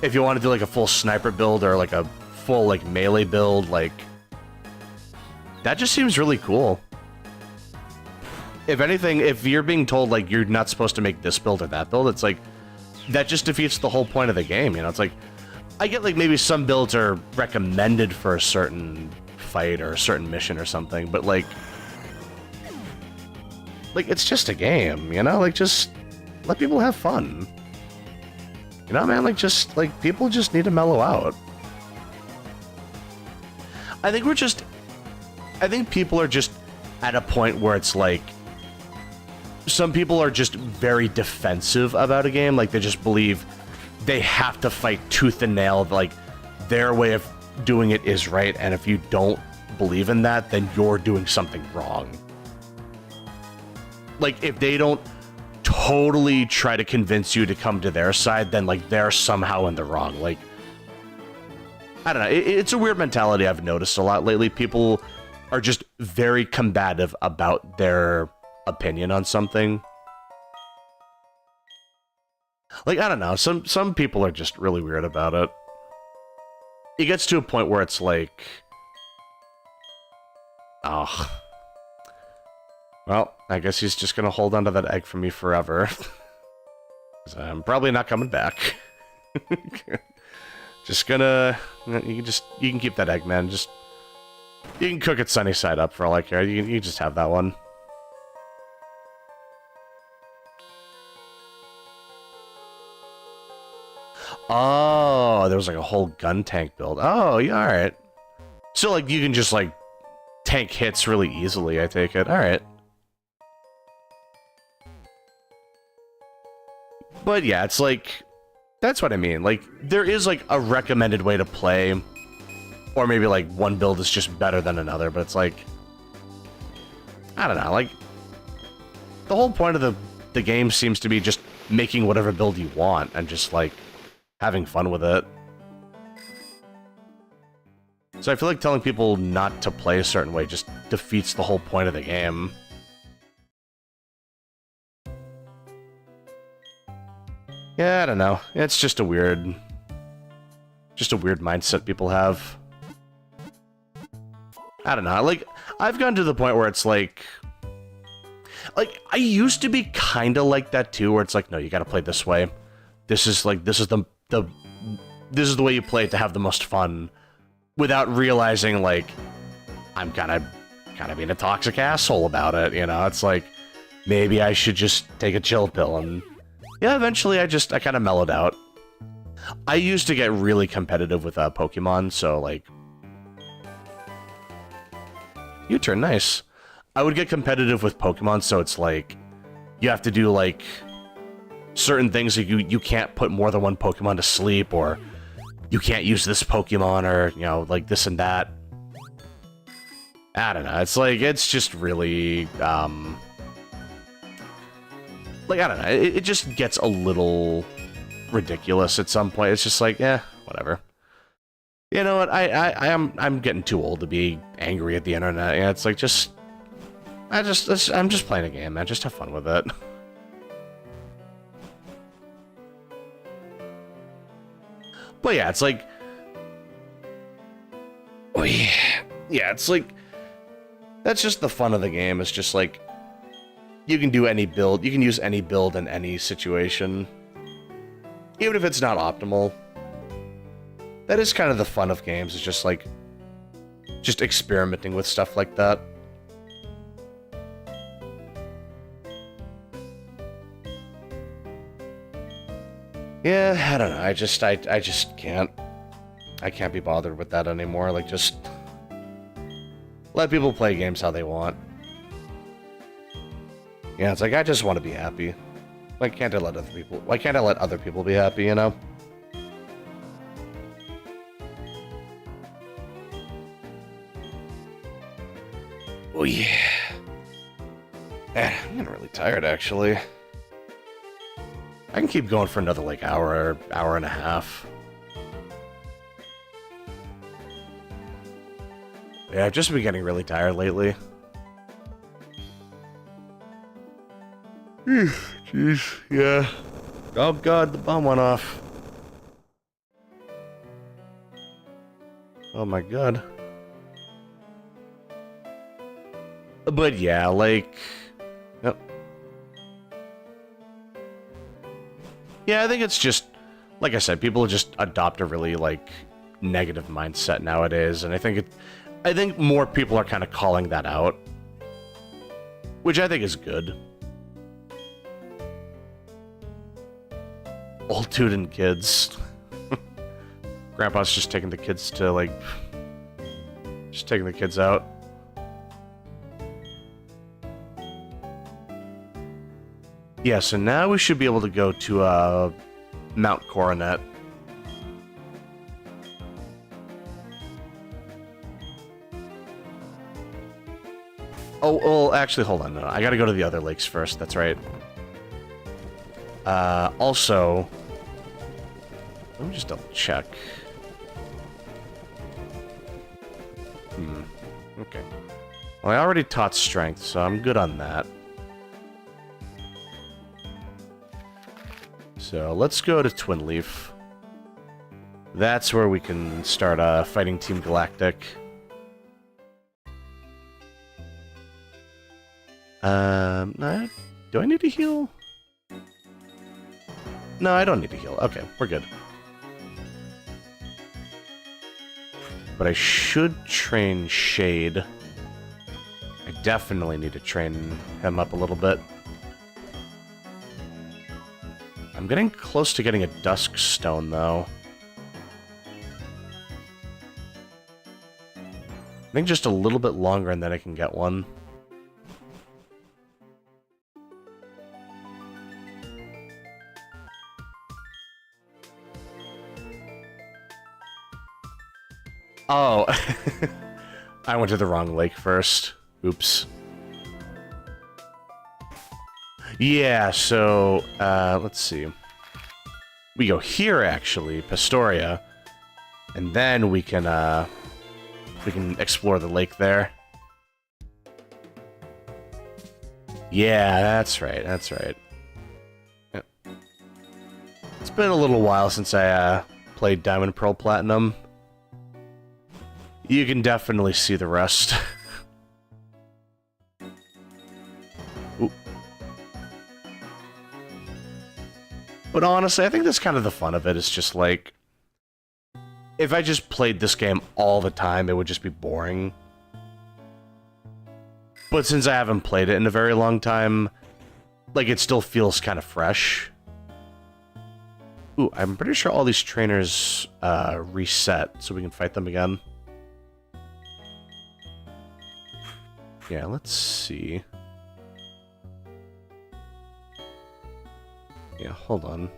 if you want to do, like, a full sniper build or, like, a full, like, melee build, like, that just seems really cool. If anything, if you're being told, like, you're not supposed to make this build or that build, it's like, that just defeats the whole point of the game, you know? It's like, I get, like, maybe some builds are recommended for a certain fight or a certain mission or something, but, like, it's just a game, you know? Like, just let people have fun. You know, man, like, just, like, people just need to mellow out. I think people are just at a point where it's like, some people are just very defensive about a game. Like, they just believe they have to fight tooth and nail. Like, their way of doing it is right, and if you don't believe in that, then you're doing something wrong. Like, if they don't totally try to convince you to come to their side, then, like, they're somehow in the wrong. Like, I don't know. It's a weird mentality I've noticed a lot lately. People are just very combative about their opinion on something. Like, I don't know. Some people are just really weird about it. It gets to a point where it's like, oh, well, I guess he's just gonna hold onto that egg for me forever. 'Cause I'm probably not coming back. Just gonna, you can keep that egg, man. Just, you can cook it sunny side up for all I care. You can just have that one. Oh, there was like a whole gun tank build. Oh, yeah, alright. So, like, you can just, like, tank hits really easily, I take it. Alright. But yeah, it's like, that's what I mean. Like, there is, like, a recommended way to play. Or maybe, like, one build is just better than another, but it's like, I don't know, like, the whole point of the game seems to be just making whatever build you want and just, like, having fun with it. So I feel like telling people not to play a certain way just defeats the whole point of the game. Yeah, I don't know. It's just a weird mindset people have. I don't know. Like, I've gotten to the point where it's like, I used to be kind of like that too, where it's like, no, you gotta play this way. This is the way you play it to have the most fun, without realizing, like, I'm kind of being a toxic asshole about it, you know? It's like, maybe I should just take a chill pill, and yeah, eventually I kind of mellowed out. I used to get really competitive with Pokemon, so, like, U-turn, nice. I would get competitive with Pokemon, so it's like, you have to do, like, certain things that you can't put more than one Pokemon to sleep, or you can't use this Pokemon, or, you know, like, this and that. I don't know, it's like, it's just really, like, I don't know, it just gets a little ridiculous at some point. It's just like, whatever. You know what? I'm getting too old to be angry at the internet. Yeah, it's like I'm just playing a game, man. Just have fun with it. But yeah, it's like, oh yeah, it's like, that's just the fun of the game. It's just like, you can do any build, you can use any build in any situation, even if it's not optimal. That is kind of the fun of games, is just like, just experimenting with stuff like that. Yeah, I don't know, I just can't. I can't be bothered with that anymore. Like, just let people play games how they want. Yeah, it's like, I just want to be happy. Why can't I let other people be happy, you know? Oh yeah. I'm getting really tired, actually. I can keep going for another, like, hour and a half. Yeah, I've just been getting really tired lately. Jeez, yeah. Oh god, the bomb went off. Oh my god. But yeah, like... Yep. Yeah, I think it's just... Like I said, people just adopt a really, like, negative mindset nowadays, and I think more people are kind of calling that out. Which I think is good. Old dude and kids. Grandpa's just taking the kids to, like... Just taking the kids out. Yeah, so now we should be able to go to, Mount Coronet. Oh, well, actually, hold on. No, I gotta go to the other lakes first. That's right. Also... Let me just double check. Okay. Well, I already taught strength, so I'm good on that. So, let's go to Twin Leaf. That's where we can start, fighting Team Galactic. No, do I need to heal? No, I don't need to heal. Okay, we're good. But I should train Shade. I definitely need to train him up a little bit. I'm getting close to getting a Dusk Stone, though. I think just a little bit longer and then I can get one. Oh, I went to the wrong lake first. Oops. Yeah, so, let's see. We go here, actually, Pastoria, and then we can explore the lake there. Yeah, that's right, that's right. Yep. It's been a little while since I, played Diamond, Pearl, Platinum. You can definitely see the rust. But honestly, I think that's kind of the fun of it. It's just like, if I just played this game all the time, it would just be boring. But since I haven't played it in a very long time, like, it still feels kind of fresh. Ooh, I'm pretty sure all these trainers reset, so we can fight them again. Yeah, let's see. Yeah, hold on.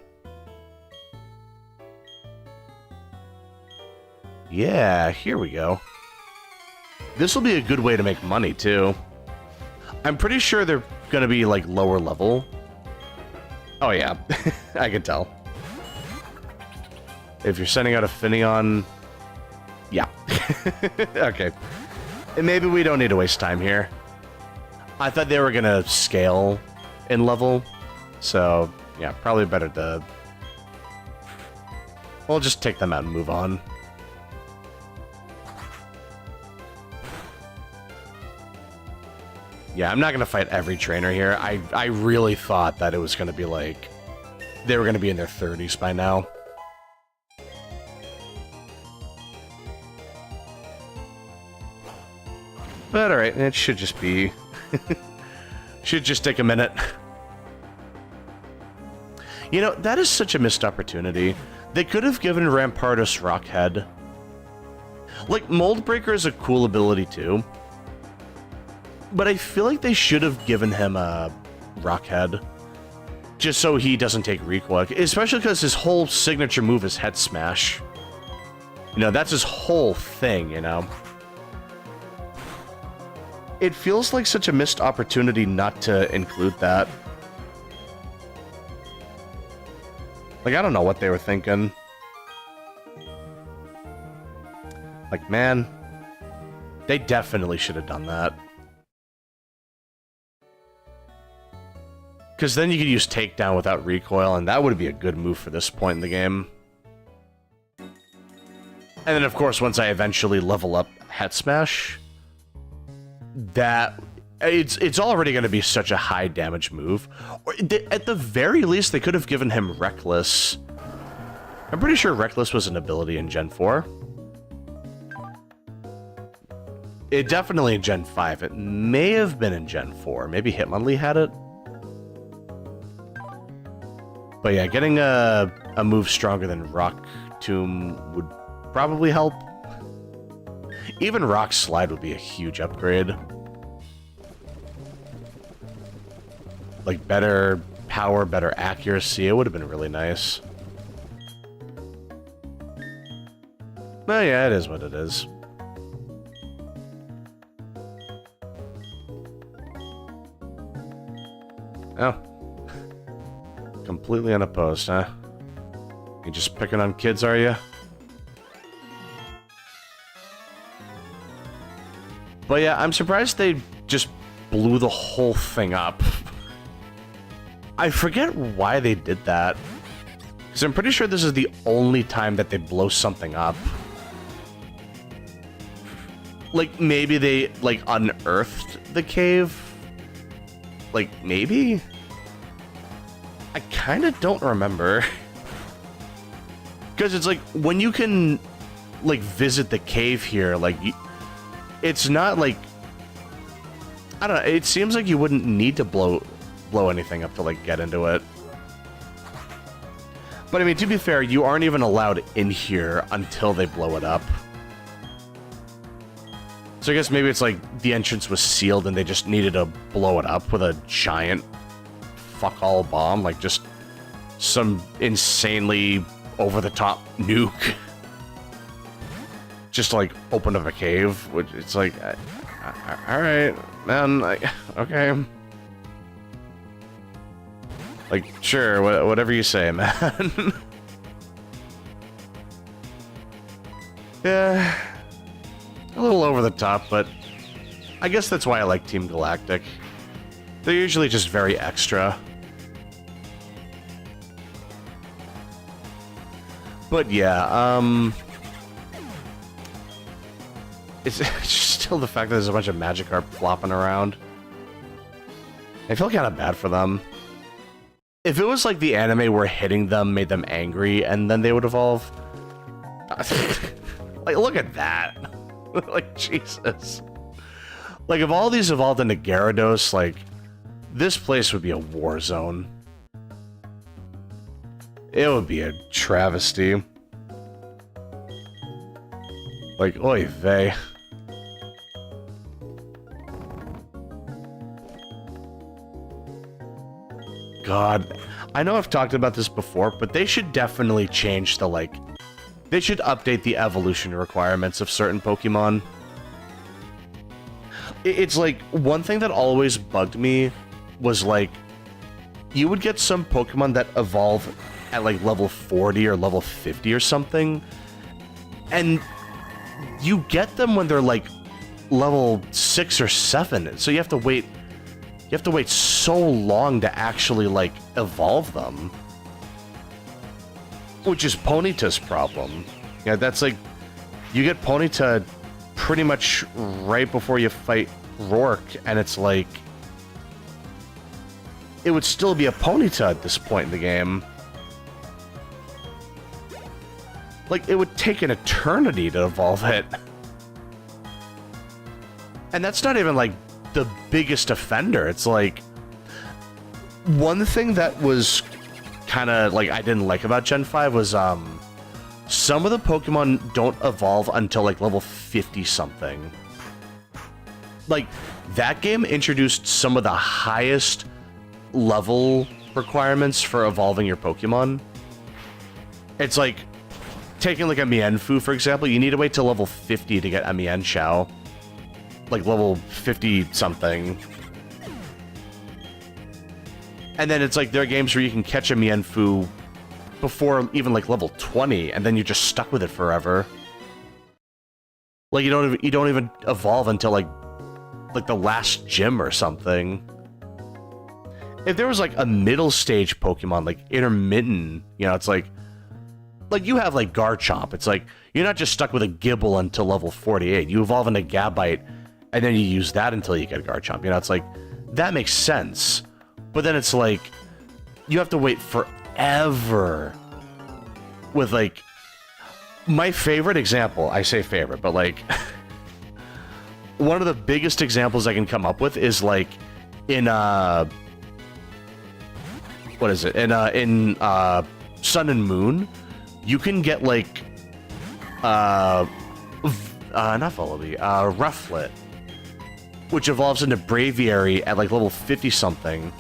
Yeah, here we go. This will be a good way to make money, too. I'm pretty sure they're gonna be, like, lower level. Oh yeah, I can tell. If you're sending out a Finneon... Yeah. Okay. And maybe we don't need to waste time here. I thought they were gonna scale in level, so yeah, probably better to... We'll just take them out and move on. Yeah, I'm not gonna fight every trainer here. I really thought that it was gonna be like... They were gonna be in their 30s by now. But alright, it should just be... should just take a minute. You know, that is such a missed opportunity. They could have given Rampardos Rockhead. Like, Moldbreaker is a cool ability too. But I feel like they should have given him a Rockhead. Just so he doesn't take recoil. Especially because his whole signature move is Head Smash. You know, that's his whole thing, you know? It feels like such a missed opportunity not to include that. Like, I don't know what they were thinking. Like, man, they definitely should have done that. Because then you could use Takedown without recoil, and that would be a good move for this point in the game. And then, of course, once I eventually level up Head Smash, that... It's already going to be such a high damage move. Or at the very least, they could have given him Reckless. I'm pretty sure Reckless was an ability in Gen 4. It definitely in Gen 5. It may have been in Gen 4. Maybe Hitmonlee had it. But yeah, getting a move stronger than Rock Tomb would probably help. Even Rock Slide would be a huge upgrade. Like, better power, better accuracy. It would have been really nice. But yeah, it is what it is. Oh. Completely unopposed, huh? You just picking on kids, are you? But yeah, I'm surprised they just blew the whole thing up. I forget why they did that. Because I'm pretty sure this is the only time that they blow something up. Like, maybe they, like, unearthed the cave? Like, maybe? I kind of don't remember. Because it's like, when you can, like, visit the cave here, like, it's not like... I don't know, it seems like you wouldn't need to blow anything up to, like, get into it. But, I mean, to be fair, you aren't even allowed in here until they blow it up. So I guess maybe it's like the entrance was sealed and they just needed to blow it up with a giant fuck-all bomb, like just some insanely over-the-top nuke. Just to, like, open up a cave, which it's like, alright, man, okay. Like, sure, whatever you say, man. Yeah, a little over the top, but I guess that's why I like Team Galactic. They're usually just very extra. But yeah, it's just still the fact that there's a bunch of Magikarp flopping around. I feel kind of bad for them. If it was like the anime where hitting them made them angry and then they would evolve. Like, look at that. Like, Jesus. Like, if all these evolved into Gyarados, like, this place would be a war zone. It would be a travesty. Like, oy vey. God, I know I've talked about this before, but they should definitely change the, like... They should update the evolution requirements of certain Pokemon. It's like, one thing that always bugged me was, like, you would get some Pokemon that evolve at like level 40 or level 50 or something, and you get them when they're like level 6 or 7, so you have to wait so long to actually like evolve them, which is Ponyta's problem. Yeah, that's like, you get Ponyta pretty much right before you fight Rourke, and it's like, it would still be a Ponyta at this point in the game. Like, it would take an eternity to evolve it. And that's not even, like, the biggest offender. It's like, one thing that was kind of, like, I didn't like about Gen 5 was, some of the Pokemon don't evolve until, like, level 50-something. Like, that game introduced some of the highest level requirements for evolving your Pokemon. It's like, taking, like, a Mienfoo, for example, you need to wait till level 50 to get a Mienshao. Like, level 50-something. And then it's like, there are games where you can catch a Mienfoo before even, like, level 20, and then you're just stuck with it forever. Like, you don't even evolve until, like the last gym or something. If there was, like, a middle stage Pokemon, like, intermittent, you know, it's like you have, like, Garchomp. It's like, you're not just stuck with a Gible until level 48. You evolve into Gabite, and then you use that until you get Garchomp. You know, it's like, that makes sense. But then it's like, you have to wait forever with, like, my favorite example, I say favorite, but, like, one of the biggest examples I can come up with is, like, in, what is it? In Sun and Moon, you can get, like, not Vullaby, Rufflet, which evolves into Braviary at, like, level 50-something.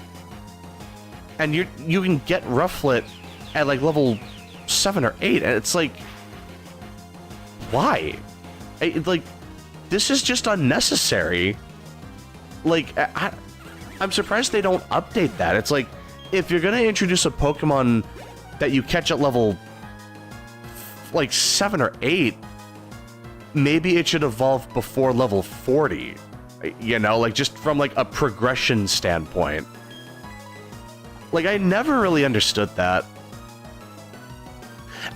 And you can get Rufflet at, like, level 7 or 8, and it's like, why? Like, this is just unnecessary. Like, I'm surprised they don't update that. It's like, if you're gonna introduce a Pokemon that you catch at level, like, 7 or 8, maybe it should evolve before level 40. You know, like, just from, like, a progression standpoint. Like, I never really understood that.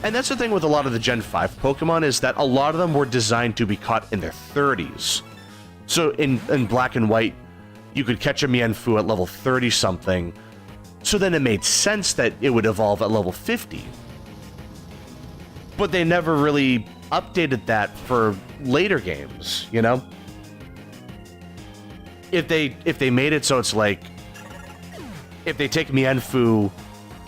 And that's the thing with a lot of the Gen 5 Pokemon, is that a lot of them were designed to be caught in their 30s. So in Black and White, you could catch a Mienfoo at level 30-something, so then it made sense that it would evolve at level 50. But they never really updated that for later games, you know? If they made it so it's like, if they take Mienfoo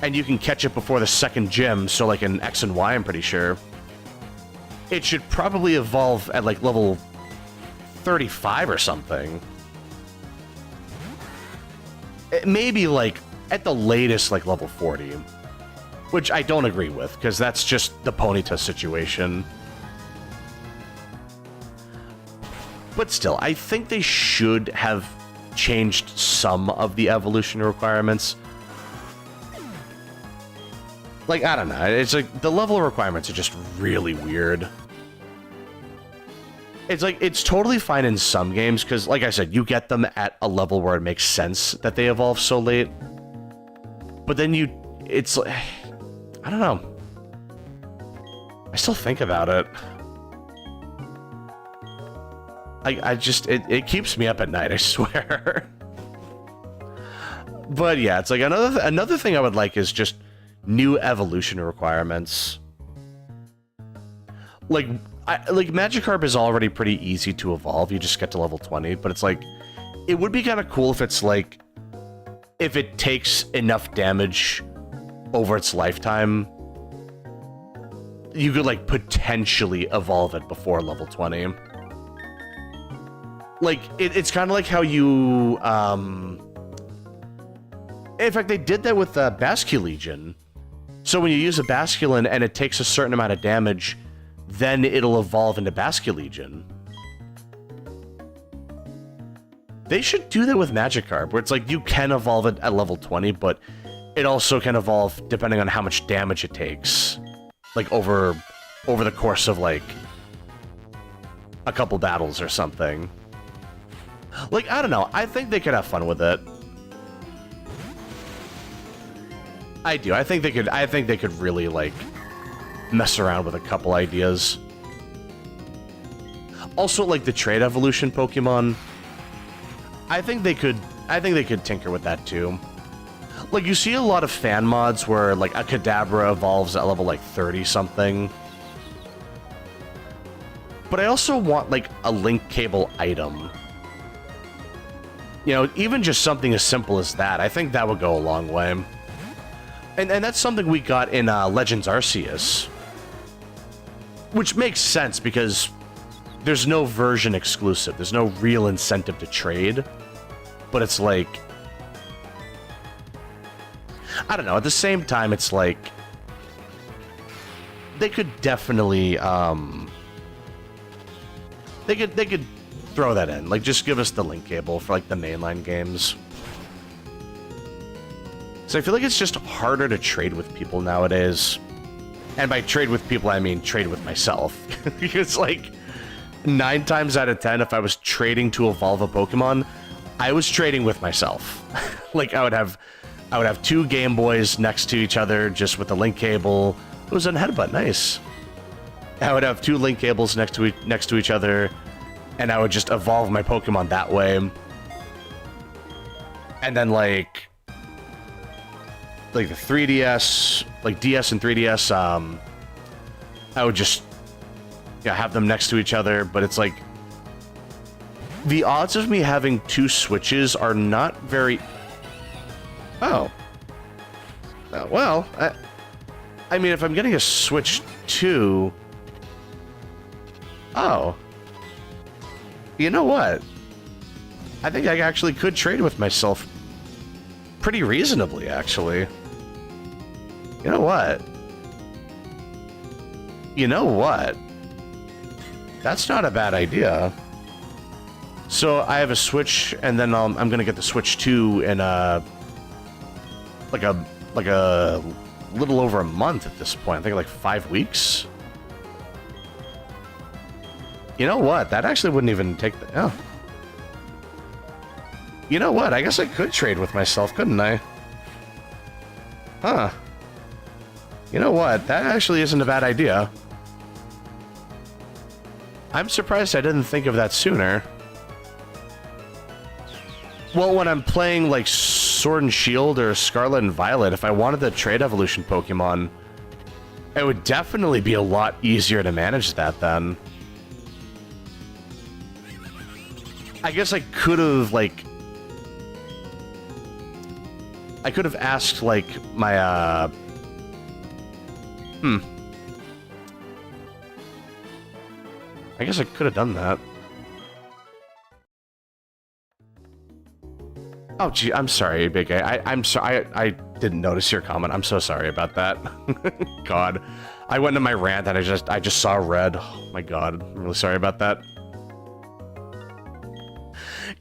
and you can catch it before the second gym, so like in X and Y, I'm pretty sure, it should probably evolve at, like, level 35 or something. Maybe, like, at the latest, like, level 40. Which I don't agree with, because that's just the Ponyta situation. But still, I think they should have changed some of the evolution requirements. Like, I don't know, it's like, the level requirements are just really weird. It's like, it's totally fine in some games, because, like I said, you get them at a level where it makes sense that they evolve so late. But then it's like, I don't know. I still think about it. I just, it keeps me up at night, I swear. But yeah, it's like, another thing I would like is just new evolution requirements. Like Magikarp is already pretty easy to evolve. You just get to level 20, but it's like, it would be kind of cool if it's like, if it takes enough damage over its lifetime, you could, like, potentially evolve it before level 20. Like, it's kind of like how you, in fact, they did that with Basculegion. So when you use a Basculin and it takes a certain amount of damage, then it'll evolve into Basculegion. They should do that with Magikarp, where it's like, you can evolve it at level 20, but it also can evolve depending on how much damage it takes, like over the course of like a couple battles or something. Like, I don't know, I think they could have fun with it. I do. I think they could really like mess around with a couple ideas. Also, like the trade evolution Pokemon, I think they could tinker with that too. Like, you see a lot of fan mods where like a Kadabra evolves at level like 30 something. But I also want like a link cable item. You know, even just something as simple as that, I think that would go a long way. And that's something we got in Legends Arceus. Which makes sense because there's no version exclusive. There's no real incentive to trade. But it's like, I don't know, at the same time, it's like, they could definitely, they could throw that in. Like, just give us the link cable for, like, the mainline games. So I feel like it's just harder to trade with people nowadays. And by trade with people, I mean trade with myself. Because, like, 9 times out of 10, if I was trading to evolve a Pokemon, I was trading with myself. Like, I would have 2 Game Boys next to each other, just with the link cable. It was on Headbutt, nice. I would have 2 link cables next to each other, and I would just evolve my Pokemon that way. And then, like the 3DS, like DS and 3DS, I would just have them next to each other, but it's like, the odds of me having 2 Switches are not very... Oh. Well, I mean, if I'm getting a Switch 2... Oh. You know what? I think I actually could trade with myself pretty reasonably, actually. You know what? You know what? That's not a bad idea. So I have a Switch, and then I'm gonna get the Switch 2 in like a little over a month at this point. I think like 5 weeks. You know what? That actually wouldn't even take the... Oh. You know what? I guess I could trade with myself, couldn't I? Huh. You know what? That actually isn't a bad idea. I'm surprised I didn't think of that sooner. Well, when I'm playing, like, Sword and Shield or Scarlet and Violet, if I wanted the trade evolution Pokemon, it would definitely be a lot easier to manage that then. I guess I could have, like... I could have asked, like, my, I guess I could have done that. Oh, gee, I'm sorry, Big A. I'm sorry. I didn't notice your comment. I'm so sorry about that. God. I went into my rant and I just saw red. Oh my God. I'm really sorry about that.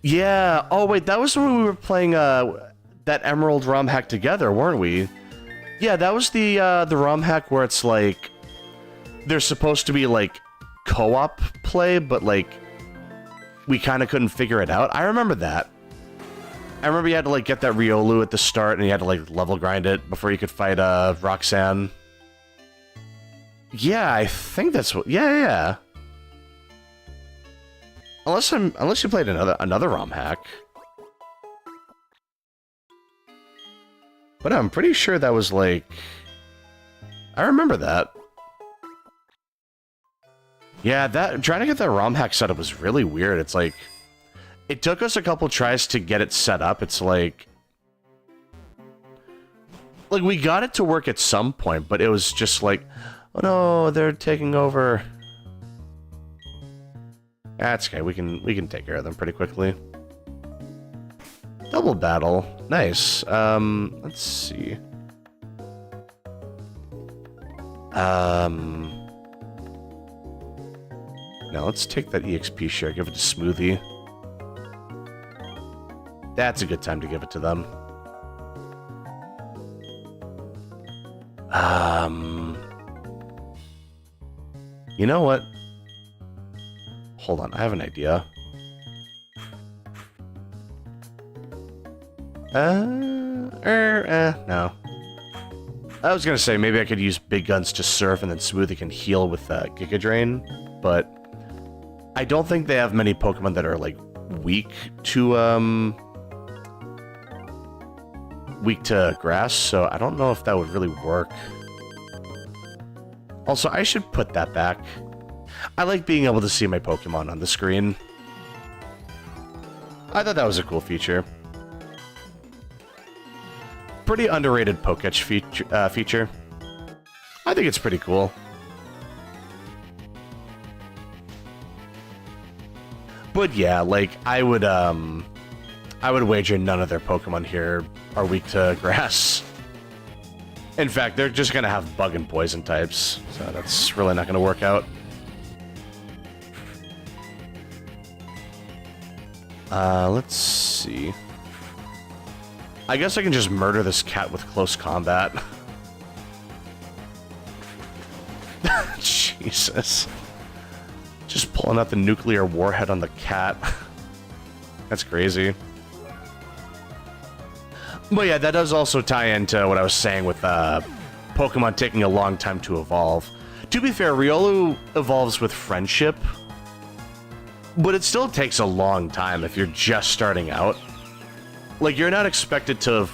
Yeah. Oh, wait. That was when we were playing that Emerald ROM hack together, weren't we? Yeah, that was the ROM hack where it's like there's supposed to be like co-op play, but like we kind of couldn't figure it out. I remember that. I remember you had to like get that Riolu at the start and you had to like level grind it before you could fight Roxanne. Yeah, I think that's what... Yeah. Unless you played another ROM hack. But I'm pretty sure that was like... I remember that. Yeah, trying to get that ROM hack set up was really weird. It's like... It took us a couple tries to get it set up. It's like... Like, we got it to work at some point, but it was just like... Oh no, they're taking over. That's okay, we can take care of them pretty quickly. Double battle. Nice. Let's see. Now let's take that EXP share, give it to Smoothie. That's a good time to give it to them. You know what? Hold on, I have an idea. No. I was gonna say maybe I could use Big Guns to surf and then Smoothie can heal with Giga Drain, but I don't think they have many Pokemon that are like weak to grass, so I don't know if that would really work. Also, I should put that back. I like being able to see my Pokemon on the screen. I thought that was a cool feature. Pretty underrated Poketch feature. I think it's pretty cool. But yeah, like, I would wager none of their Pokemon here are weak to grass. In fact, they're just gonna have bug and poison types, so that's really not gonna work out. Let's see. I guess I can just murder this cat with close combat. Jesus. Just pulling out the nuclear warhead on the cat. That's crazy. But yeah, that does also tie into what I was saying with Pokemon taking a long time to evolve. To be fair, Riolu evolves with friendship, but it still takes a long time if you're just starting out. Like, you're not expected to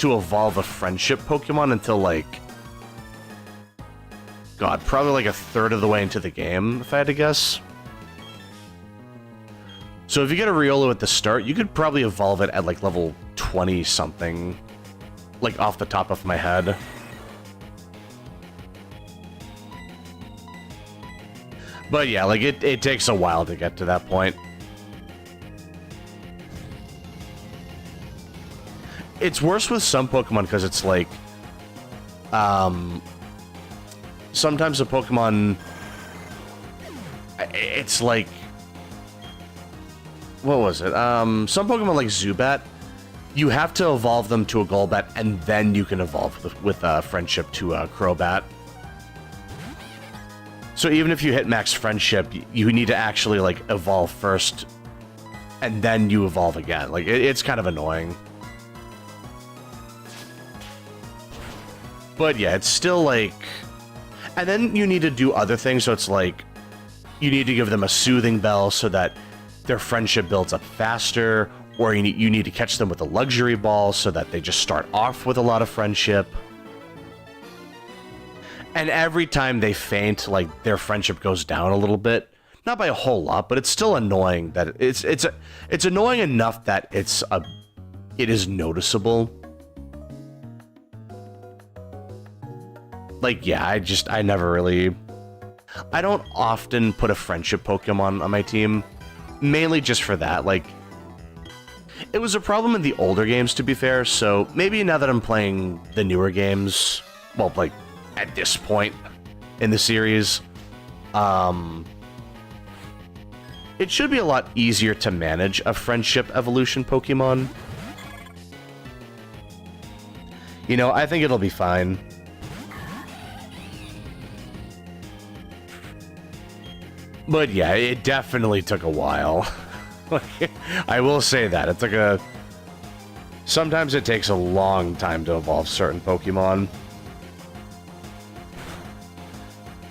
evolve a friendship Pokemon until, like... God, probably like a third of the way into the game, if I had to guess. So if you get a Riolu at the start, you could probably evolve it at, like, level 20-something. Like, off the top of my head. But yeah, like, it takes a while to get to that point. It's worse with some Pokemon because it's like, sometimes a Pokemon, it's like, what was it? Some Pokemon like Zubat, you have to evolve them to a Golbat and then you can evolve with Friendship to a Crobat. So even if you hit max Friendship, you need to actually like evolve first and then you evolve again. Like, it's kind of annoying. But yeah, it's still like... And then you need to do other things, so it's like... You need to give them a Soothing Bell so that their friendship builds up faster, or you need to catch them with a Luxury Ball so that they just start off with a lot of friendship. And every time they faint, like, their friendship goes down a little bit. Not by a whole lot, but it's still annoying that... It's annoying enough that it is noticeable. Like, yeah, I never really... I don't often put a friendship Pokemon on my team, mainly just for that. Like, it was a problem in the older games, to be fair, so maybe now that I'm playing the newer games, well, like, at this point in the series, it should be a lot easier to manage a friendship evolution Pokemon. You know, I think it'll be fine. But yeah, it definitely took a while. I will say that. It took a... Sometimes it takes a long time to evolve certain Pokemon.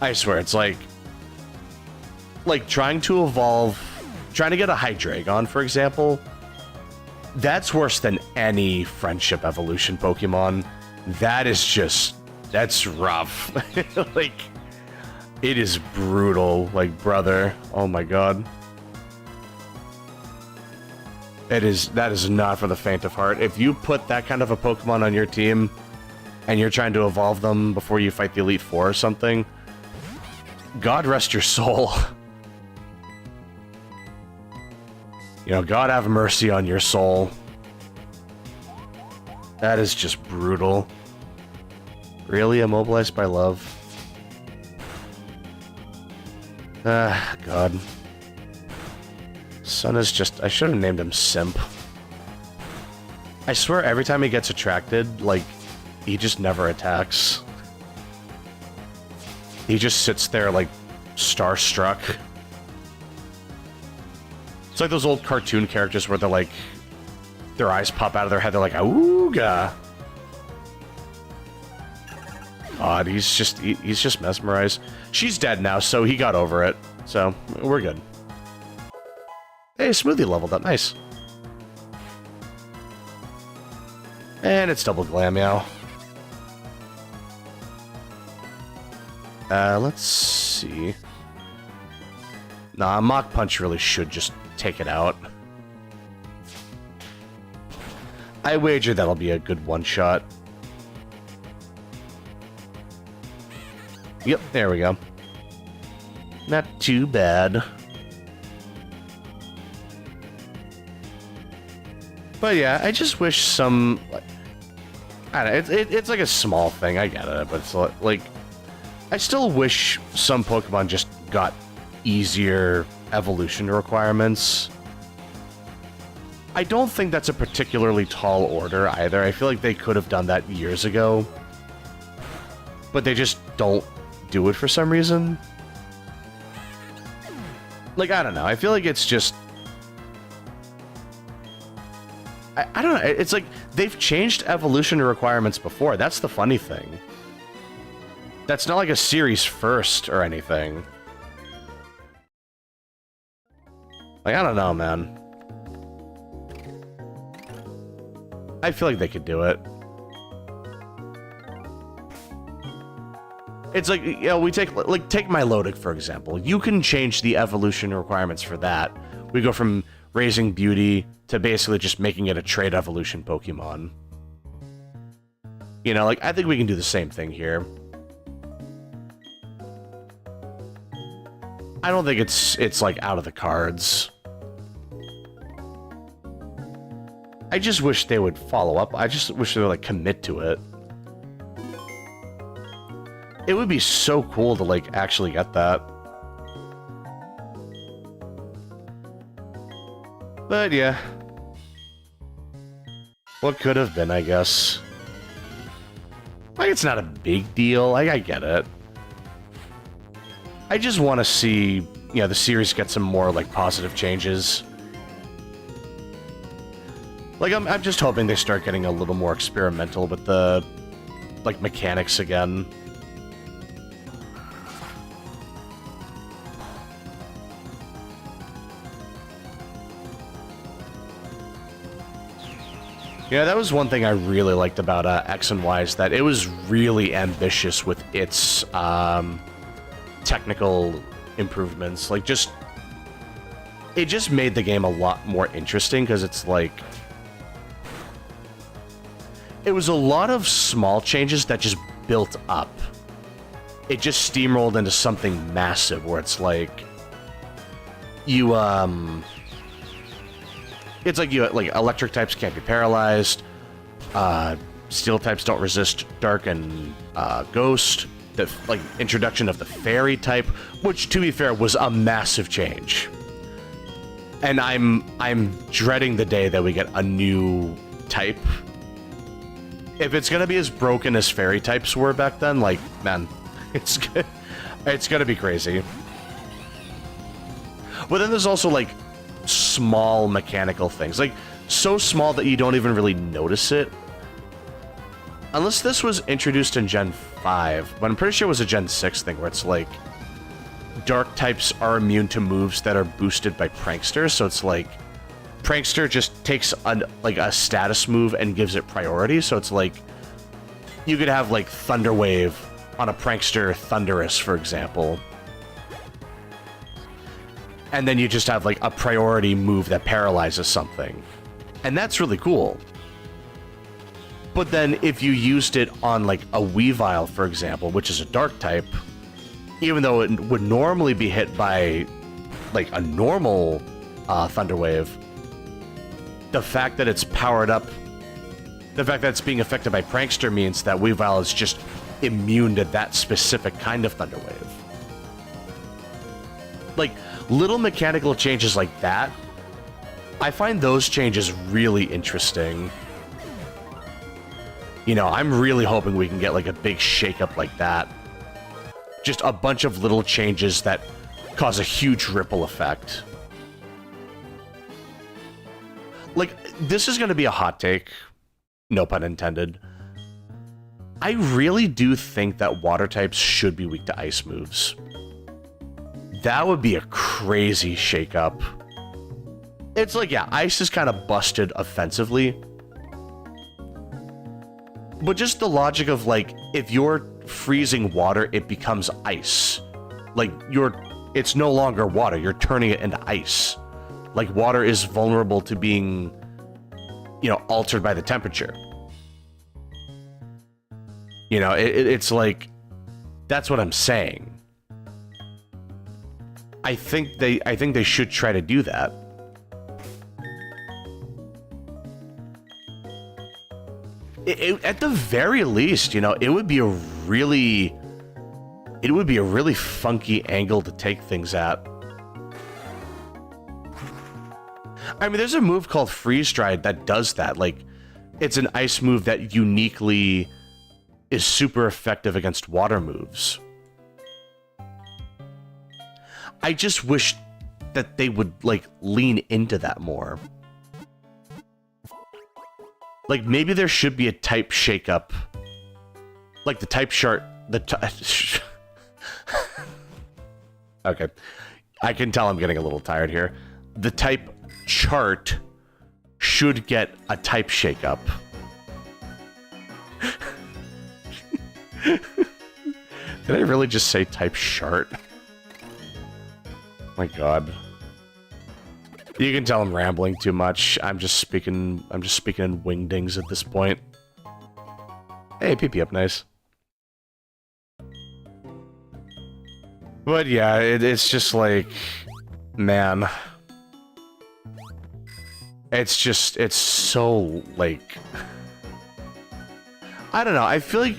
I swear, it's like... Like, trying to evolve... Trying to get a Hydreigon, for example. That's worse than any friendship evolution Pokemon. That is just... That's rough. Like... It is brutal, like, brother. Oh my god. That is not for the faint of heart. If you put that kind of a Pokemon on your team, and you're trying to evolve them before you fight the Elite Four or something, God rest your soul. You know, God have mercy on your soul. That is just brutal. Really? Immobilized by love? Ah, God. Sun is just... I should have named him Simp. I swear every time he gets attracted, like, he just never attacks. He just sits there, like, starstruck. It's like those old cartoon characters where they're like, their eyes pop out of their head, they're like, "Auga!" God, he's just mesmerized. She's dead now, so he got over it. So, we're good. Hey, Smoothie leveled up, nice. And it's double Glameow. Let's see. Nah, Mach Punch really should just take it out. I wager that'll be a good one-shot. Yep, there we go. Not too bad. But yeah, I just wish some... I don't know, it's like a small thing, I get it, but it's like... I still wish some Pokemon just got easier evolution requirements. I don't think that's a particularly tall order either. I feel like they could have done that years ago. But they just don't do it for some reason. Like, I don't know. I feel like it's just... I don't know. It's like, they've changed evolution requirements before. That's the funny thing. That's not like a series first or anything. Like, I don't know, man. I feel like they could do it. It's like, you know, we take Milotic, for example. You can change the evolution requirements for that. We go from raising beauty to basically just making it a trade evolution Pokemon. You know, like, I think we can do the same thing here. I don't think it's like out of the cards. I just wish they would follow up. I just wish they would like commit to it. It would be so cool to like actually get that. But yeah. What could have been, I guess. Like, it's not a big deal. Like, I get it. I just want to see, you know, the series get some more, like, positive changes. Like, I'm just hoping they start getting a little more experimental with the, like, mechanics again. Yeah, that was one thing I really liked about X and Y, is that it was really ambitious with its technical improvements. Like, it just made the game a lot more interesting, because it's like... It was a lot of small changes that just built up. It just steamrolled into something massive, where it's like... You, It's like electric types can't be paralyzed. Steel types don't resist dark and ghost. The like introduction of the fairy type, which to be fair was a massive change. And I'm dreading the day that we get a new type. If it's gonna be as broken as fairy types were back then, like, man, it's gonna be crazy. But then there's also like small mechanical things, like so small that you don't even really notice it. Unless this was introduced in Gen 5, but I'm pretty sure it was a Gen 6 thing where it's like dark types are immune to moves that are boosted by Prankster, so it's like Prankster just takes a status move and gives it priority, so it's like you could have like Thunder Wave on a Prankster Thundurus, for example. And then you just have, like, a priority move that paralyzes something. And that's really cool. But then if you used it on, like, a Weavile, for example, which is a dark type, even though it would normally be hit by, like, a normal Thunder Wave, the fact that it's powered up, the fact that it's being affected by Prankster means that Weavile is just immune to that specific kind of Thunder Wave. Like, little mechanical changes like that, I find those changes really interesting. You know, I'm really hoping we can get like a big shakeup like that. just a bunch of little changes that cause a huge ripple effect. Like, this is going to be a hot take, no pun intended. I really do think that water types should be weak to ice moves. That would be a crazy shakeup. It's like, yeah, ice is kind of busted offensively. But just the logic of, like, if you're freezing water, it becomes ice. Like, it's no longer water, you're turning it into ice. Like, water is vulnerable to being, you know, altered by the temperature. You know, it's like, that's what I'm saying. I think they should try to do that. At the very least, you know, it would be a really funky angle to take things at. I mean, there's a move called Freeze Dry that does that. Like, it's an ice move that uniquely is super effective against water moves. I just wish that they would, like, lean into that more. Like, maybe there should be a type shakeup. Like, the type chart... Okay. I can tell I'm getting a little tired here. The type chart should get a type shakeup. Did I really just say type chart? My god. You can tell I'm rambling too much. I'm just speaking in wingdings at this point. Hey, PP up nice. But yeah, it's just like, man. It's so, like... I don't know, I feel like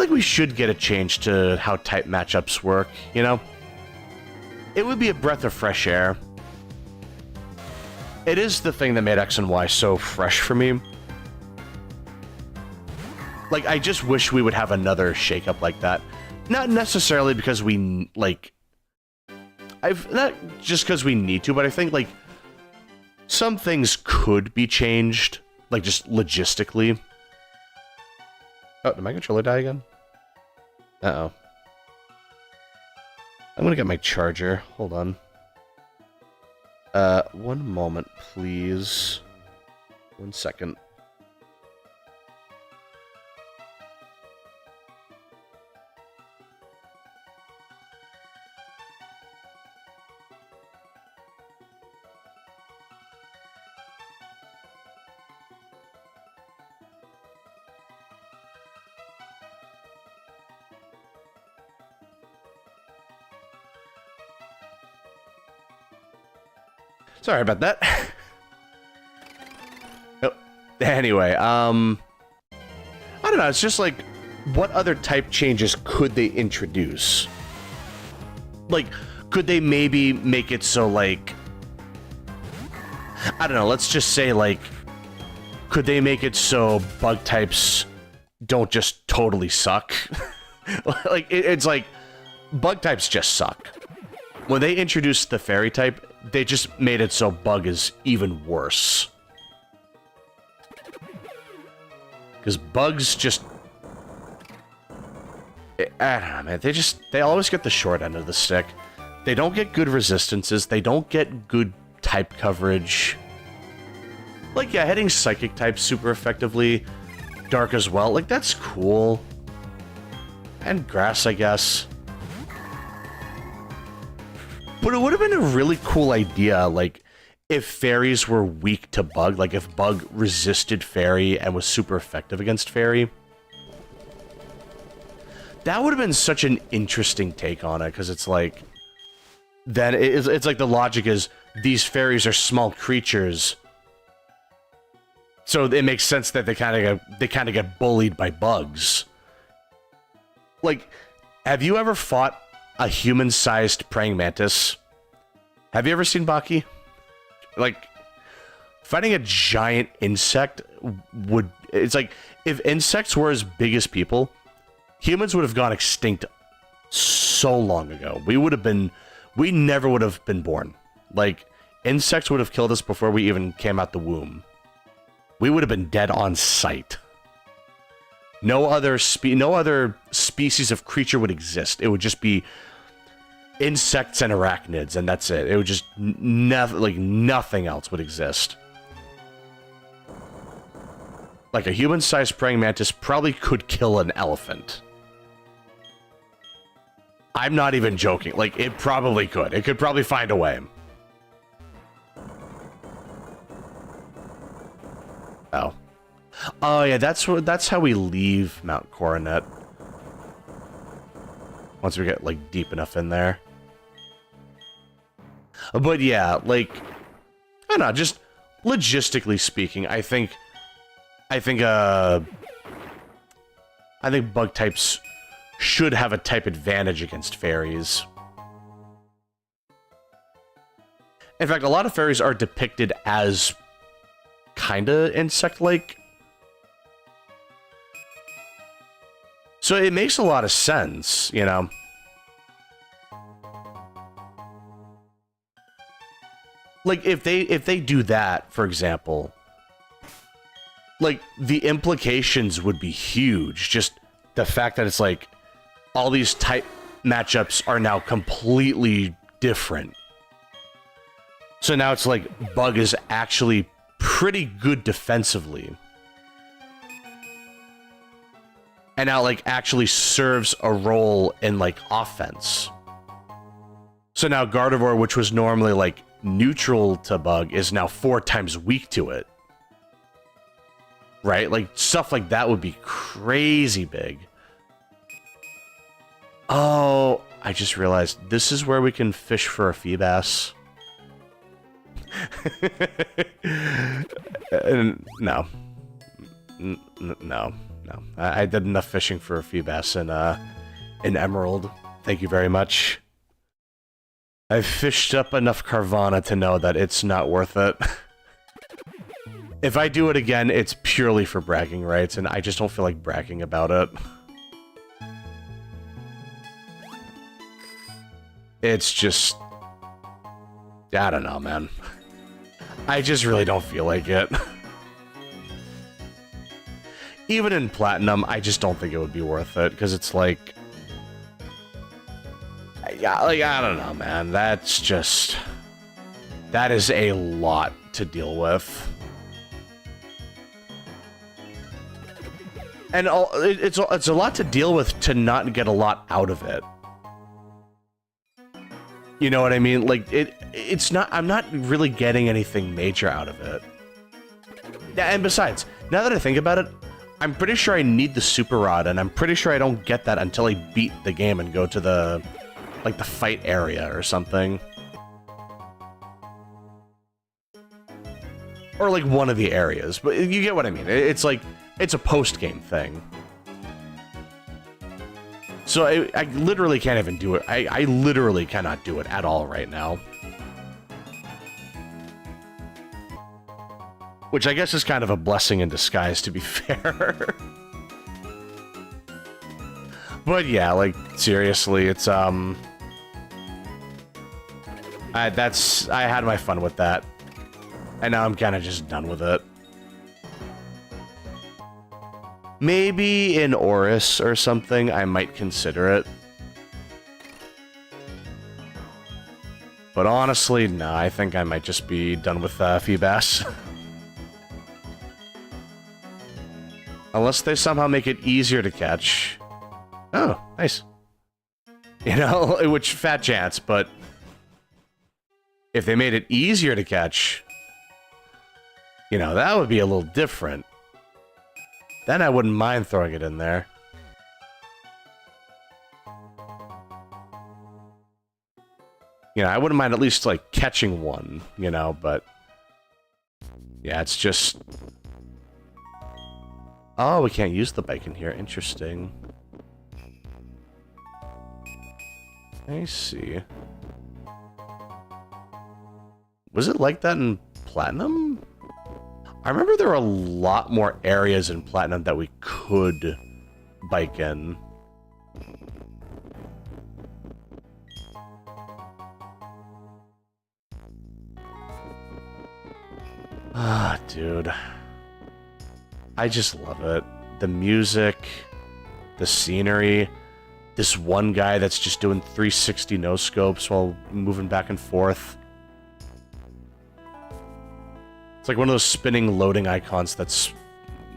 we should get a change to how type matchups work, you know? It would be a breath of fresh air. It is the thing that made X and Y so fresh for me. Like, I just wish we would have another shakeup like that. Not necessarily because we, like... not just because we need to, but I think, like, some things could be changed. Like, just logistically. Oh, did my controller die again? Uh-oh. I'm gonna get my charger. Hold on. One moment, please. 1 second. Sorry about that. Oh, anyway, I don't know, it's just like, what other type changes could they introduce? Like, could they maybe make it so, like... I don't know, let's just say, like... Could they make it so bug types don't just totally suck? Like, it's like, bug types just suck. When they introduced the fairy type, they just made it so bug is even worse. Because bugs just... I don't know, man. They always get the short end of the stick. They don't get good resistances. They don't get good type coverage. Like, yeah, hitting psychic types super effectively. Dark as well. Like, that's cool. And grass, I guess. But it would have been a really cool idea, like, if fairies were weak to bug, like if bug resisted fairy and was super effective against fairy. That would have been such an interesting take on it, because it's like, then it's like the logic is, these fairies are small creatures, so it makes sense that they kind of get bullied by bugs. Like, have you ever fought a human-sized praying mantis? Have you ever seen Baki? Like, fighting a giant insect would... It's like, if insects were as big as people, Humans would have gone extinct so long ago. We never would have been born. Like, insects would have killed us before we even came out the womb. We would have been dead on sight. No other species of creature would exist. It would just be insects and arachnids, and that's it. It would just nothing else would exist. Like, a human-sized praying mantis probably could kill an elephant. I'm not even joking. Like, it probably could. It could probably find a way. Oh. Oh, yeah, that's how we leave Mount Coronet. Once we get, like, deep enough in there. But, yeah, like, I don't know, just logistically speaking, I think bug types should have a type advantage against fairies. In fact, a lot of fairies are depicted as kinda insect-like. So it makes a lot of sense, you know. Like, if they do that, for example, like, the implications would be huge. Just the fact that it's like, all these type matchups are now completely different. So now it's like, Bug is actually pretty good defensively. And now, like, actually serves a role in, like, offense. So now Gardevoir, which was normally, like, neutral to Bug, is now 4 times weak to it. Right? Like, stuff like that would be crazy big. Oh, I just realized this is where we can fish for a Feebas. No. No. I did enough fishing for a Feebas in Emerald. Thank you very much. I've fished up enough Carvana to know that it's not worth it. If I do it again, it's purely for bragging rights, and I just don't feel like bragging about it. It's just... I don't know, man. I just really don't feel like it. Even in Platinum, I just don't think it would be worth it, because it's like... Yeah, like, I don't know, man. That's just... That is a lot to deal with. And it's a lot to deal with to not get a lot out of it. You know what I mean? Like, it's not... I'm not really getting anything major out of it. And besides, now that I think about it, I'm pretty sure I need the Super Rod, and I'm pretty sure I don't get that until I beat the game and go to the... like, the fight area or something. Or, like, one of the areas. But you get what I mean. It's like... It's a post-game thing. So I literally can't even do it. I literally cannot do it at all right now. Which I guess is kind of a blessing in disguise, to be fair. But yeah, like, seriously, it's, I had my fun with that. And now I'm kind of just done with it. Maybe in Oris or something, I might consider it. But honestly, nah, I think I might just be done with Feebas. Unless they somehow make it easier to catch. Oh, nice. You know, which, fat chance, but... if they made it easier to catch... you know, that would be a little different. Then I wouldn't mind throwing it in there. You know, I wouldn't mind at least, like, catching one, you know, but... yeah, it's just... oh, we can't use the bike in here. Interesting. I see. Was it like that in Platinum? I remember there were a lot more areas in Platinum that we could bike in. Ah, dude. I just love it. The music, the scenery, this one guy that's just doing 360 no-scopes while moving back and forth. It's like one of those spinning loading icons that's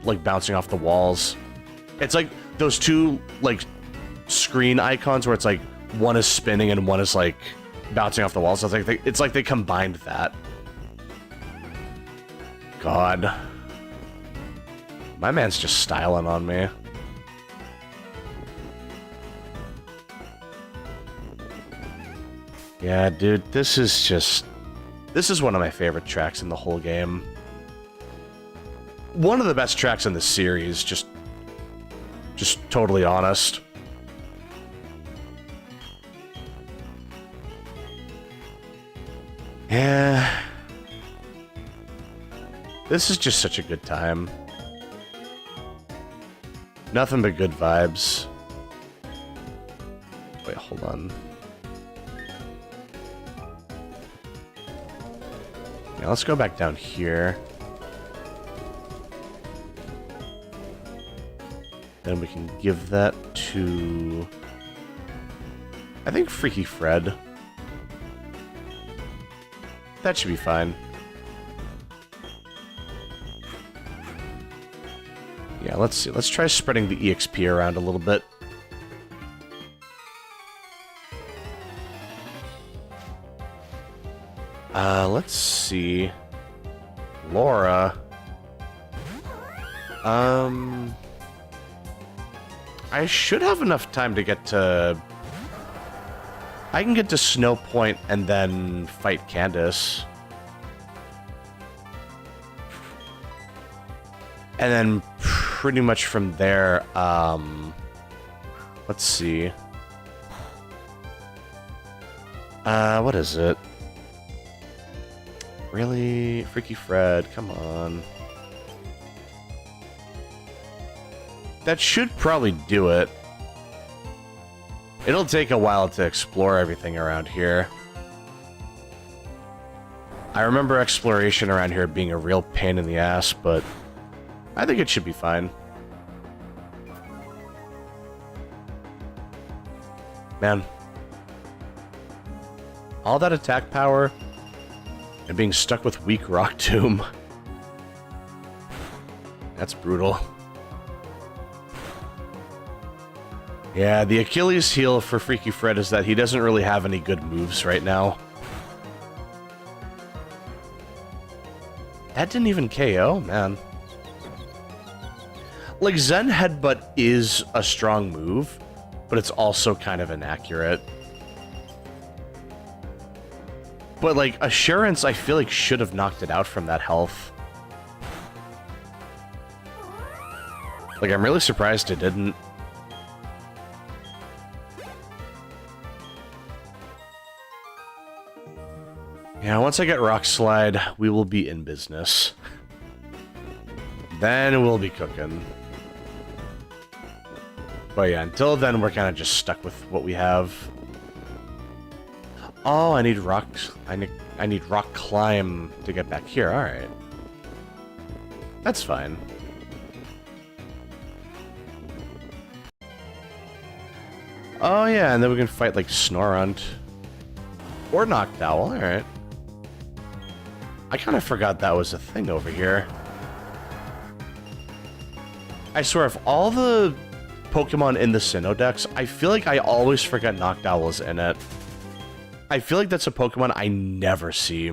like bouncing off the walls. It's like those two like screen icons where it's like one is spinning and one is like bouncing off the walls. So it's like they combined that. God. My man's just styling on me. Yeah, dude, this is one of my favorite tracks in the whole game. One of the best tracks in the series, just totally honest. Yeah. This is just such a good time. Nothing but good vibes. Wait, hold on. Yeah, let's go back down here. Then we can give that to... I think Freaky Fred. That should be fine. Yeah, let's see. Let's try spreading the EXP around a little bit. Let's see. Laura. I should have enough time to get to... I can get to Snow Point and then fight Candace. And then pretty much from there, let's see. What is it? Really? Freaky Fred, come on. That should probably do it. It'll take a while to explore everything around here. I remember exploration around here being a real pain in the ass, but I think it should be fine. Man. All that attack power and being stuck with weak Rock Tomb. That's brutal. Yeah, the Achilles heel for Freaky Fred is that he doesn't really have any good moves right now. That didn't even KO, man. Like, Zen Headbutt is a strong move, but it's also kind of inaccurate. But, like, Assurance, I feel like, should have knocked it out from that health. Like, I'm really surprised it didn't. Yeah, once I get Rock Slide, we will be in business. Then we'll be cooking. But yeah, until then, we're kind of just stuck with what we have. Oh, I need rocks. I need Rock Climb to get back here. All right, that's fine. Oh yeah, and then we can fight like Snorunt or Noctowl. All right. I kind of forgot that was a thing over here. I swear, if all the Pokemon in the Sinnoh Dex, I feel like I always forget Noctowl's in it. I feel like that's a Pokemon I never see.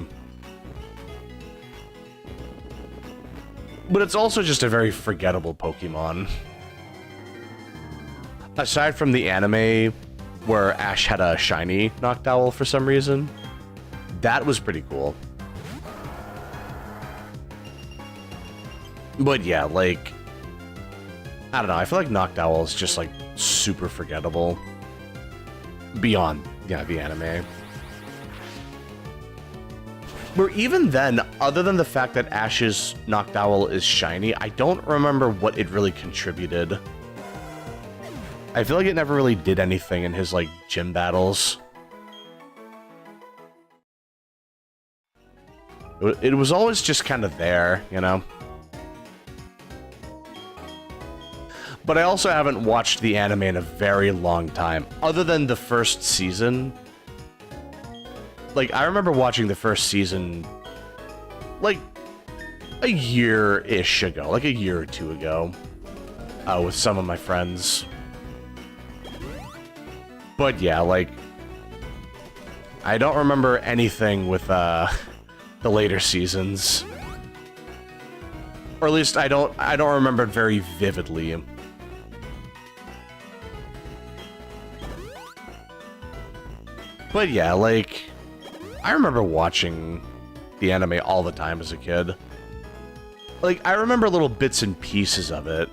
But it's also just a very forgettable Pokemon. Aside from the anime where Ash had a shiny Noctowl for some reason, that was pretty cool. But yeah, like, I don't know, I feel like Noctowl is just like super forgettable beyond, yeah, the anime. Where even then, other than the fact that Ash's Noctowl is shiny, I don't remember what it really contributed. I feel like it never really did anything in his, like, gym battles. It was always just kind of there, you know? But I also haven't watched the anime in a very long time, other than the first season. Like, I remember watching the first season, like, a year-ish ago, like a year or two ago, with some of my friends. But yeah, like, I don't remember anything with, the later seasons. Or at least I don't remember it very vividly. But yeah, like, I remember watching the anime all the time as a kid. Like, I remember little bits and pieces of it.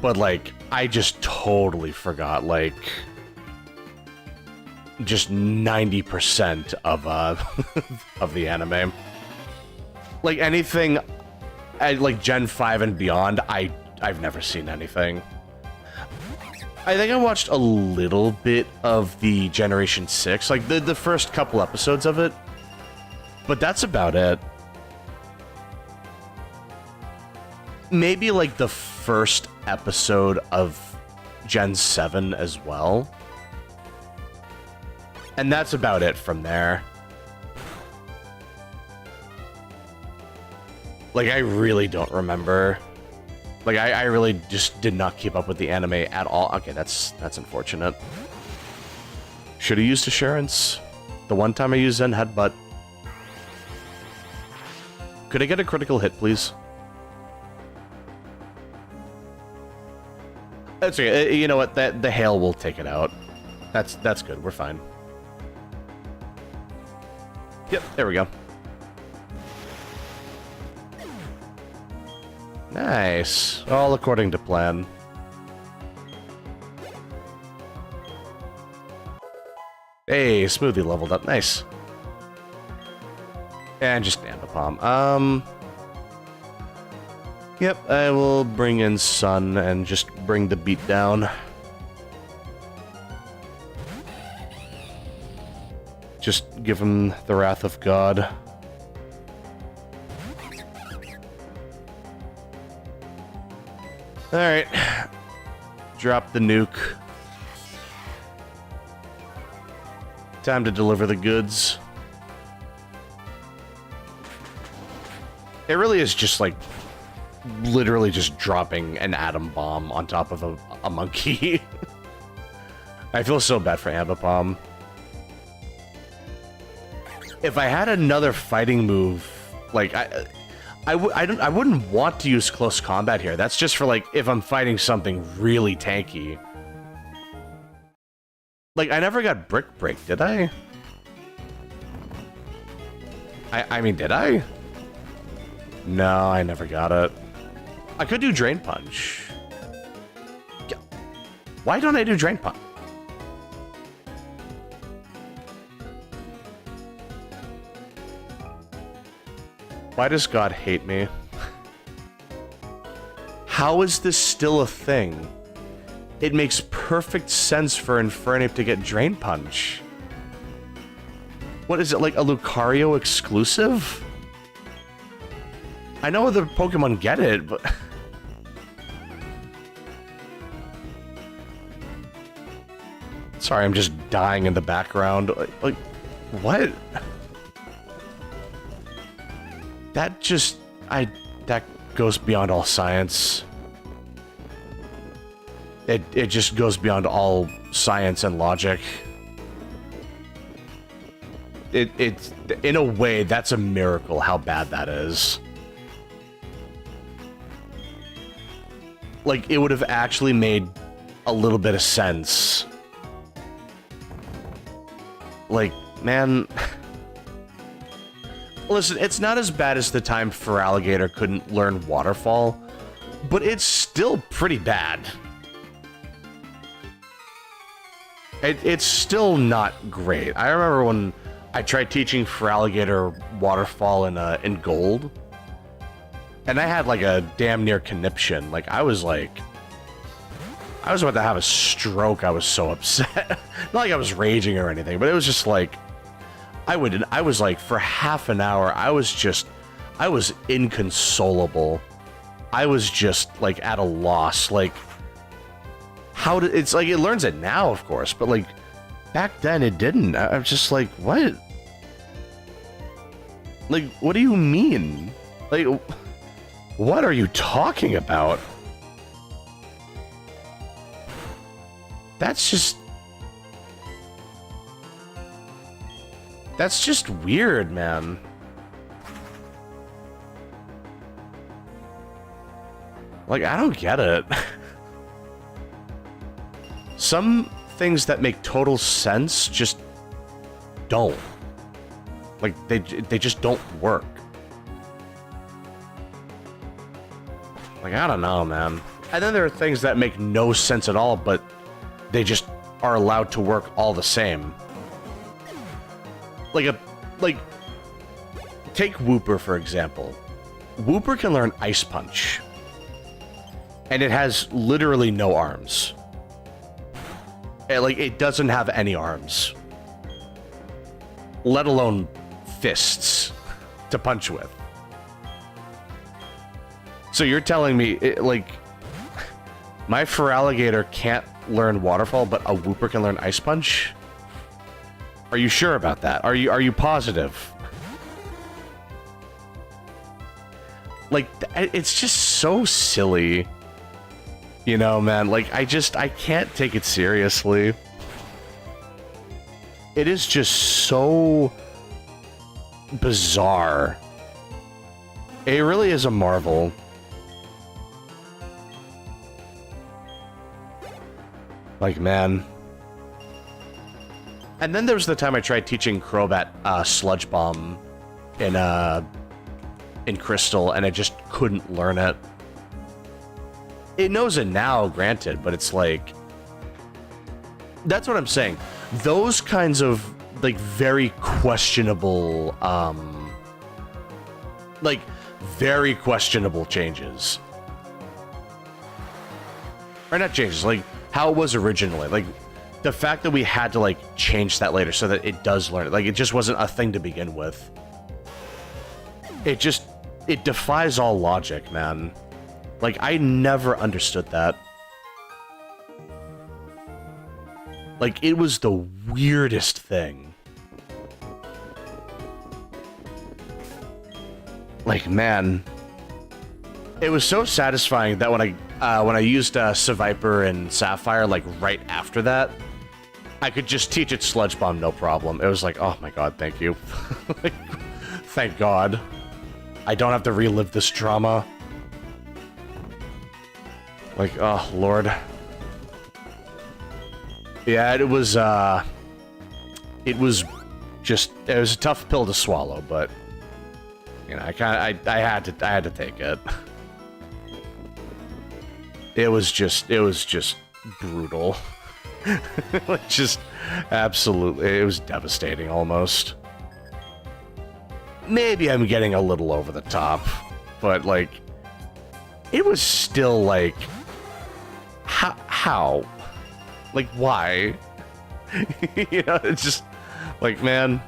But, like, I just totally forgot, like, just 90% of, of the anime. Like, anything, like, Gen 5 and beyond, I've never seen anything. I think I watched a little bit of the Generation 6, like the first couple episodes of it, but that's about it. Maybe like the first episode of Gen 7 as well. And that's about it from there. Like, I really don't remember. Like, I really just did not keep up with the anime at all. Okay, that's unfortunate. Should have used Assurance. The one time I used Zen Headbutt. Could I get a critical hit, please? That's okay. You know what? The hail will take it out. That's good. We're fine. Yep, there we go. Nice. All according to plan. Hey, Smoothie leveled up. Nice. And just Ambipom. Yep, I will bring in Sun and just bring the beat down. Just give him the Wrath of God. Alright. Drop the nuke. Time to deliver the goods. It really is just like literally just dropping an atom bomb on top of a monkey. I feel so bad for Ambipom. If I had another fighting move, like I wouldn't want to use close combat here. That's just for, like, if I'm fighting something really tanky. Like, I never got Brick Break, did I? I mean, did I? No, I never got it. I could do Drain Punch. Why don't I do Drain Punch? Why does God hate me? How is this still a thing? It makes perfect sense for Infernape to get Drain Punch. What is it, like a Lucario exclusive? I know other Pokemon get it, but... Sorry, I'm just dying in the background. Like what? That just... that goes beyond all science. It just goes beyond all science and logic. It's... in a way, that's a miracle how bad that is. Like, it would have actually made a little bit of sense. Like, man... Listen, it's not as bad as the time Feraligatr couldn't learn Waterfall, but it's still pretty bad. It's still not great. I remember when I tried teaching Feraligatr Waterfall in Gold, and I had like a damn near conniption. Like, I was about to have a stroke. I was so upset. Not like I was raging or anything, but it was just like, I was like, for half an hour, I was inconsolable. I was just, like, at a loss. Like, it's like, it learns it now, of course, but, like, back then it didn't. I was just like, what? Like, what do you mean? Like, what are you talking about? That's just weird, man. Like, I don't get it. Some things that make total sense just don't. Like, they just don't work. Like, I don't know, man. And then there are things that make no sense at all, but they just are allowed to work all the same. Like, take Wooper, for example. Wooper can learn Ice Punch. And it has literally no arms. Like, it doesn't have any arms. Let alone fists to punch with. So you're telling me, like, my Feraligatr can't learn Waterfall, but a Wooper can learn Ice Punch? Are you sure about that? Are you positive? Like, it's just so silly. You know, man, like, I can't take it seriously. It is just so bizarre. It really is a marvel. Like, man. And then there was the time I tried teaching Crobat Sludge Bomb in Crystal, and I just couldn't learn it. It knows it now, granted, but it's like... That's what I'm saying. Those kinds of, like, very questionable, like, very questionable changes. Or not changes, like, how it was originally. Like, the fact that we had to, like, change that later so that it does learn it. Like, it just wasn't a thing to begin with. It defies all logic, man. Like, I never understood that. Like, it was the weirdest thing. Like, man. It was so satisfying that when I used Seviper and Sapphire, like, right after that, I could just teach it Sludge Bomb, no problem. It was like, oh my god, thank you. Like, thank god. I don't have to relive this drama. Like, oh, Lord. Yeah, it was a tough pill to swallow, but, you know, I had to take it. It was just brutal. Like, just absolutely, it was devastating almost. Maybe I'm getting a little over the top, but, like, it was still like, how? Like, why? You know, it's just like, man,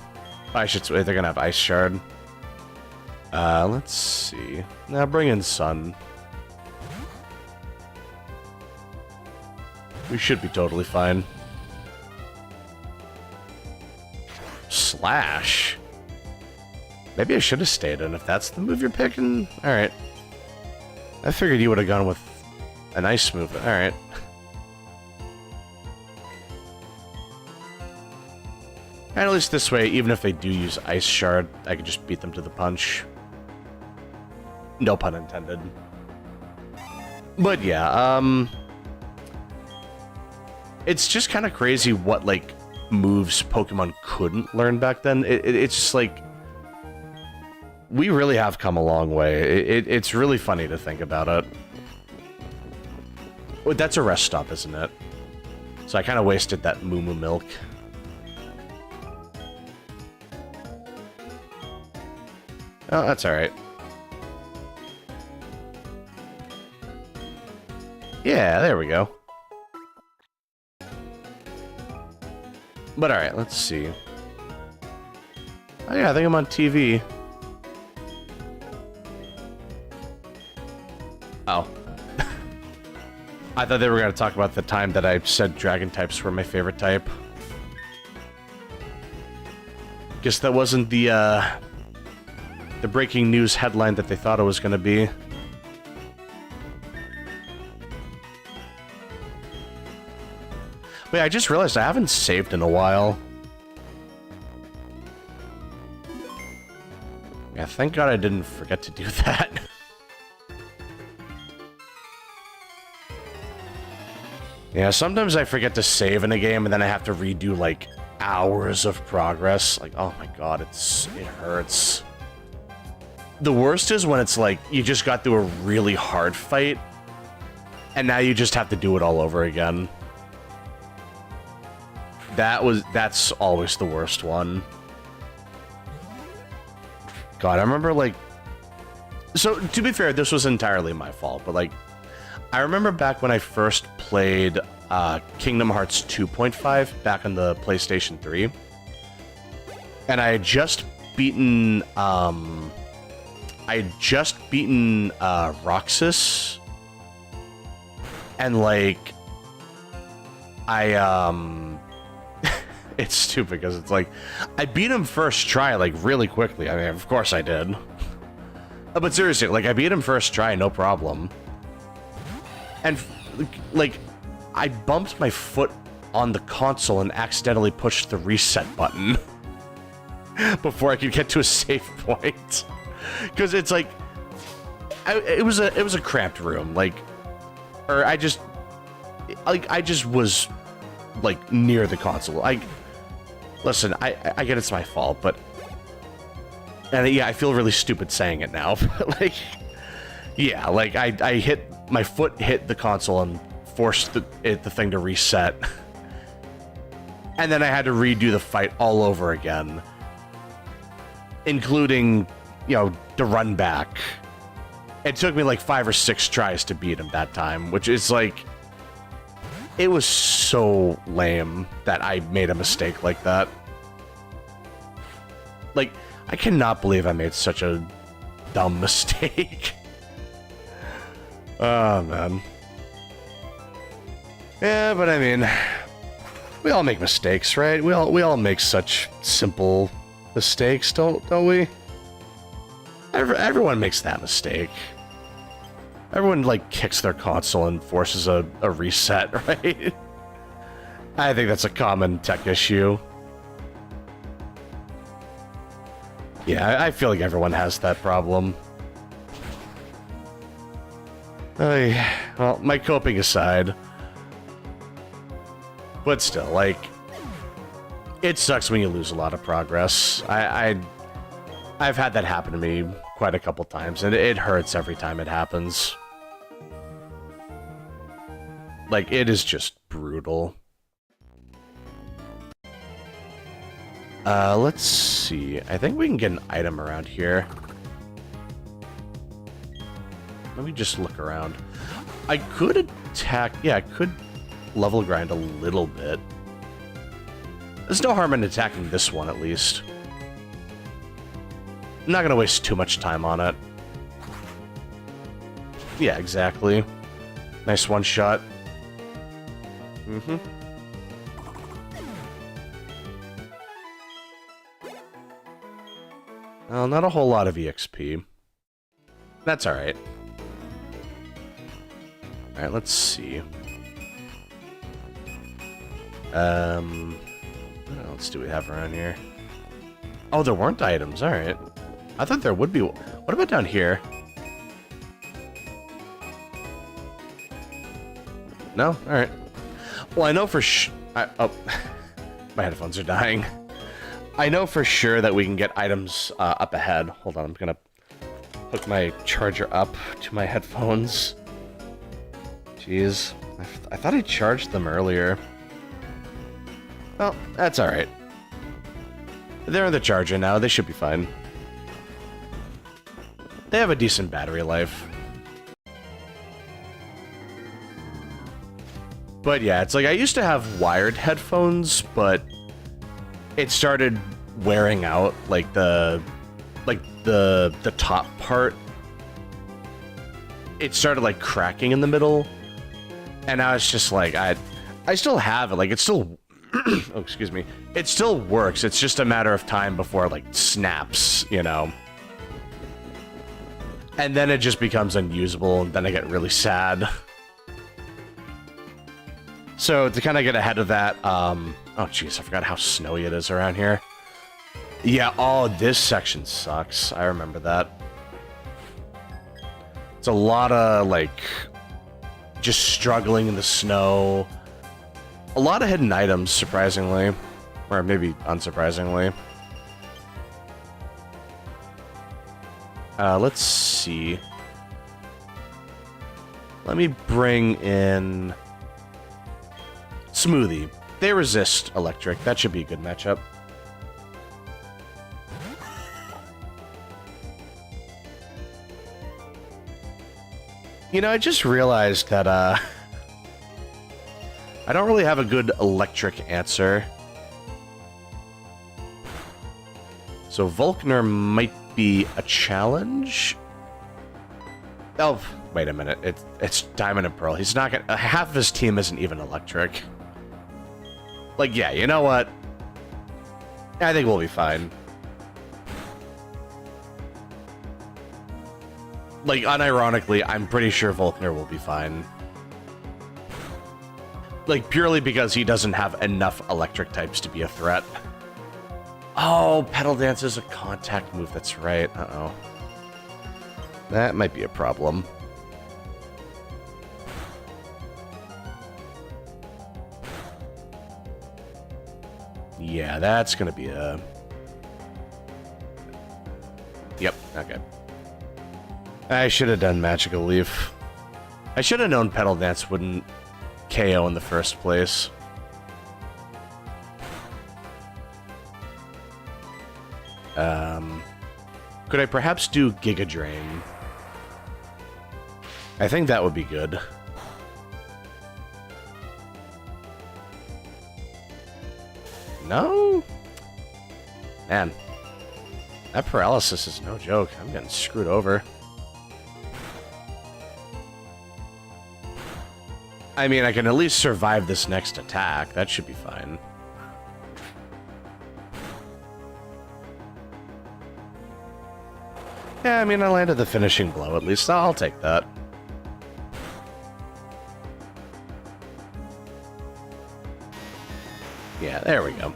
I should. They're gonna have Ice Shard. Let's see. Now bring in Sun. We should be totally fine. Slash. Maybe I should have stayed in if that's the move you're picking. All right. I figured you would have gone with a nice move. All right. And at least this way, even if they do use Ice Shard, I can just beat them to the punch. No pun intended. But yeah, it's just kind of crazy what, like, moves Pokemon couldn't learn back then. It's just like, we really have come a long way. It's really funny to think about it. Oh, that's a rest stop, isn't it? So I kind of wasted that Moo Moo Milk. Oh, that's alright. Yeah, there we go. But alright, let's see. Oh yeah, I think I'm on TV. Oh. I thought they were going to talk about the time that I said dragon types were my favorite type. Guess that wasn't the breaking news headline that they thought it was going to be. Wait, I just realized I haven't saved in a while. Yeah, thank God I didn't forget to do that. Yeah, sometimes I forget to save in a game and then I have to redo, like, hours of progress. Like, oh my God, it hurts. The worst is when it's like, you just got through a really hard fight, and now you just have to do it all over again. That's always the worst one. God, I remember, like... So, to be fair, this was entirely my fault, but, like, I remember back when I first played Kingdom Hearts 2.5 back on the PlayStation 3, and I had just beaten Roxas, and like it's stupid because it's like I beat him first try like really quickly. I mean, of course I did, but seriously, like I beat him first try, no problem. And, like, I bumped my foot on the console and accidentally pushed the reset button before I could get to a safe point. Because it's like, it was a cramped room, like, or I just was, like, near the console. Listen, I get it's my fault, but, and yeah, I feel really stupid saying it now, but, like, yeah, like, my foot hit the console and forced the thing to reset. And then I had to redo the fight all over again. Including, you know, the run back. It took me like 5 or 6 tries to beat him that time, which is like... It was so lame that I made a mistake like that. Like, I cannot believe I made such a dumb mistake. Oh, man. Yeah, but I mean, we all make mistakes, right? We all make such simple mistakes, don't we? Everyone makes that mistake. Everyone, like, kicks their console and forces a reset, right? I think that's a common tech issue. Yeah, I feel like everyone has that problem. Well, my coping aside. But still, like, it sucks when you lose a lot of progress. I've had that happen to me quite a couple times, and it hurts every time it happens. Like, it is just brutal. Let's see. I think we can get an item around here. Let me just look around. I could attack... Yeah, I could level grind a little bit. There's no harm in attacking this one, at least. I'm not gonna waste too much time on it. Yeah, exactly. Nice one shot. Mm-hmm. Well, not a whole lot of EXP. That's alright. Alright, let's see. What else do we have around here? Oh, there weren't items, alright. I thought there would be. What about down here? No? Alright. Well, I know for oh, my headphones are dying. I know for sure that we can get items up ahead. Hold on, I'm gonna hook my charger up to my headphones. Jeez. I thought I charged them earlier. Well, that's alright. They're in the charger now, they should be fine. They have a decent battery life. But yeah, it's like I used to have wired headphones, but it started wearing out, like the top part. It started like cracking in the middle, and I was just like, I still have it, like it's still oh, excuse me, it still works. It's just a matter of time before it like snaps, you know. And then it just becomes unusable, and then I get really sad. So to kind of get ahead of that, oh jeez, I forgot how snowy it is around here. Yeah, oh, this section sucks. I remember that. It's a lot of, like, just struggling in the snow. A lot of hidden items, surprisingly. Or maybe unsurprisingly. Let's see. Let me bring in Smoothie. They resist electric. That should be a good matchup. You know, I just realized that, I don't really have a good electric answer. So Volkner might be a challenge? Oh, wait a minute. It's Diamond and Pearl. He's not gonna... half of his team isn't even electric. Like, yeah, you know what? I think we'll be fine. Like, unironically, I'm pretty sure Volkner will be fine. Like, purely because he doesn't have enough electric types to be a threat. Oh, Petal Dance is a contact move, that's right. Uh-oh. That might be a problem. Yeah, that's gonna be a... Yep, okay. I should have done Magical Leaf. I should have known Petal Dance wouldn't KO in the first place. Could I perhaps do Giga Drain? I think that would be good. No? Man. That paralysis is no joke. I'm getting screwed over. I mean, I can at least survive this next attack. That should be fine. Yeah, I mean, I landed the finishing blow at least. I'll take that. Yeah, there we go.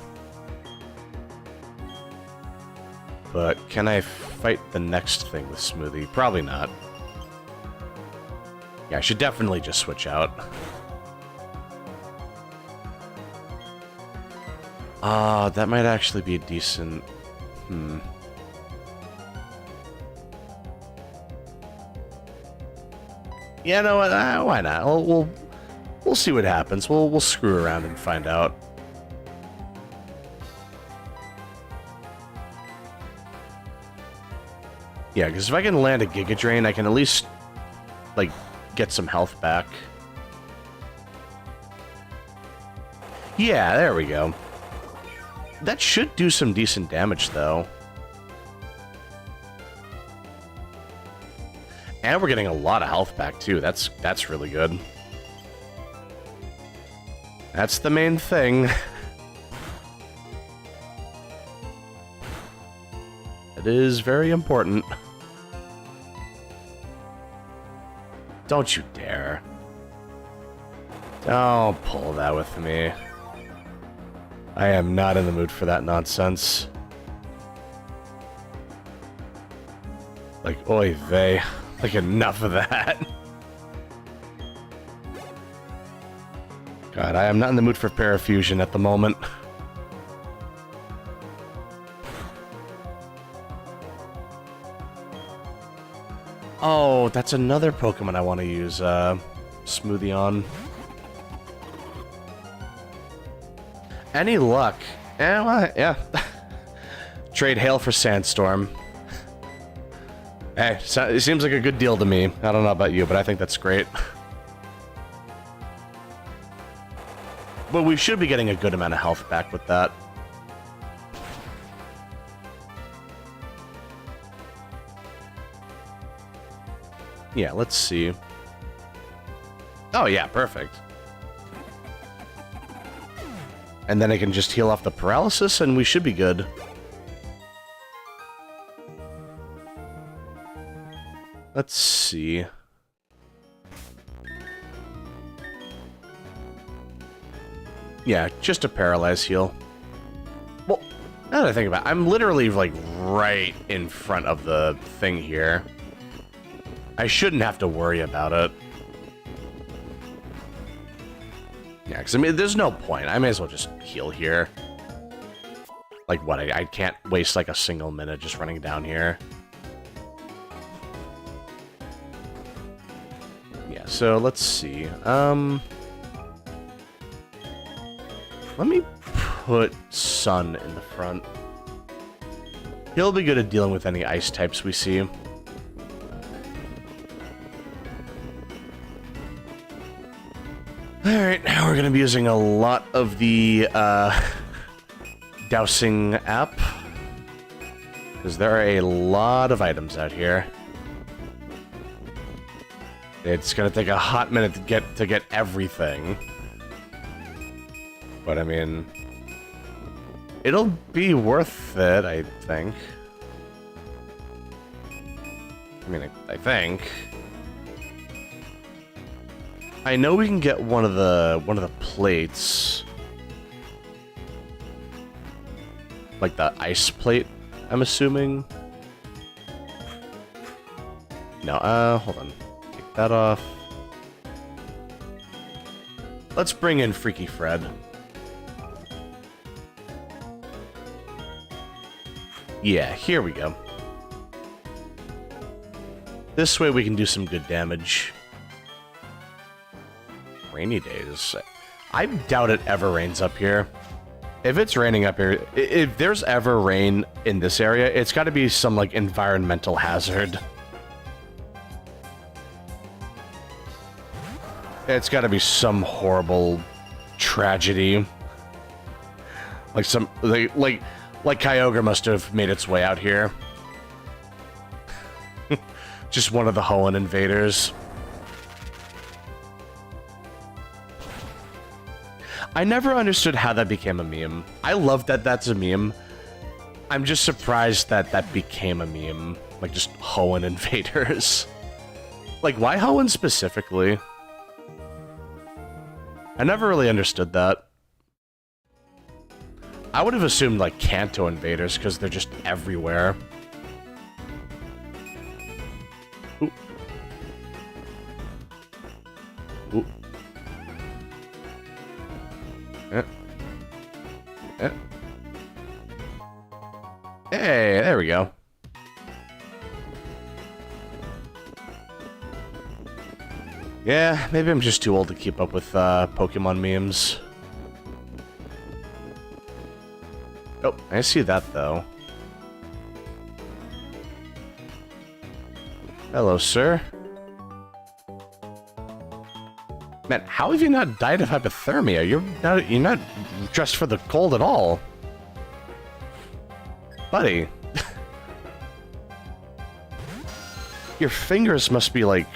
But can I fight the next thing with Smoothie? Probably not. Yeah, I should definitely just switch out. That might actually be a decent... Yeah, no, why not? We'll see what happens. We'll screw around and find out. Yeah, because if I can land a Giga Drain, I can at least, like, get some health back. Yeah, there we go. That should do some decent damage, though. And we're getting a lot of health back, too. That's really good. That's the main thing. It is very important. Don't you dare. Don't pull that with me. I am not in the mood for that nonsense. Like, oy vey. Like, enough of that. God, I am not in the mood for Parafusion at the moment. Oh, that's another Pokemon I want to use Smoothie on. Any luck? Yeah. Trade Hail for Sandstorm. Hey, it seems like a good deal to me. I don't know about you, but I think that's great. But we should be getting a good amount of health back with that. Yeah, let's see. Oh, yeah, perfect. And then I can just heal off the paralysis, and we should be good. Let's see. Yeah, just a paralyze heal. Well, now that I think about it, I'm literally, like, right in front of the thing here. I shouldn't have to worry about it. Yeah, because, I mean, there's no point. I may as well just heal here. Like, what? I can't waste, like, a single minute just running down here. Yeah, so let's see. Let me put Sun in the front. He'll be good at dealing with any ice types we see. Alright, now we're going to be using a lot of the dowsing app. Because there are a lot of items out here. It's going to take a hot minute to get everything. But I mean, it'll be worth it, I think. I mean, I think. I know we can get one of the plates. Like the ice plate, I'm assuming. No, hold on. Take that off. Let's bring in Freaky Fred. Yeah, here we go. This way we can do some good damage. Rainy days. I doubt it ever rains up here. If it's raining up here, if there's ever rain in this area, it's got to be some, like, environmental hazard. It's got to be some horrible tragedy. Like some, like Kyogre must have made its way out here. Just one of the Hoenn invaders. I never understood how that became a meme. I love that that's a meme. I'm just surprised that that became a meme. Like, just Hoenn invaders. Like, why Hoenn specifically? I never really understood that. I would have assumed, like, Kanto invaders, because they're just everywhere. Ooh. Ooh. Hey, there we go. Yeah, maybe I'm just too old to keep up with Pokemon memes. Oh, I see that, though. Hello, sir. Man, how have you not died of hypothermia? You're not dressed for the cold at all. Buddy. Your fingers must be, like,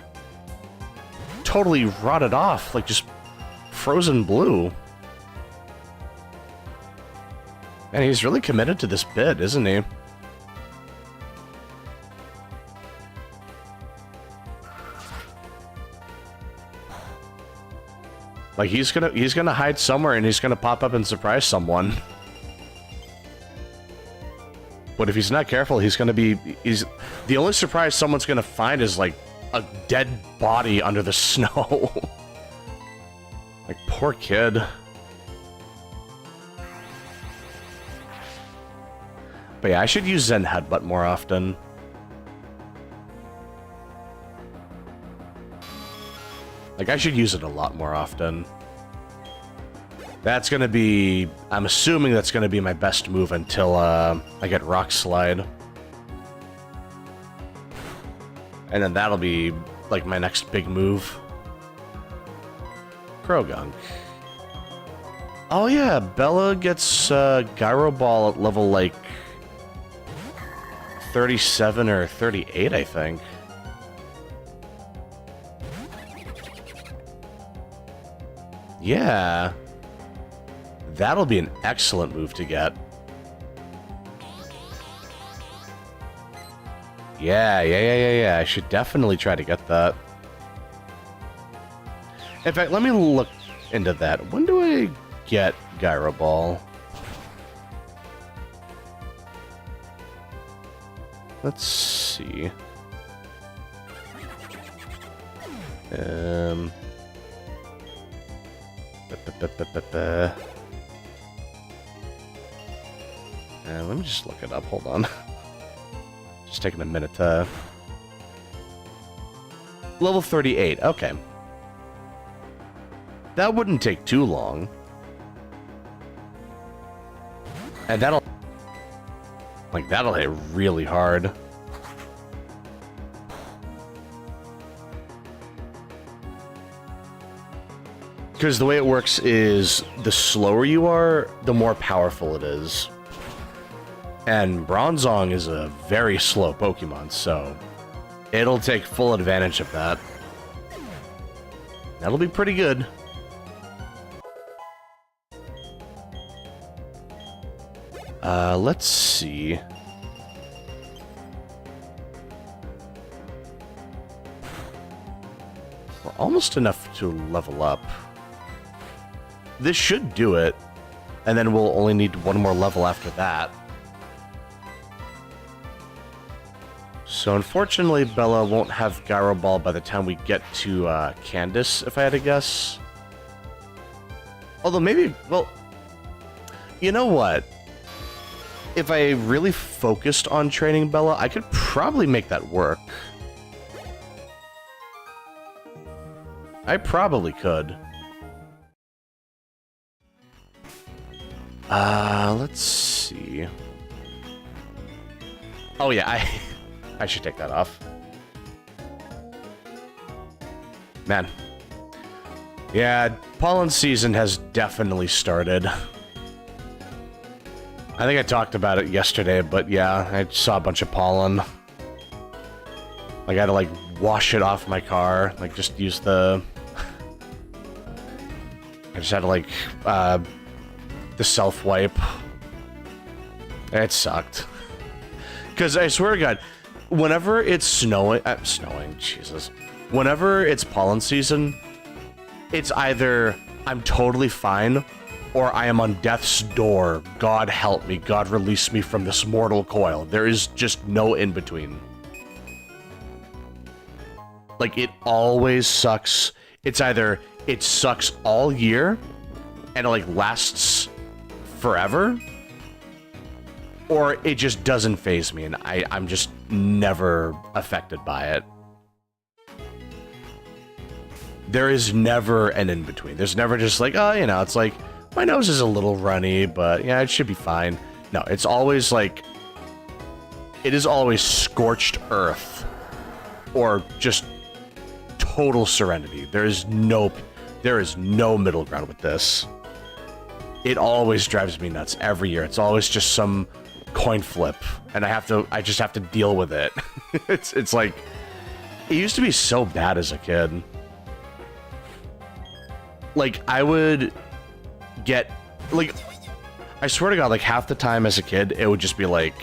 totally rotted off, like just frozen blue. Man, he's really committed to this bit, isn't he? Like, he's gonna hide somewhere and he's gonna pop up and surprise someone. But if he's not careful, he's the only surprise someone's gonna find is, like, a dead body under the snow. Like, poor kid. But yeah, I should use Zen Headbutt more often. Like, I should use it a lot more often. That's gonna be... I'm assuming that's gonna be my best move until, I get Rock Slide. And then that'll be, like, my next big move. Croagunk. Oh yeah, Bella gets, Gyro Ball at level, like, 37 or 38, I think. Yeah. That'll be an excellent move to get. Yeah. I should definitely try to get that. In fact, let me look into that. When do I get Gyro Ball? Let's see. Let me just look it up. Hold on. Just taking a minute to... Level 38. Okay. That wouldn't take too long. And that'll... Like, that'll hit really hard. Because the way it works is the slower you are, the more powerful it is. And Bronzong is a very slow Pokemon, so it'll take full advantage of that. That'll be pretty good. Let's see. We're almost enough to level up. This should do it, and then we'll only need one more level after that. So unfortunately, Bella won't have Gyro Ball by the time we get to Candace, if I had to guess. Although maybe, well, you know what? If I really focused on training Bella, I could probably make that work. I probably could. Let's see. Oh yeah, I should take that off. Man. Yeah, pollen season has definitely started. I think I talked about it yesterday, but yeah, I saw a bunch of pollen. Like, I had to, like, wash it off my car. Like, just use the... I just had to, like, the self-wipe. It sucked. Because I swear to God, whenever it's snowing... Jesus. Whenever it's pollen season, it's either I'm totally fine, or I am on death's door. God help me. God release me from this mortal coil. There is just no in-between. Like, it always sucks. It's either it sucks all year, and it, like, lasts forever, or it just doesn't faze me, and I'm just never affected by it. There is never an in-between. There's never just like, oh, you know, it's like, my nose is a little runny, but yeah, it should be fine. No, it's always like, it is always scorched earth, or just total serenity. There is no middle ground with this. It always drives me nuts every year. It's always just some coin flip, and I just have to deal with it. It's like, it used to be so bad as a kid. Like, I would get, like, I swear to God, like, half the time as a kid, it would just be, like,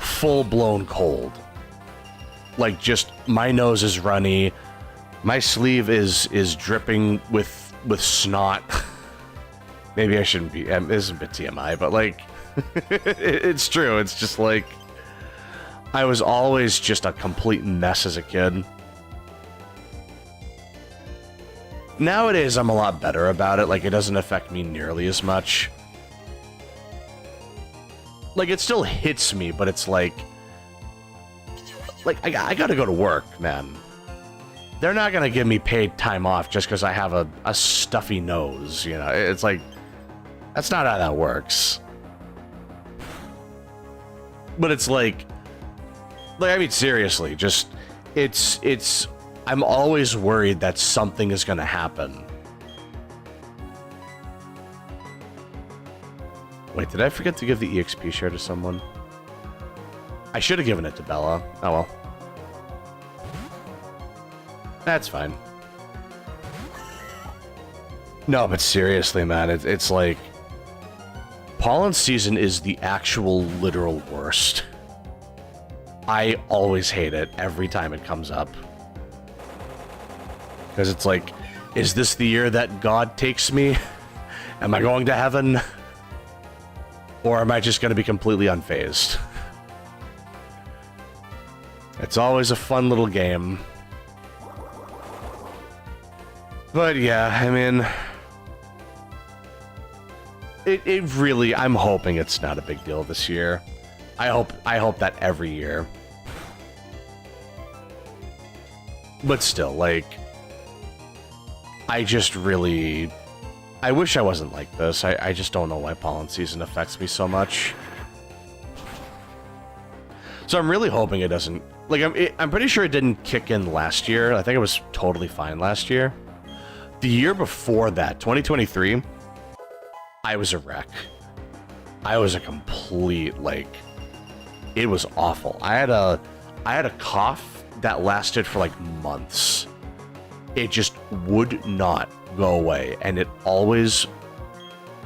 full-blown cold. Like, just, my nose is runny, my sleeve is dripping with snot. Maybe I shouldn't be, this is a bit TMI, but, like, it's true. It's just, like, I was always just a complete mess as a kid. Nowadays, I'm a lot better about it. Like, it doesn't affect me nearly as much. Like, it still hits me, but it's like... Like, I gotta go to work, man. They're not gonna give me paid time off just because I have a stuffy nose, you know? It's like... That's not how that works. But it's like... Like, I mean, seriously, just... It's... I'm always worried that something is going to happen. Wait, did I forget to give the EXP share to someone? I should have given it to Bella. Oh well. That's fine. No, but seriously, man, it's like pollen season is the actual literal worst. I always hate it every time it comes up. Because it's like, is this the year that God takes me? Am I going to heaven? Or am I just going to be completely unfazed? It's always a fun little game. But yeah, I mean... It really... I'm hoping it's not a big deal this year. I hope that every year. But still, like... I just really... I wish I wasn't like this. I just don't know why pollen season affects me so much. So I'm really hoping it doesn't... Like, I'm pretty sure it didn't kick in last year. I think it was totally fine last year. The year before that, 2023, I was a wreck. I was a complete, like... It was awful. I had a cough that lasted for, like, months. It just would not go away, and it always...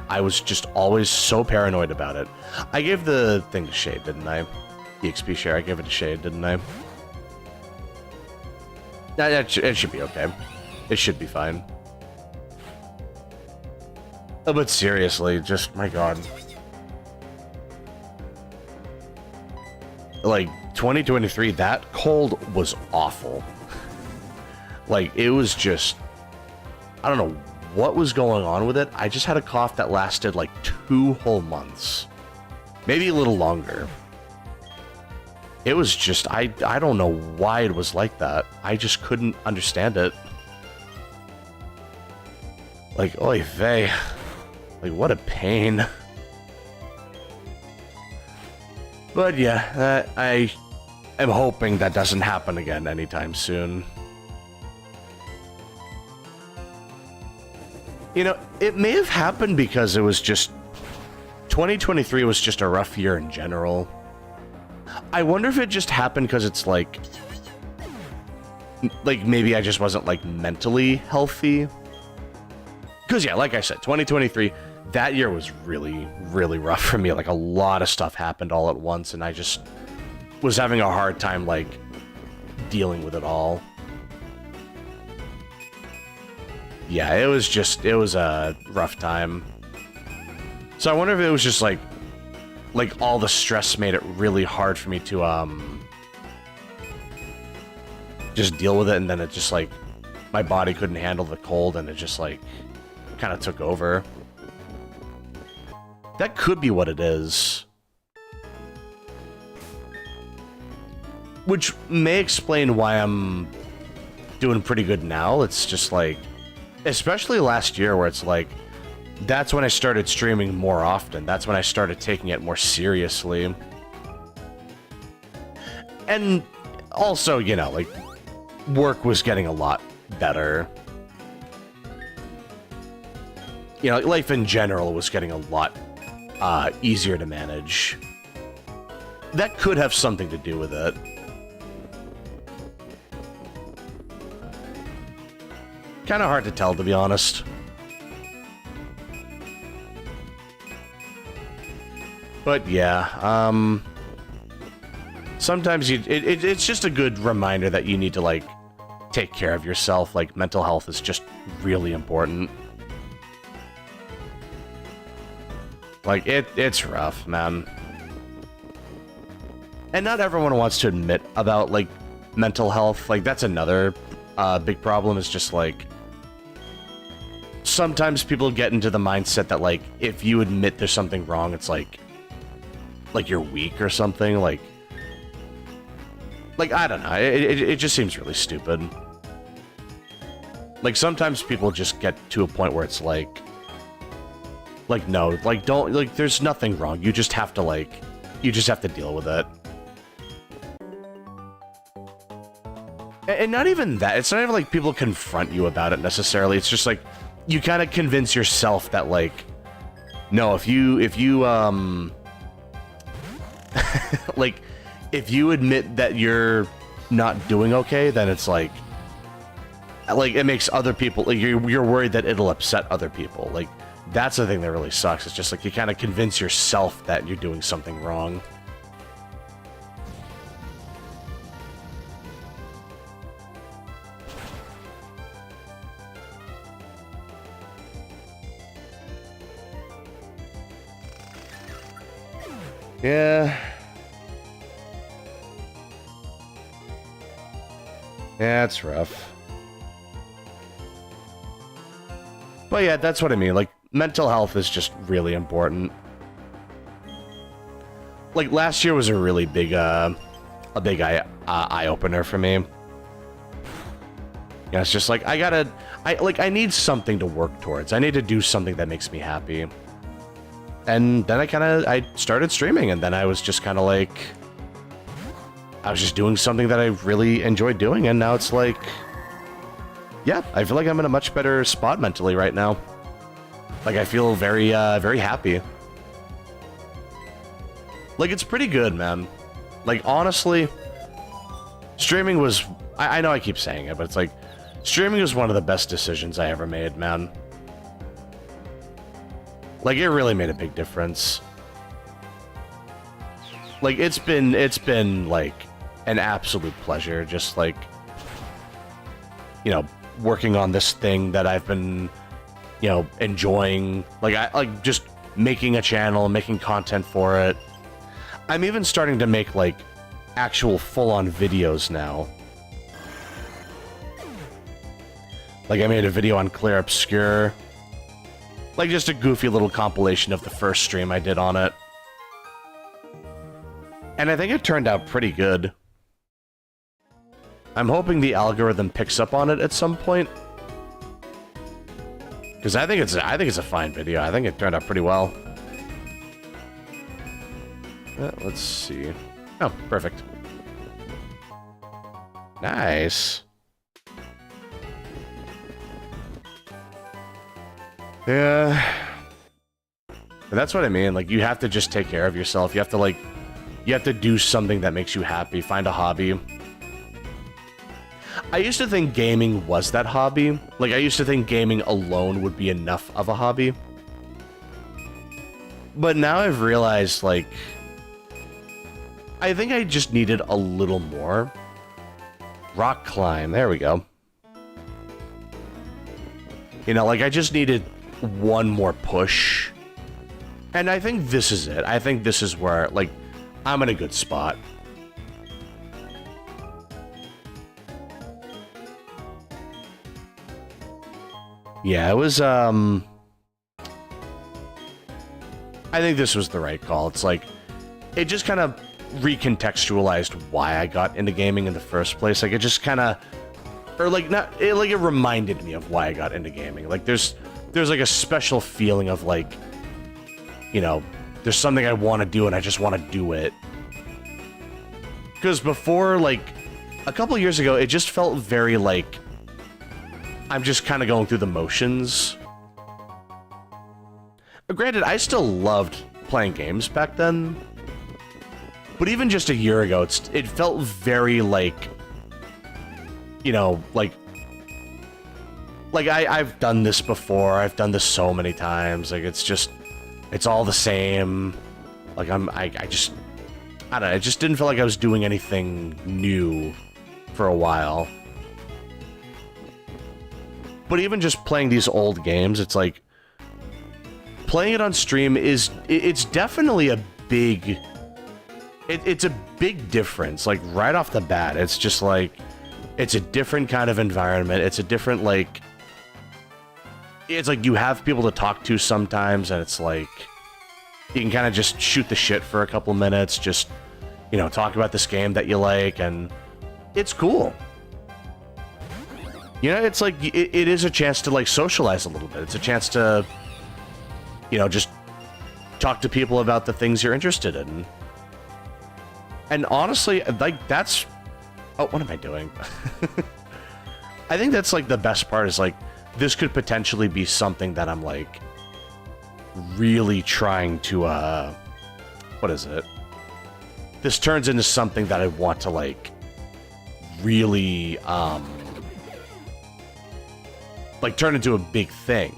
I was just always so paranoid about it. I gave the thing to Shade, didn't I? The XP share, I gave it to Shade, didn't I? It should be okay. It should be fine. But seriously, just, my god. Like, 2023, that cold was awful. Like, it was just... I don't know what was going on with it. I just had a cough that lasted, like, 2 whole months. Maybe a little longer. It was just... I don't know why it was like that. I just couldn't understand it. Like, oy vey. Like, what a pain. But yeah, I am hoping that doesn't happen again anytime soon. You know, it may have happened because it was just... 2023 was just a rough year in general. I wonder if it just happened because it's like... Like, maybe I just wasn't, like, mentally healthy. Because, yeah, like I said, 2023, that year was really, really rough for me. Like, a lot of stuff happened all at once, and I just was having a hard time, like, dealing with it all. Yeah, it was a rough time. So I wonder if it was just, like all the stress made it really hard for me to, just deal with it, and then it just, like, my body couldn't handle the cold, and it just, like, kind of took over. That could be what it is. Which may explain why I'm doing pretty good now. It's just, like... Especially last year, where it's like, that's when I started streaming more often. That's when I started taking it more seriously. And also, you know, like, work was getting a lot better. You know, life in general was getting a lot easier to manage. That could have something to do with it. Kind of hard to tell, to be honest. But yeah, sometimes it's just a good reminder that you need to, like, take care of yourself. Like, mental health is just really important. Like, it's rough, man. And not everyone wants to admit about, like, mental health. Like, that's another big problem, is just, like... Sometimes people get into the mindset that, like, if you admit there's something wrong, it's like you're weak or something. Like, I don't know. It just seems really stupid. Like, sometimes people just get to a point where it's like, no, like, don't, like, there's nothing wrong. You just have to, like, you just have to deal with it. And not even that. It's not even like people confront you about it necessarily. It's just like, you kind of convince yourself that, like, no, if you like, if you admit that you're not doing okay, then it's like, like, it makes other people, like, you're worried that it'll upset other people. Like, that's the thing that really sucks. It's just like you kind of convince yourself that you're doing something wrong. Yeah. Yeah, it's rough. But yeah, that's what I mean. Like, mental health is just really important. Like, last year was a really big, eye-opener for me. Yeah, it's just like, I need something to work towards. I need to do something that makes me happy. And then I started streaming, and then I was just kind of like, I was just doing something that I really enjoyed doing, and now it's like, yeah, I feel like I'm in a much better spot mentally right now. Like, I feel very, very happy. Like, it's pretty good, man. Like, honestly, streaming was, I know I keep saying it, but it's like, streaming was one of the best decisions I ever made, man. Like, it really made a big difference. Like, it's been, like, an absolute pleasure, just, like, you know, working on this thing that I've been, you know, enjoying. Like, just making a channel, making content for it. I'm even starting to make, like, actual full-on videos now. Like, I made a video on Clair Obscur. Like, just a goofy little compilation of the first stream I did on it. And I think it turned out pretty good. I'm hoping the algorithm picks up on it at some point. Because I think it's a fine video. I think it turned out pretty well. Let's see. Oh, perfect. Nice. Yeah. But that's what I mean. Like, you have to just take care of yourself. You have to, like, you have to do something that makes you happy. Find a hobby. I used to think gaming was that hobby. Like, I used to think gaming alone would be enough of a hobby. But now I've realized, like, I think I just needed a little more. Rock climb. There we go. You know, like, I just needed one more push. And I think this is it. I think this is where, like, I'm in a good spot. Yeah, it was, I think this was the right call. It's like, it just kind of recontextualized why I got into gaming in the first place. Like, it just kind of, or like, not, it, like, it reminded me of why I got into gaming. Like, there's like a special feeling of, like, you know, there's something I want to do and I just want to do it. Because before, like, a couple years ago, it just felt very, like, I'm just kind of going through the motions. Granted, I still loved playing games back then. But even just a year ago, it felt very, like, you know, like I've done this before. I've done this so many times. Like, it's just, it's all the same. Like, I just, I don't know. It just didn't feel like I was doing anything new for a while. But even just playing these old games, it's like, playing it on stream is, it's definitely a big, it's a big difference. Like, right off the bat, it's just like, it's a different kind of environment. It's a different, like, it's like you have people to talk to sometimes, and it's like, you can kind of just shoot the shit for a couple minutes, just, you know, talk about this game that you like, and it's cool. You know, it's like, it is a chance to, like, socialize a little bit. It's a chance to, you know, just talk to people about the things you're interested in. And honestly, like, that's... Oh, what am I doing? I think that's, like, the best part is, like, this could potentially be something that I'm, like, really trying to, what is it? This turns into something that I want to, like, really, like, turn into a big thing.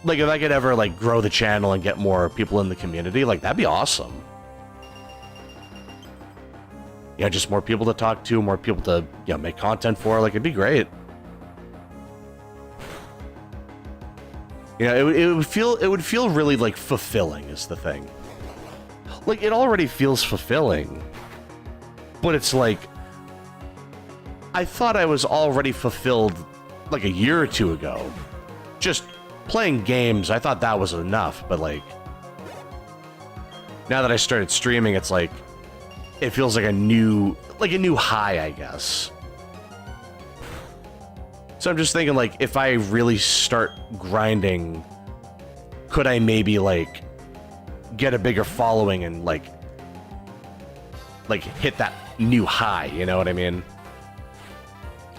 Like, if I could ever, like, grow the channel and get more people in the community, like, that'd be awesome. Yeah, just more people to talk to, more people to, you know, make content for, like, it'd be great. You know, it would feel really, like, fulfilling is the thing. Like, it already feels fulfilling. But it's like, I thought I was already fulfilled, like, a year or two ago. Just playing games, I thought that was enough, but, like, now that I started streaming, it's like, it feels like a new high, I guess. So I'm just thinking, like, if I really start grinding, could I maybe, like, get a bigger following and, like, hit that new high, you know what I mean?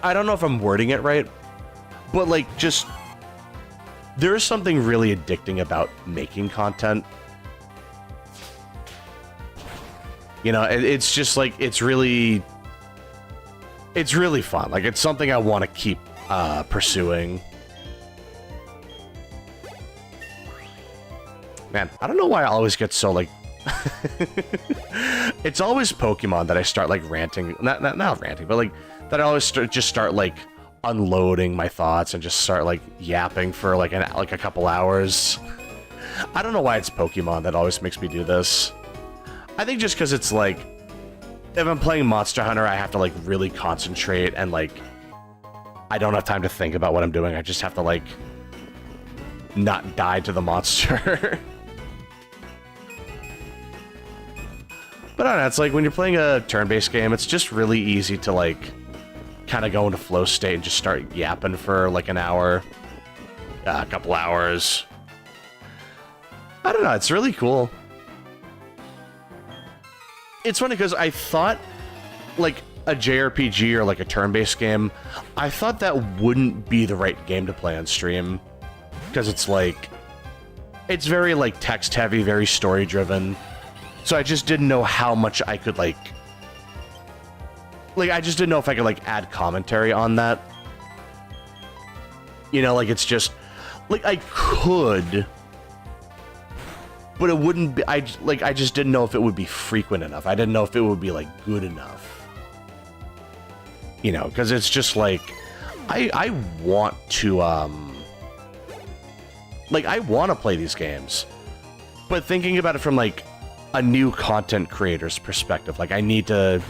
I don't know if I'm wording it right, but, like, just, there's something really addicting about making content. You know, it's just, like, it's really fun. Like, it's something I want to keep pursuing. Man, I don't know why I always get so, like... It's always Pokemon that I start, like, ranting. Not ranting, but, like, that I always just start, like, unloading my thoughts and just start, like, yapping for, like, a couple hours. I don't know why it's Pokemon that always makes me do this. I think just because it's, like, if I'm playing Monster Hunter, I have to, like, really concentrate and, like, I don't have time to think about what I'm doing. I just have to, like, not die to the monster. But I don't know, it's like when you're playing a turn-based game, it's just really easy to, like, kind of go into flow state and just start yapping for, like, an hour, a couple hours. I don't know, it's really cool. It's funny because I thought, like, a JRPG or, like, a turn-based game, I thought that wouldn't be the right game to play on stream. Because it's, like, it's very, like, text-heavy, very story-driven. So I just didn't know how much I could, like, I just didn't know if I could, like, add commentary on that. You know, like, it's just, like, I could, but it wouldn't be, I just didn't know if it would be frequent enough. I didn't know if it would be, like, good enough. You know, because it's just, like, I want to, like, I want to play these games. But thinking about it from, like, a new content creator's perspective, like, I need to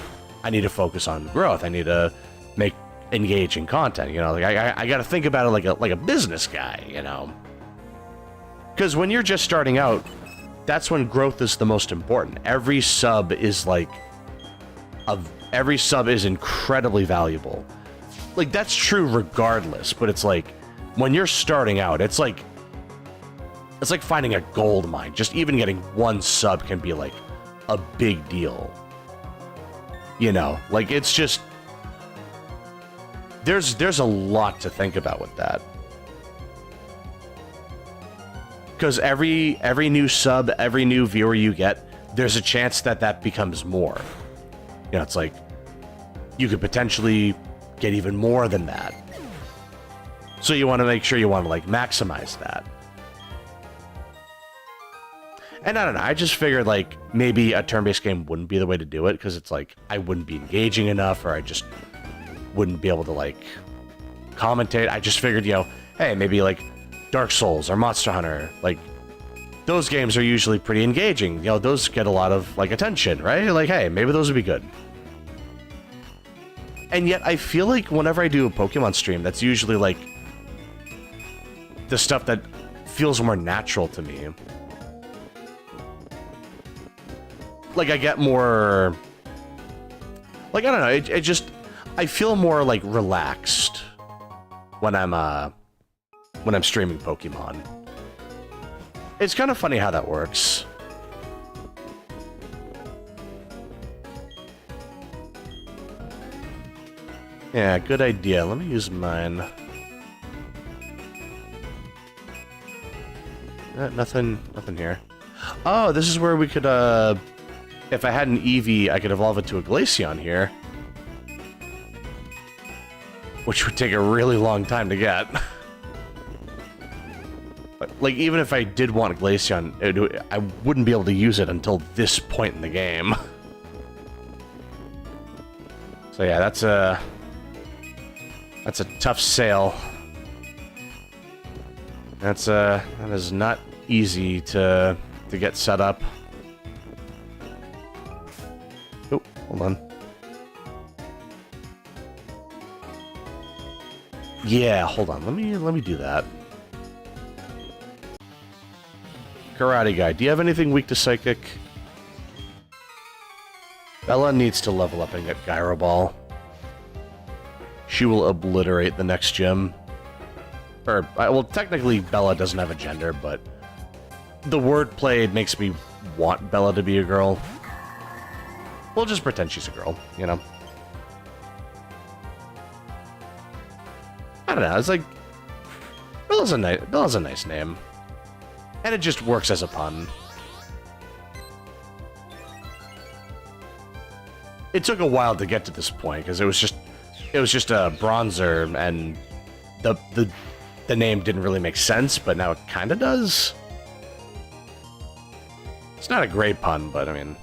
focus on growth. I need to make engaging content, you know? Like, I got to think about it like a business guy, you know? Because when you're just starting out, that's when growth is the most important. Every sub is, like, every sub is incredibly valuable. Like, that's true regardless, but it's like, when you're starting out, it's like finding a gold mine. Just even getting one sub can be, like, a big deal. You know, like, it's just, there's a lot to think about with that. Because every new sub, every new viewer you get, there's a chance that becomes more. You know, it's like, you could potentially get even more than that. So you want to make sure you want to, like, maximize that. And I don't know, I just figured, like, maybe a turn-based game wouldn't be the way to do it, because it's like, I wouldn't be engaging enough, or I just wouldn't be able to, like, commentate. I just figured, you know, hey, maybe, like, Dark Souls or Monster Hunter, like, those games are usually pretty engaging. You know, those get a lot of, like, attention, right? Like, hey, maybe those would be good. And yet, I feel like whenever I do a Pokemon stream, that's usually, like, the stuff that feels more natural to me. Like, I get more, like, I don't know, it just, I feel more, like, relaxed when I'm streaming Pokemon. It's kind of funny how that works. Yeah, good idea. Let me use mine. Nothing here. Oh, this is where we could, if I had an Eevee, I could evolve it to a Glaceon here. which would take a really long time to get. But, like, even if I did want Glaceon, I wouldn't be able to use it until this point in the game. So yeah, that's a tough sale. That is not easy to get set up. Oh, hold on. Yeah, hold on. Let me do that. Karate Guy, do you have anything weak to Psychic? Bella needs to level up and get Gyro Ball. She will obliterate the next gym. Or, well, technically Bella doesn't have a gender, but the wordplay makes me want Bella to be a girl. We'll just pretend she's a girl, you know? I don't know, it's like... Bella's a nice name. And it just works as a pun. It took a while to get to this point, because it was just a bronzer, and the name didn't really make sense, but now it kind of does. It's not a great pun, but I mean,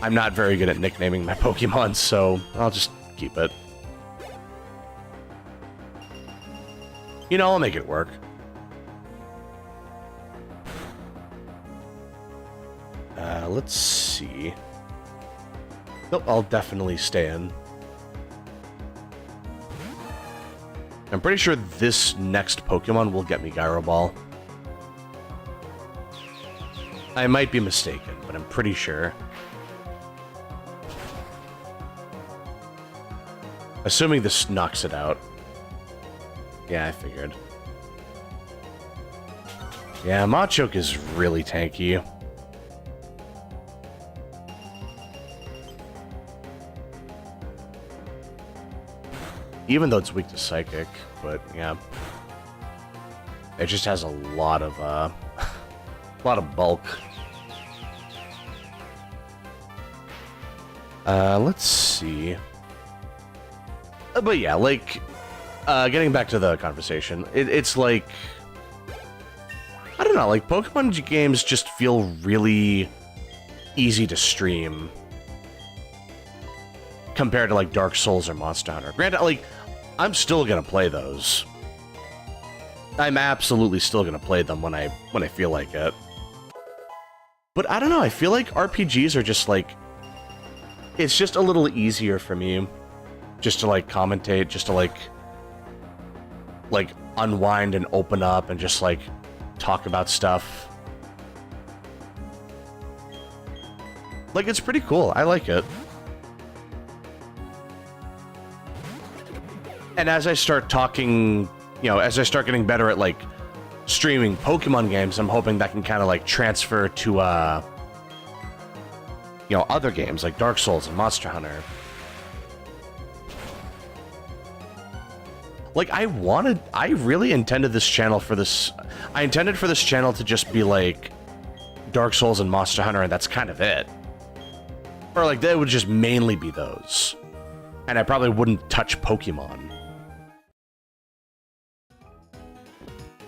I'm not very good at nicknaming my Pokemon, so I'll just keep it. You know, I'll make it work. Let's see. Nope, I'll definitely stay in. I'm pretty sure this next Pokemon will get me Gyro Ball. I might be mistaken, but I'm pretty sure. Assuming this knocks it out. Yeah, I figured. Yeah, Machoke is really tanky. Even though it's weak to Psychic, but yeah. It just has a lot of bulk. Let's see. But yeah, like, getting back to the conversation, it's like, I don't know, like, Pokemon games just feel really easy to stream compared to, like, Dark Souls or Monster Hunter. Granted, like, I'm still gonna play those. I'm absolutely still gonna play them when I feel like it. But I don't know, I feel like RPGs are just, like, it's just a little easier for me just to, like, commentate, just to, like, unwind and open up and just, like, talk about stuff. Like, it's pretty cool. I like it. And as I start talking, you know, as I start getting better at, like, streaming Pokemon games, I'm hoping that can kind of, like, transfer to, you know, other games like Dark Souls and Monster Hunter. Like, I really intended this channel for this, I intended for this channel to just be, like, Dark Souls and Monster Hunter, and that's kind of it. Or, like, that would just mainly be those. And I probably wouldn't touch Pokemon.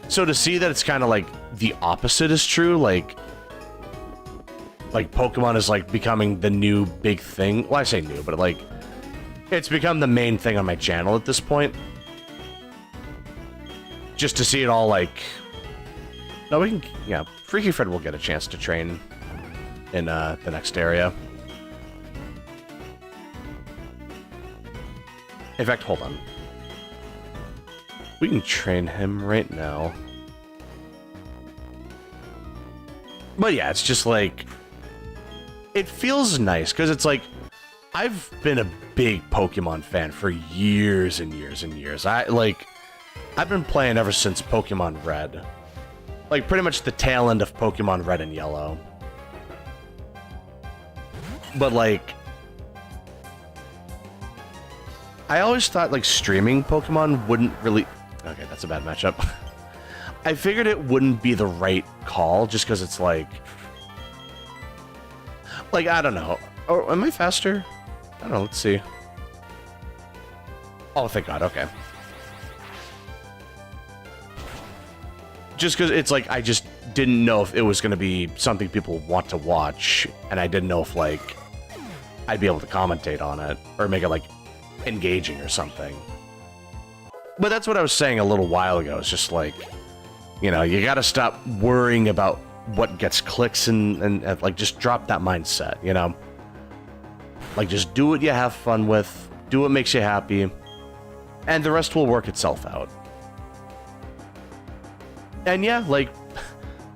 So to see that it's kind of like the opposite is true, like Pokemon is like becoming the new big thing. Well, I say new, but like it's become the main thing on my channel at this point. Just to see it all like, no, we can, yeah, Freaky Fred will get a chance to train in the next area. In fact, hold on. We can train him right now. But yeah, it's just like, it feels nice, because it's like, I've been a big Pokemon fan for years and years and years. I've been playing ever since Pokemon Red. Like, pretty much the tail end of Pokemon Red and Yellow. But like, I always thought, like, streaming Pokemon wouldn't really... Okay, that's a bad matchup. I figured it wouldn't be the right call, just because it's like... Like, I don't know. Or am I faster? I don't know, let's see. Oh, thank God. Okay. Just because it's like I just didn't know if it was going to be something people want to watch, and I didn't know if like I'd be able to commentate on it or make it like engaging or something. But that's what I was saying a little while ago. It's just like, you know, you got to stop worrying about what gets clicks and like just drop that mindset, you know? Like just do what you have fun with, do what makes you happy, and the rest will work itself out. And yeah, like,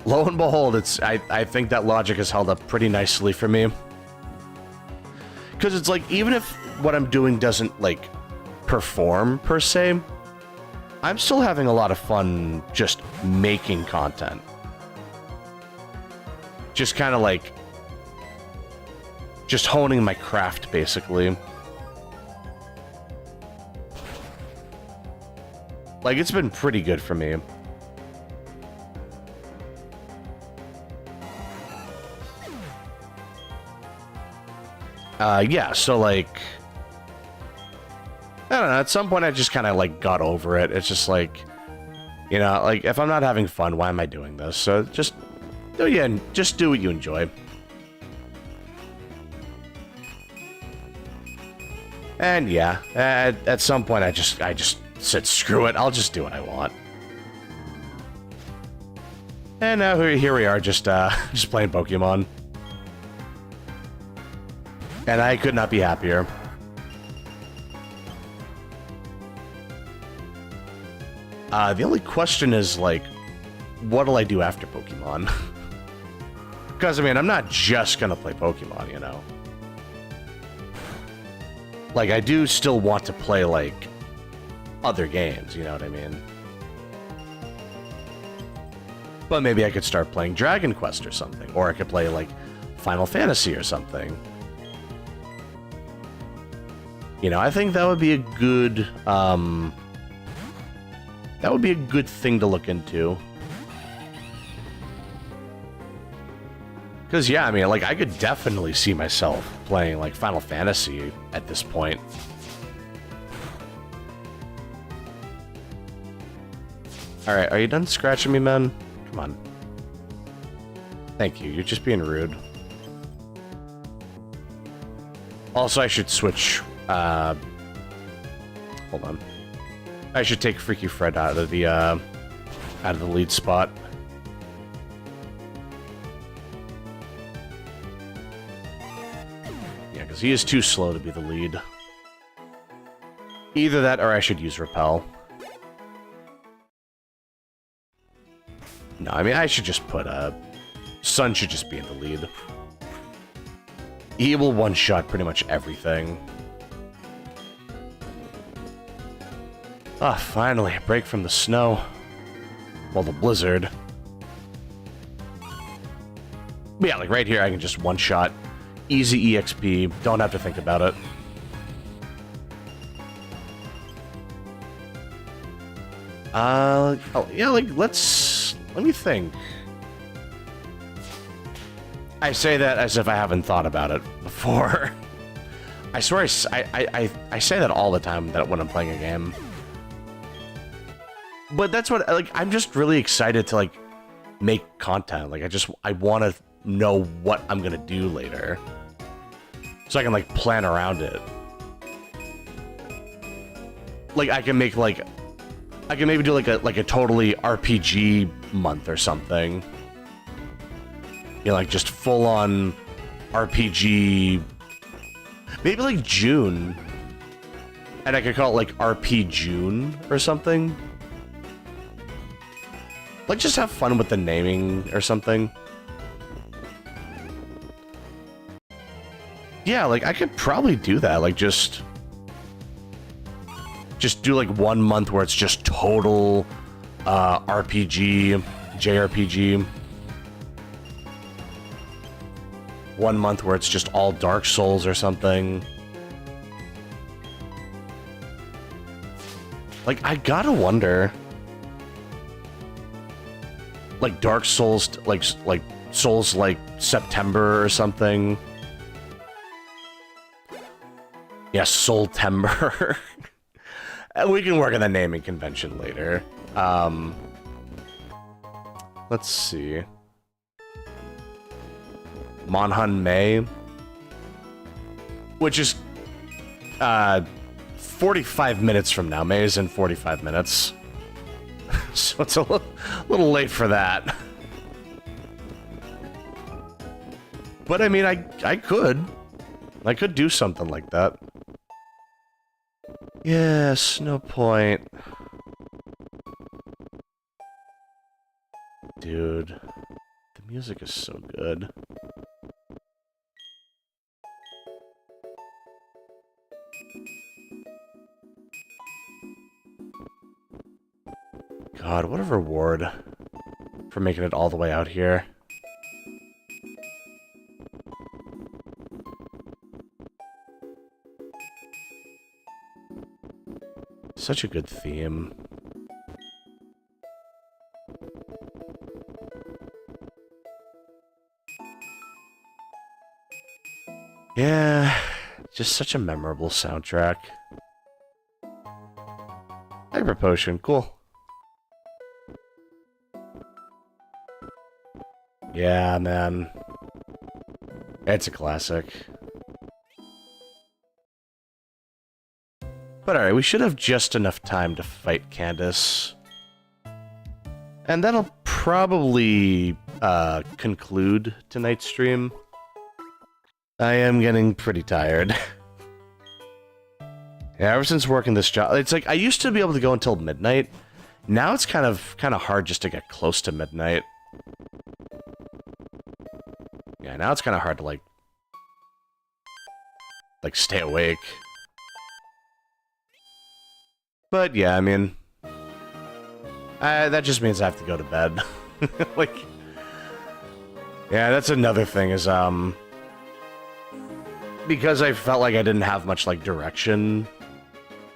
lo and behold, I think that logic has held up pretty nicely for me. Because it's like, even if what I'm doing doesn't, like, perform, per se, I'm still having a lot of fun just making content. Just kind of like, just honing my craft, basically. Like, it's been pretty good for me. Yeah, so like, I don't know, at some point I just kind of like got over it. It's just like, you know, like if I'm not having fun, why am I doing this? So just do what you enjoy. And yeah, at some point I just said, screw it, I'll just do what I want. And now here we are, just playing Pokemon. And I could not be happier. The only question is, like, what'll I do after Pokemon? Because, I mean, I'm not just gonna play Pokemon, you know? Like, I do still want to play, like, other games, you know what I mean? But maybe I could start playing Dragon Quest or something. Or I could play, like, Final Fantasy or something. You know, I think that would be a good, thing to look into. Because, yeah, I mean, like, I could definitely see myself playing, like, Final Fantasy at this point. Alright, are you done scratching me, man? Come on. Thank you, you're just being rude. Also, I should switch, hold on. I should take Freaky Fred out of the lead spot. Yeah, because he is too slow to be the lead. Either that, or I should use Repel. No, I mean, I should just put, Sun should just be in the lead. He will one-shot pretty much everything. Ah, finally, a break from the snow. Well, the blizzard. But yeah, like right here, I can just one-shot. Easy EXP, don't have to think about it. Oh, yeah, like, let me think. I say that as if I haven't thought about it before. I swear I say that all the time when I'm playing a game. But that's what, like, I'm just really excited to, like, make content. Like, I want to know what I'm gonna do later. So I can, like, plan around it. Like, I can make, like, I can maybe do, like a totally RPG month or something. You know, like, just full-on RPG... Maybe, like, June. And I could call it, like, RP June or something. Like, just have fun with the naming or something. Yeah, like, I could probably do that. Like, just do, like, 1 month where it's just total RPG, JRPG. 1 month where it's just all Dark Souls or something. Like, I gotta wonder. Like, Dark Souls, like Souls, like, September or something. Yeah, Soultember. We can work on the naming convention later. Let's see. Monhun May, which is 45 minutes from now. May is in 45 minutes. So it's a little late for that. But I mean, I could do something like that. Yes, no point. Dude, the music is so good. God, what a reward for making it all the way out here. Such a good theme. Yeah, just such a memorable soundtrack. Hyper Potion, cool. Yeah, man. It's a classic. But alright, we should have just enough time to fight Candace. And that'll probably conclude tonight's stream. I am getting pretty tired. Yeah, ever since working this job, it's like I used to be able to go until midnight. Now it's kind of hard just to get close to midnight. Yeah, now it's kind of hard to like stay awake. But yeah, I mean, that just means I have to go to bed. Like, yeah, that's another thing is because I felt like I didn't have much like direction,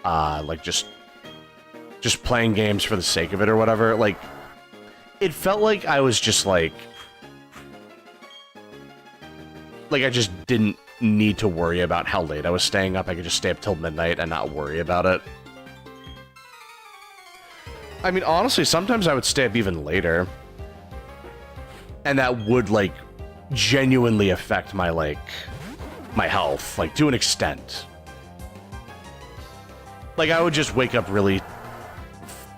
like just playing games for the sake of it or whatever. Like, it felt like I was just like I just didn't need to worry about how late I was staying up. I could just stay up till midnight and not worry about it. I mean, honestly, sometimes I would stay up even later. And that would, like, genuinely affect my, like, my health, like, to an extent. Like, I would just wake up really...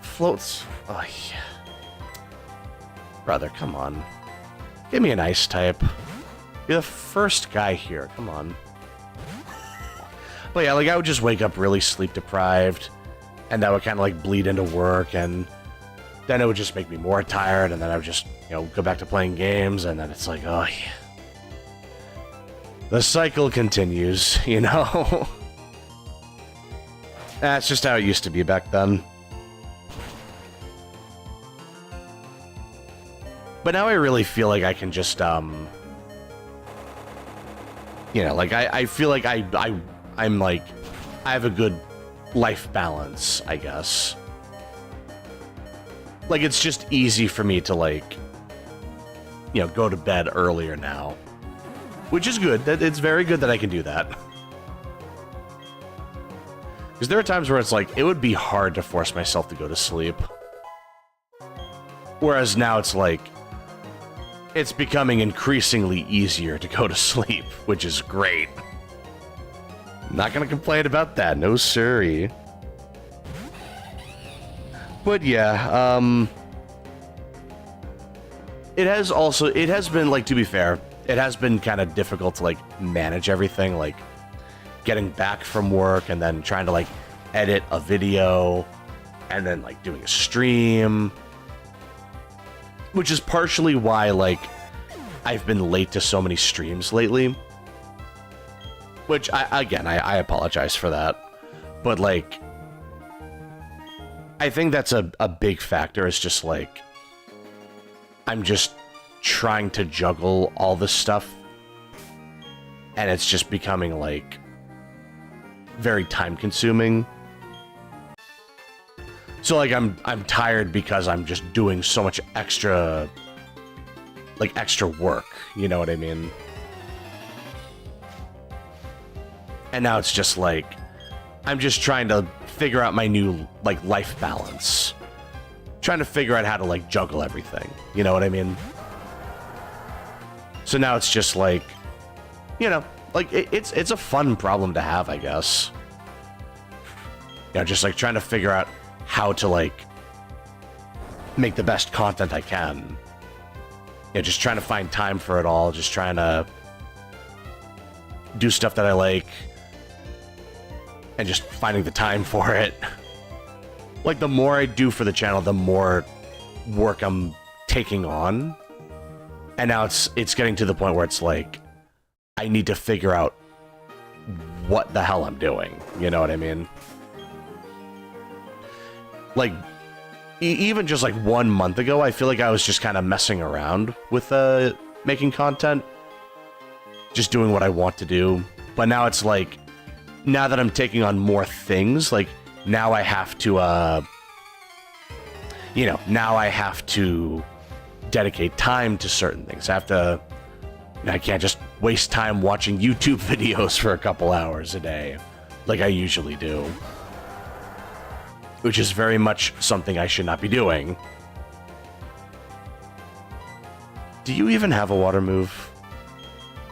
Floats... Oh, yeah. Brother, come on. Give me an ice type. You're the first guy here, come on. But yeah, like, I would just wake up really sleep-deprived, and that would kind of, like, bleed into work, and then it would just make me more tired, and then I would just, you know, go back to playing games, and then it's like, oh, yeah. The cycle continues, you know? That's just how it used to be back then. But now I really feel like I can just, you know, like, I feel like I'm like, I have a good life balance, I guess. Like, it's just easy for me to, like, you know, go to bed earlier now. Which is good. It's very good that I can do that. Because there are times where it's like, it would be hard to force myself to go to sleep. Whereas now it's like, it's becoming increasingly easier to go to sleep, which is great. Not gonna complain about that, no siree. But yeah, it has been, like, to be fair, it has been kind of difficult to, like, manage everything, like, getting back from work and then trying to, like, edit a video and then, like, doing a stream. Which is partially why, like, I've been late to so many streams lately. Which, I apologize for that. But, like, I think that's a big factor. It's just, like, I'm just trying to juggle all this stuff. And it's just becoming, like, very time-consuming. So, like, I'm tired because I'm just doing so much extra, like, extra work. You know what I mean? And now it's just, like, I'm just trying to figure out my new, like, life balance. Trying to figure out how to, like, juggle everything. You know what I mean? So now it's just, like, you know, like, it's a fun problem to have, I guess. You know, just, like, trying to figure out how to, like, make the best content I can. You know, just trying to find time for it all. Just trying to do stuff that I like. And just finding the time for it. Like, the more I do for the channel, the more work I'm taking on. And now it's getting to the point where it's like, I need to figure out what the hell I'm doing. You know what I mean? Like, even just like 1 month ago, I feel like I was just kind of messing around with making content. Just doing what I want to do. But now it's like, now that I'm taking on more things, like, now I have to, you know, now I have to dedicate time to certain things. I can't just waste time watching YouTube videos for a couple hours a day, like I usually do. Which is very much something I should not be doing. Do you even have a water move?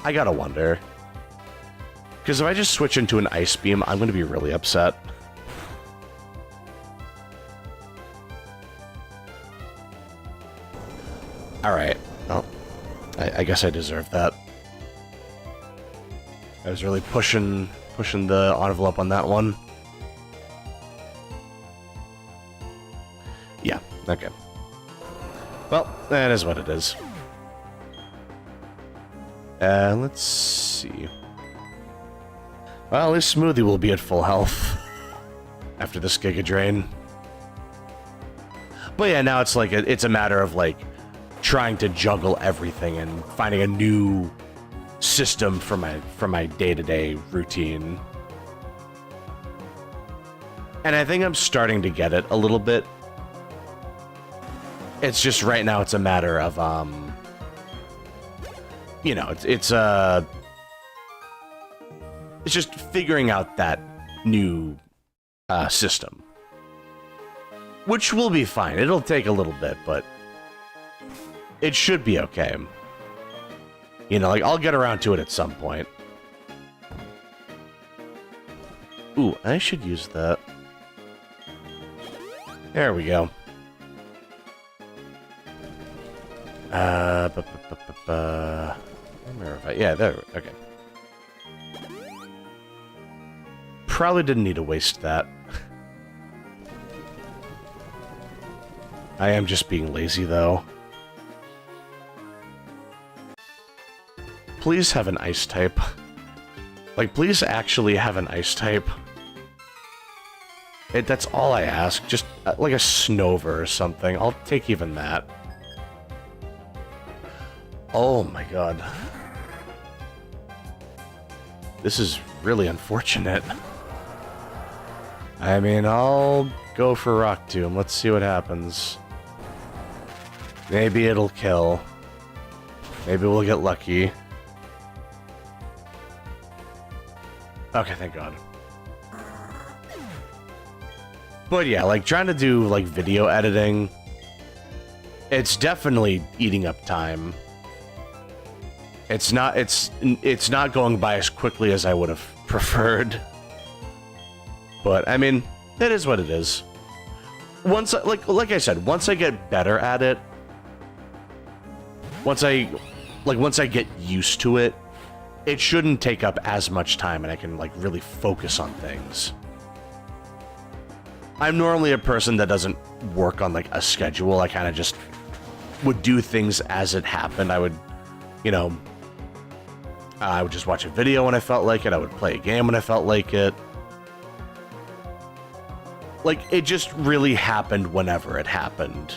I gotta wonder. Because if I just switch into an ice beam, I'm gonna be really upset. Alright. Well, I guess I deserve that. I was really pushing the envelope on that one. Yeah, okay. Well, that is what it is. Let's see. Well, at least Smoothie will be at full health after this Giga Drain. But yeah, now it's like it's a matter of like trying to juggle everything and finding a new system for my day-to-day routine. And I think I'm starting to get it a little bit. It's just right now it's a matter of you know, it's just figuring out that new system. Which will be fine. It'll take a little bit, but it should be okay. You know, like, I'll get around to it at some point. Ooh, I should use that. There we go. Yeah, there, okay. Probably didn't need to waste that. I am just being lazy, though. Please have an ice type. Like, please actually have an ice type. That's all I ask. Just, like a Snover or something. I'll take even that. Oh my god. This is really unfortunate. I mean, I'll go for Rock Tomb. Let's see what happens. Maybe it'll kill. Maybe we'll get lucky. Okay, thank god. But yeah, like, trying to do, like, video editing, it's definitely eating up time. It's not going by as quickly as I would have preferred. But, I mean, it is what it is. Once, like I said, once I get better at it, once I get used to it, it shouldn't take up as much time and I can, like, really focus on things. I'm normally a person that doesn't work on, like, a schedule. I kind of just would do things as it happened. I would, you know, I would just watch a video when I felt like it. I would play a game when I felt like it. Like, it just really happened whenever it happened.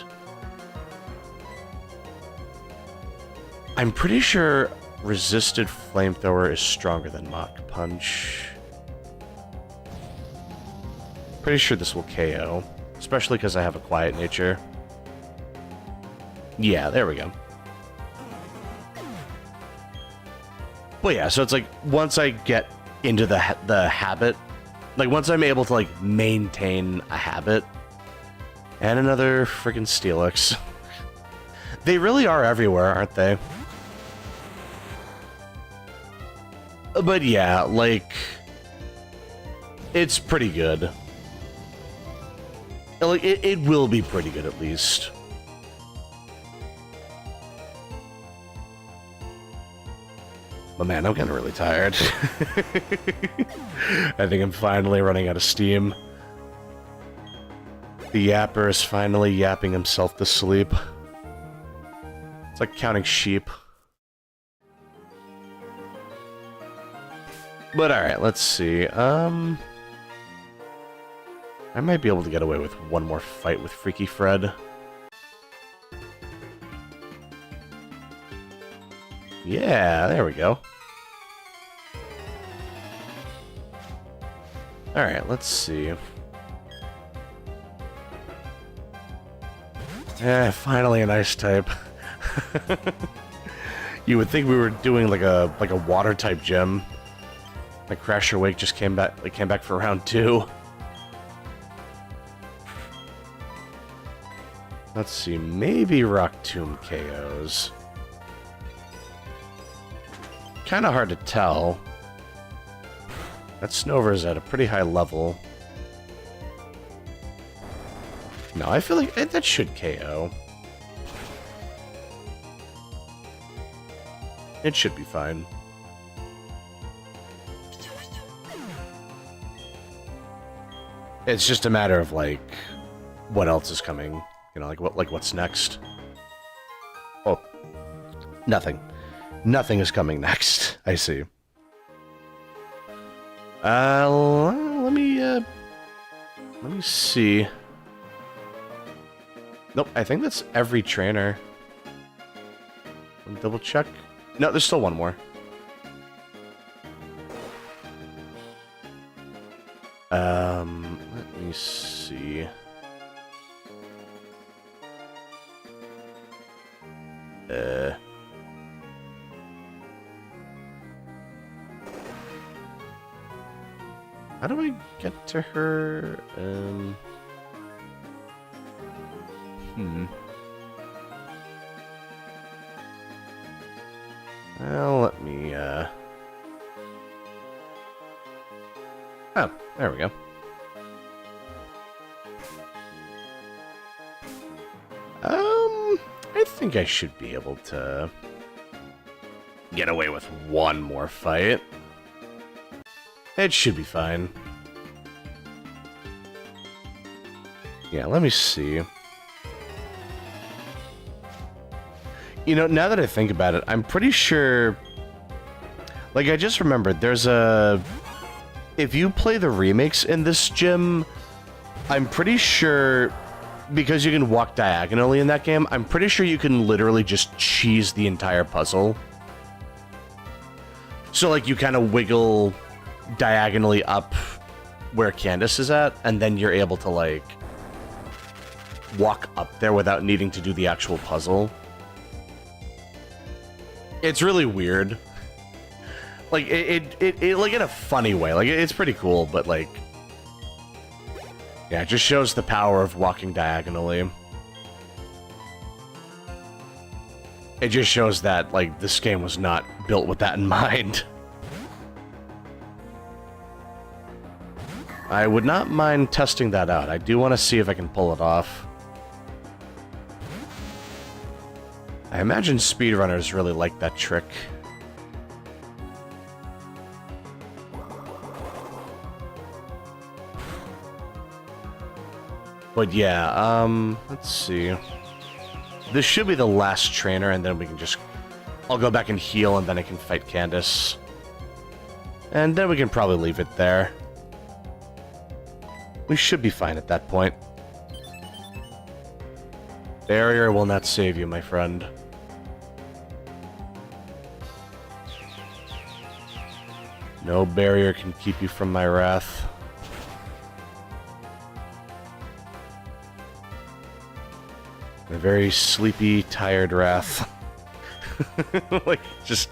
I'm pretty sure Resisted Flamethrower is stronger than Mach Punch. Pretty sure this will KO. Especially because I have a quiet nature. Yeah, there we go. But yeah, so it's like, once I get into the habit Like, once I'm able to, like, maintain a habit. And another freaking Steelix. They really are everywhere, aren't they? But yeah, like... It's pretty good. Like, it will be pretty good, at least. But man, I'm getting really tired. I think I'm finally running out of steam. The yapper is finally yapping himself to sleep. It's like counting sheep. But alright, let's see. I might be able to get away with one more fight with Freaky Fred. Yeah, there we go. Alright, let's see. Finally an ice type. You would think we were doing like a water type gym. Like Crasher Wake just came back for round 2. Let's see, maybe Rock Tomb KOs. Kinda hard to tell. That Snover's at a pretty high level. No, I feel like that should KO. It should be fine. It's just a matter of, like, what else is coming. You know, what's next? Oh, nothing. Nothing is coming next. I see. Let me see. Nope, I think that's every trainer. Let me double check. No, there's still one more. Let me see. How do I get to her? Well, let me, Oh, there we go. I think I should be able to get away with one more fight. It should be fine. Yeah, let me see. You know, now that I think about it, I'm pretty sure... Like, I just remembered, there's a... If you play the remakes in this gym, I'm pretty sure... Because you can walk diagonally in that game, I'm pretty sure you can literally just cheese the entire puzzle. So, like, you kind of wiggle diagonally up where Candace is at, and then you're able to, like, walk up there without needing to do the actual puzzle. It's really weird. Like, it like, in a funny way. Like, it's pretty cool, but, like... Yeah, it just shows the power of walking diagonally. It just shows that, like, this game was not built with that in mind. I would not mind testing that out. I do want to see if I can pull it off. I imagine speedrunners really like that trick. But yeah, let's see. This should be the last trainer, and then we can just... I'll go back and heal, and then I can fight Candace. And then we can probably leave it there. We should be fine at that point. Barrier will not save you, my friend. No barrier can keep you from my wrath. A very sleepy, tired wrath. Like, just...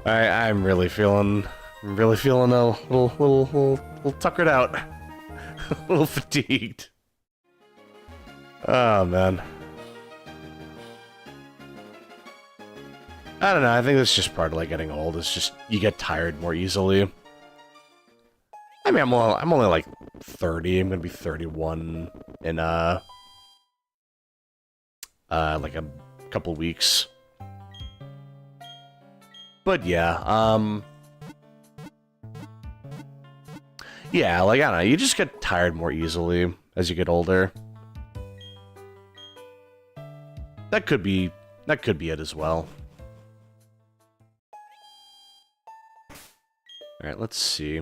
I'm really feeling a little little tuckered out. A little fatigued. Oh, man. I don't know, I think that's just part of, like, getting old. It's just, you get tired more easily. I mean, I'm only like, 30. I'm gonna be 31 in, like a couple weeks. But yeah, yeah, like, I don't know, you just get tired more easily as you get older. That could be it as well. Alright, let's see.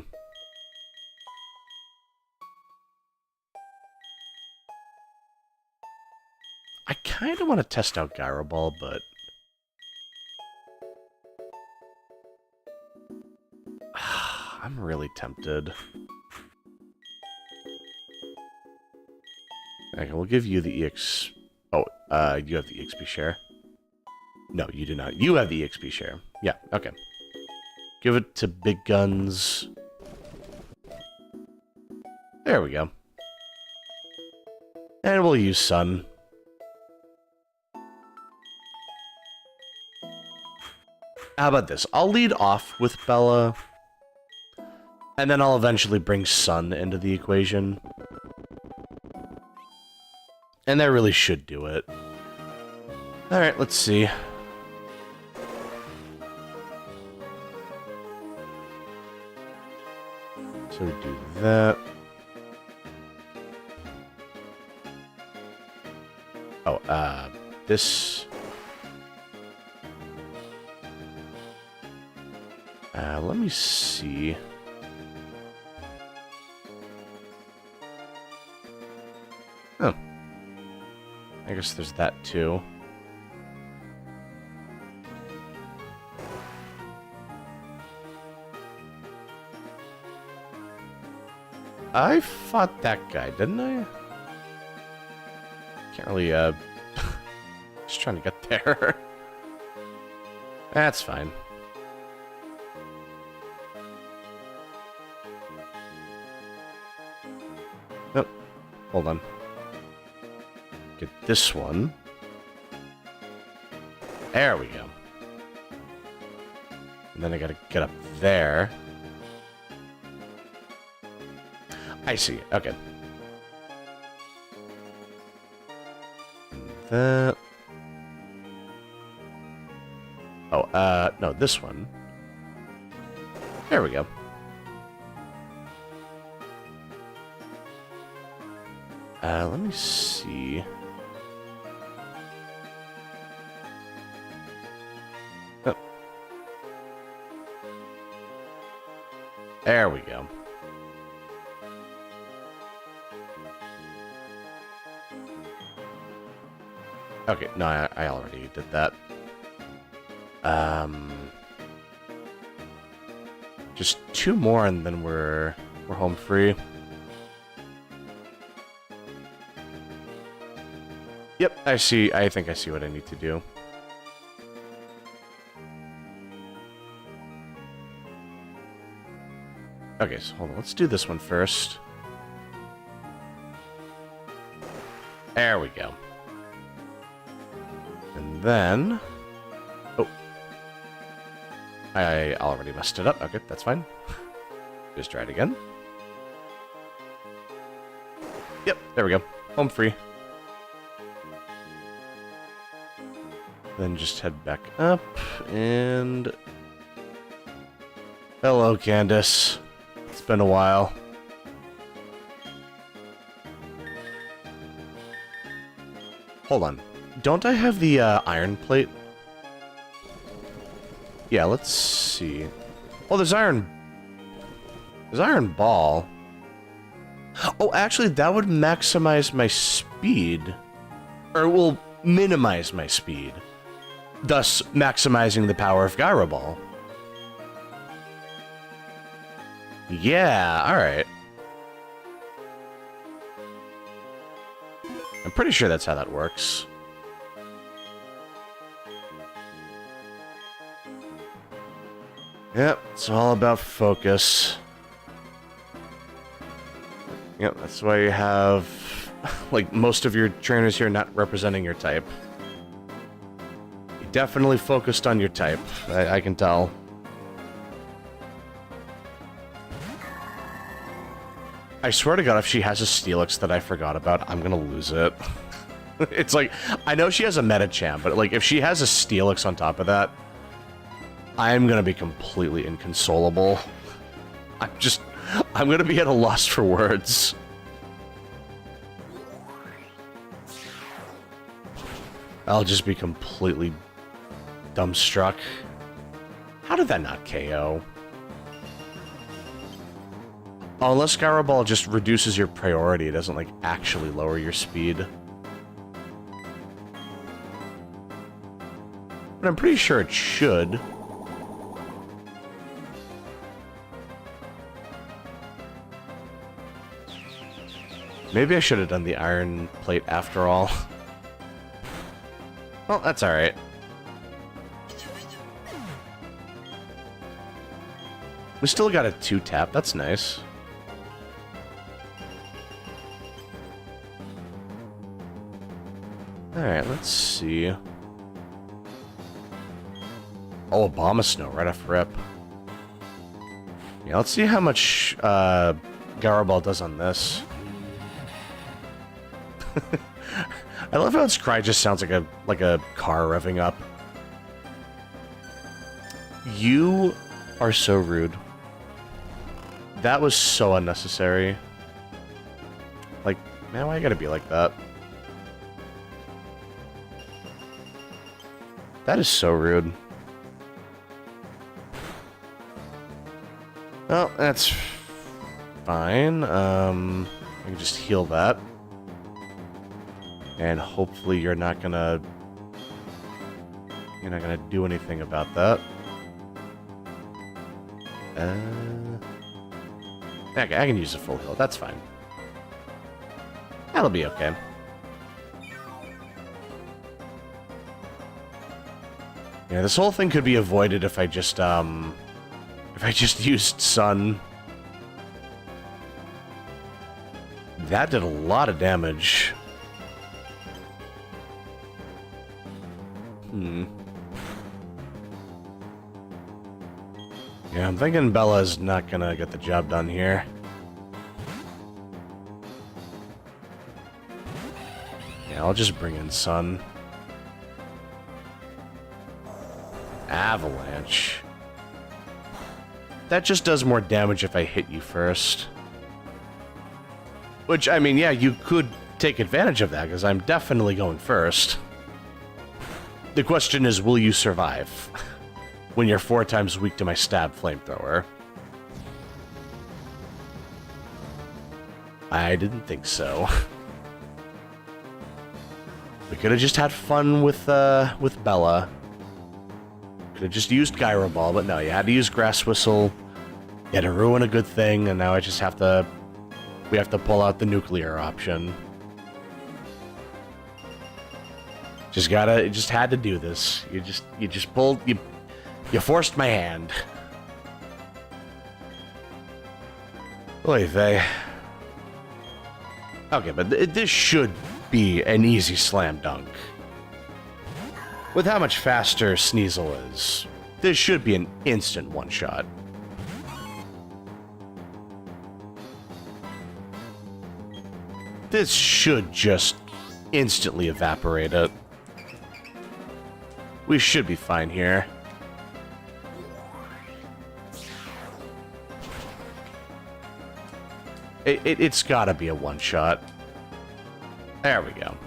I kind of want to test out Gyro Ball, but... I'm really tempted. Okay, we'll give you the EX... Oh, you have the EXP share? No, you do not. You have the EXP share. Yeah, okay. Give it to Big Guns. There we go. And we'll use Sun. How about this? I'll lead off with Bella. And then I'll eventually bring Sun into the equation. And that really should do it. Alright, let's see. So we do that. Oh, this... let me see. Oh. I guess there's that too. I fought that guy, didn't I? Can't really, just trying to get there. That's fine. Nope. Hold on. Get this one. There we go. And then I gotta get up there. I see. Okay. That. Oh, no, this one. There we go. Let me see. Oh. There we go. Okay, no, I already did that. Just 2 more and then we're home free. Yep, I see. I think I see what I need to do. Okay, so hold on. Let's do this one first. There we go. And then... Oh. I already messed it up. Okay, that's fine. Just try it again. Yep, there we go. Home free. Then just head back up, and... Hello, Candace. It's been a while. Hold on. Don't I have the iron plate? Yeah, let's see. Oh, there's iron... There's iron ball. Oh, actually, that would maximize my speed. Or it will minimize my speed. Thus, maximizing the power of Gyro Ball. Yeah, alright. I'm pretty sure that's how that works. Yep, it's all about focus. Yep, that's why you have, like, most of your trainers here not representing your type. You definitely focused on your type, I can tell. I swear to God, if she has a Steelix that I forgot about, I'm gonna lose it. It's like, I know she has a Medicham, but like, if she has a Steelix on top of that, I'm gonna be completely inconsolable. I'm gonna be at a loss for words. I'll just be completely dumbstruck. How did that not KO? Oh, unless Gyro Ball just reduces your priority, it doesn't, like, actually lower your speed. But I'm pretty sure it should. Maybe I should have done the Iron Plate after all. Well, that's alright. We still got a 2-tap, that's nice. Alright, let's see. Oh, Abomasnow right off rip. Yeah, let's see how much Gyro Ball does on this. I love how its cry just sounds like a car revving up. You are so rude. That was so unnecessary. Like, man, why you gotta be like that? That is so rude. Well, that's fine. I can just heal that. And hopefully you're not gonna do anything about that. Okay, I can use a full heal. That's fine. That'll be okay. Yeah, this whole thing could be avoided if I just used Sun. That did a lot of damage. Yeah, I'm thinking Bella's not gonna get the job done here. Yeah, I'll just bring in Sun. Avalanche. That just does more damage if I hit you first. Which, I mean, yeah, you could take advantage of that, because I'm definitely going first. The question is, will you survive when you're 4 times weak to my stab flamethrower? I didn't think so. We could have just had fun with Bella. Could have just used Gyro Ball, but no, you had to use Grass Whistle. You had to ruin a good thing, and now I just have to... We have to pull out the nuclear option. Just had to do this. You just pulled... You forced my hand. Oy vey. Okay, but this should be an easy slam dunk. With how much faster Sneasel is, this should be an instant one-shot. This should just instantly evaporate it. We should be fine here. It's gotta be a one-shot. There we go.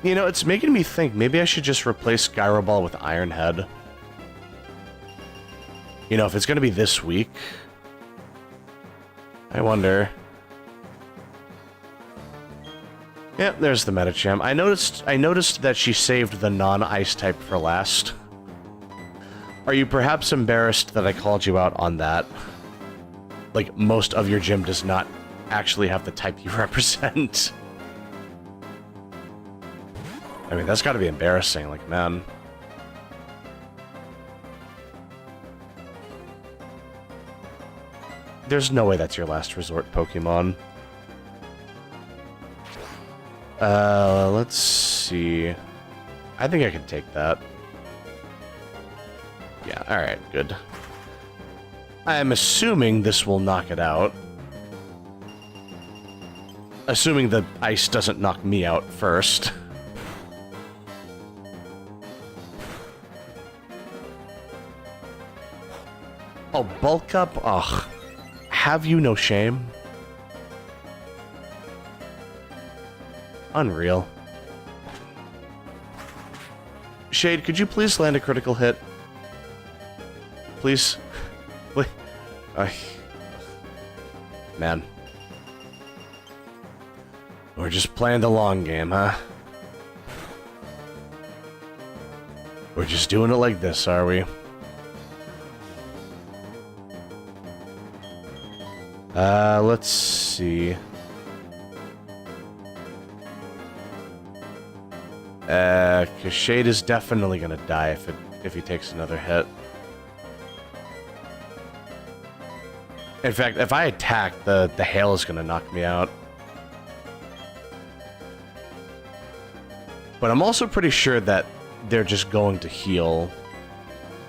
You know, it's making me think maybe I should just replace Gyro Ball with Iron Head. You know, if it's gonna be this week, I wonder. Yeah, there's the Medicham. I noticed that she saved the non-ice type for last. Are you perhaps embarrassed that I called you out on that? Like, most of your gym does not actually have the type you represent. I mean, that's gotta be embarrassing, like, man. There's no way that's your last resort Pokemon. Let's see. I think I can take that. Yeah, alright, good. I'm assuming this will knock it out. Assuming the ice doesn't knock me out first. Oh, bulk up? Ugh. Have you no shame? Unreal. Shade, could you please land a critical hit? Please? Please? Man. We're just playing the long game, huh? We're just doing it like this, are we? Let's see. Cause Shade is definitely gonna die if he takes another hit. In fact, if I attack, the hail is gonna knock me out. But I'm also pretty sure that they're just going to heal.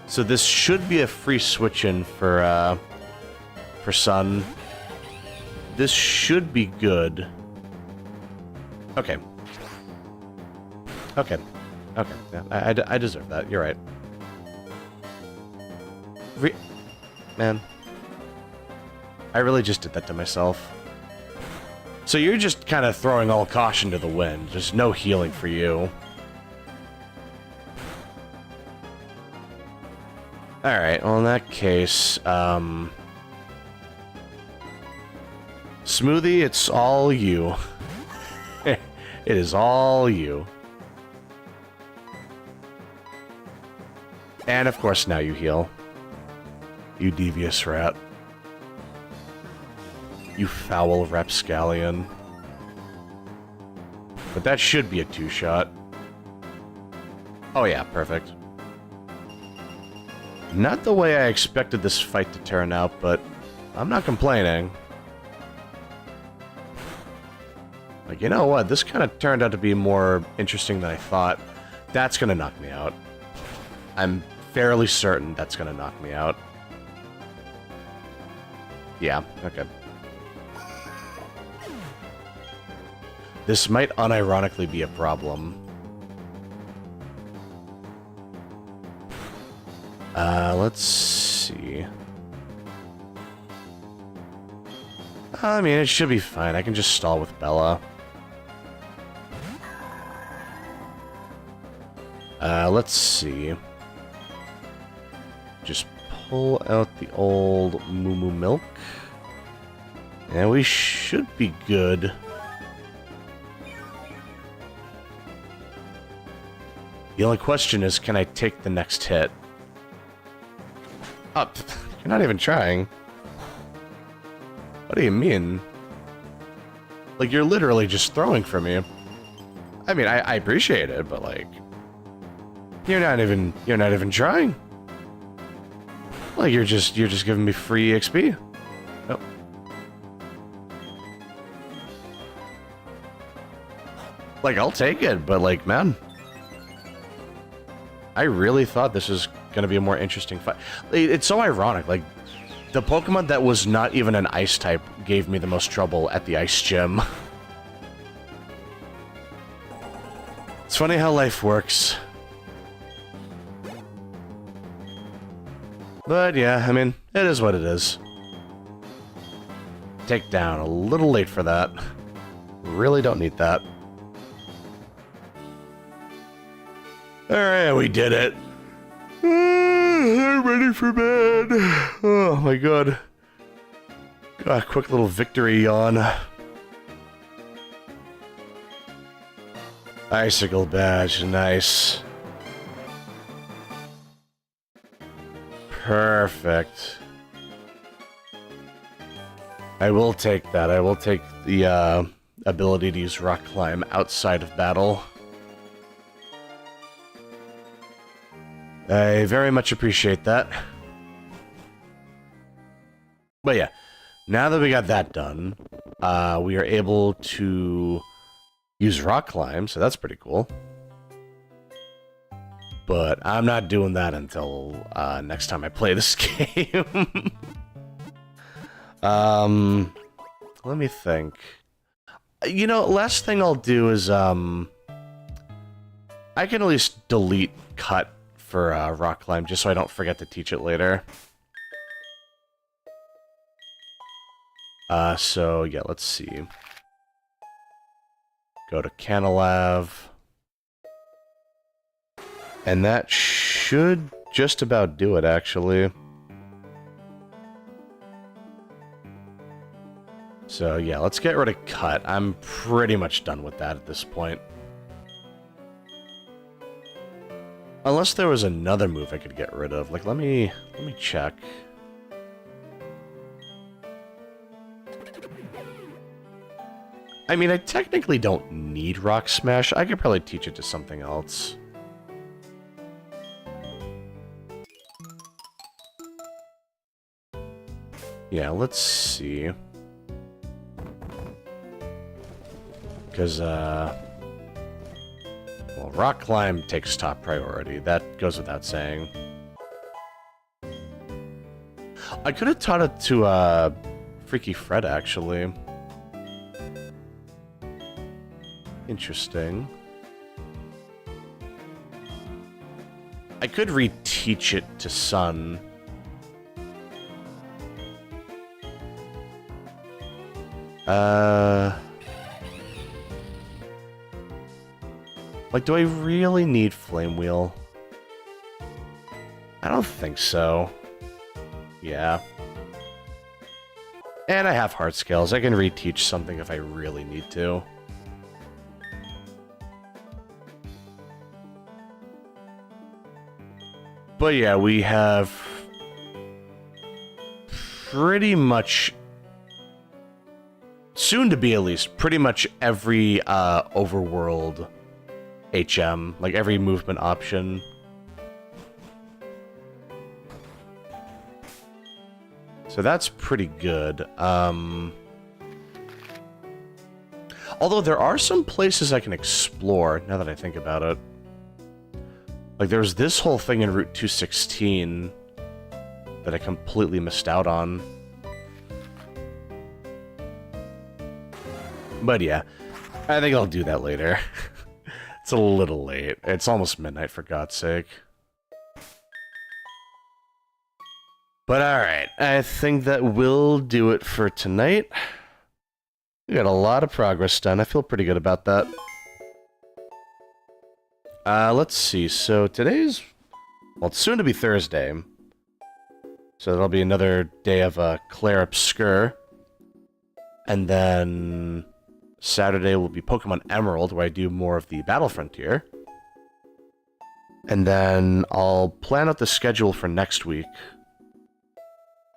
So this should be a free switch-in for Sun. This should be good. Okay. Okay. Okay. Yeah, I deserve that. You're right. Man. I really just did that to myself. So you're just kind of throwing all caution to the wind. There's no healing for you. Alright, well in that case, Smoothie, it's all you. It is all you. And of course now you heal. You devious rat. You foul rapscallion. But that should be a two-shot. Oh yeah, perfect. Not the way I expected this fight to turn out, but I'm not complaining. Like, you know what? This kind of turned out to be more interesting than I thought. That's gonna knock me out. I'm fairly certain that's gonna knock me out. Yeah, okay. This might unironically be a problem. Let's see. I mean, it should be fine. I can just stall with Bella. Let's see. Just pull out the old Moo Moo Milk. And we should be good. The only question is, can I take the next hit? Oh, you're not even trying. What do you mean? Like, you're literally just throwing for me. I mean, I appreciate it, but like... You're not even trying. Like, you're just giving me free XP. Oh. Like, I'll take it, but like, man... I really thought this was going to be a more interesting fight. It's so ironic, like, the Pokemon that was not even an Ice type gave me the most trouble at the Ice Gym. It's funny how life works. But yeah, I mean, it is what it is. Takedown, a little late for that. Really don't need that. Alright, we did it. I'm ready for bed. Oh my god. Got a quick little victory yawn. Icicle badge, nice. Perfect. I will take that. I will take the ability to use Rock Climb outside of battle. I very much appreciate that. But yeah, now that we got that done, we are able to use rock climb, so that's pretty cool. But I'm not doing that until next time I play this game. Let me think. You know, last thing I'll do is, I can at least delete cut for rock climb, just so I don't forget to teach it later. So yeah, let's see. Go to Canalav. And that should just about do it, actually. So yeah, let's get rid of cut. I'm pretty much done with that at this point. Unless there was another move I could get rid of. Like, let me check. I mean, I technically don't need Rock Smash. I could probably teach it to something else. Yeah, let's see. Because, well, Rock Climb takes top priority. That goes without saying. I could have taught it to, Freaky Fred, actually. Interesting. I could reteach it to Sun. Like, do I really need Flame Wheel? I don't think so. Yeah. And I have Heart Scales. I can reteach something if I really need to. But yeah, we have pretty much, soon to be at least, pretty much every overworld HM, like every movement option. So that's pretty good. Although there are some places I can explore, now that I think about it. Like, there's this whole thing in Route 216 that I completely missed out on. But yeah, I think I'll do that later. It's a little late. It's almost midnight, for God's sake. But alright, I think that will do it for tonight. We got a lot of progress done. I feel pretty good about that. Let's see. So today's, well, it's soon to be Thursday. So that'll be another day of Clair Obscur. And then Saturday will be Pokemon Emerald, where I do more of the Battle Frontier. And then I'll plan out the schedule for next week.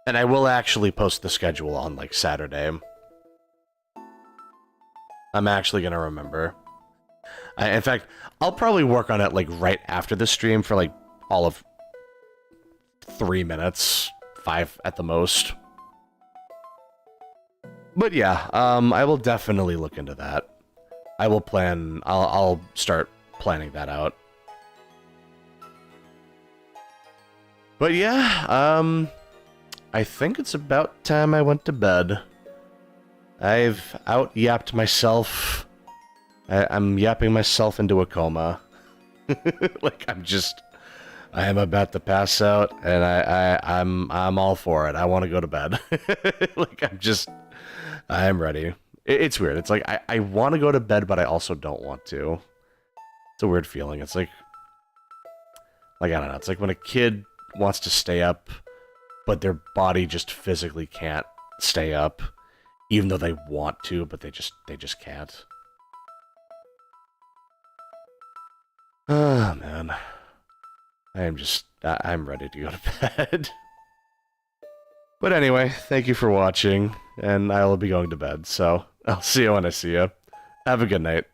And I will actually post the schedule on, like, Saturday. I'm actually gonna remember. In fact, I'll probably work on it, like, right after the stream for, like, all of 3 minutes. 5 at the most. But yeah, I will definitely look into that. I will plan, I'll start planning that out. But yeah, I think it's about time I went to bed. I've out-yapped myself. I'm yapping myself into a coma. Like, I am about to pass out, and I'm all for it. I want to go to bed. Like, I am ready. It's weird. It's like, I want to go to bed, but I also don't want to. It's a weird feeling. It's like, I don't know. It's like when a kid wants to stay up, but their body just physically can't stay up, even though they want to, but they just can't. Oh, man. I'm ready to go to bed. But anyway, thank you for watching, and I will be going to bed, so I'll see you when I see you. Have a good night.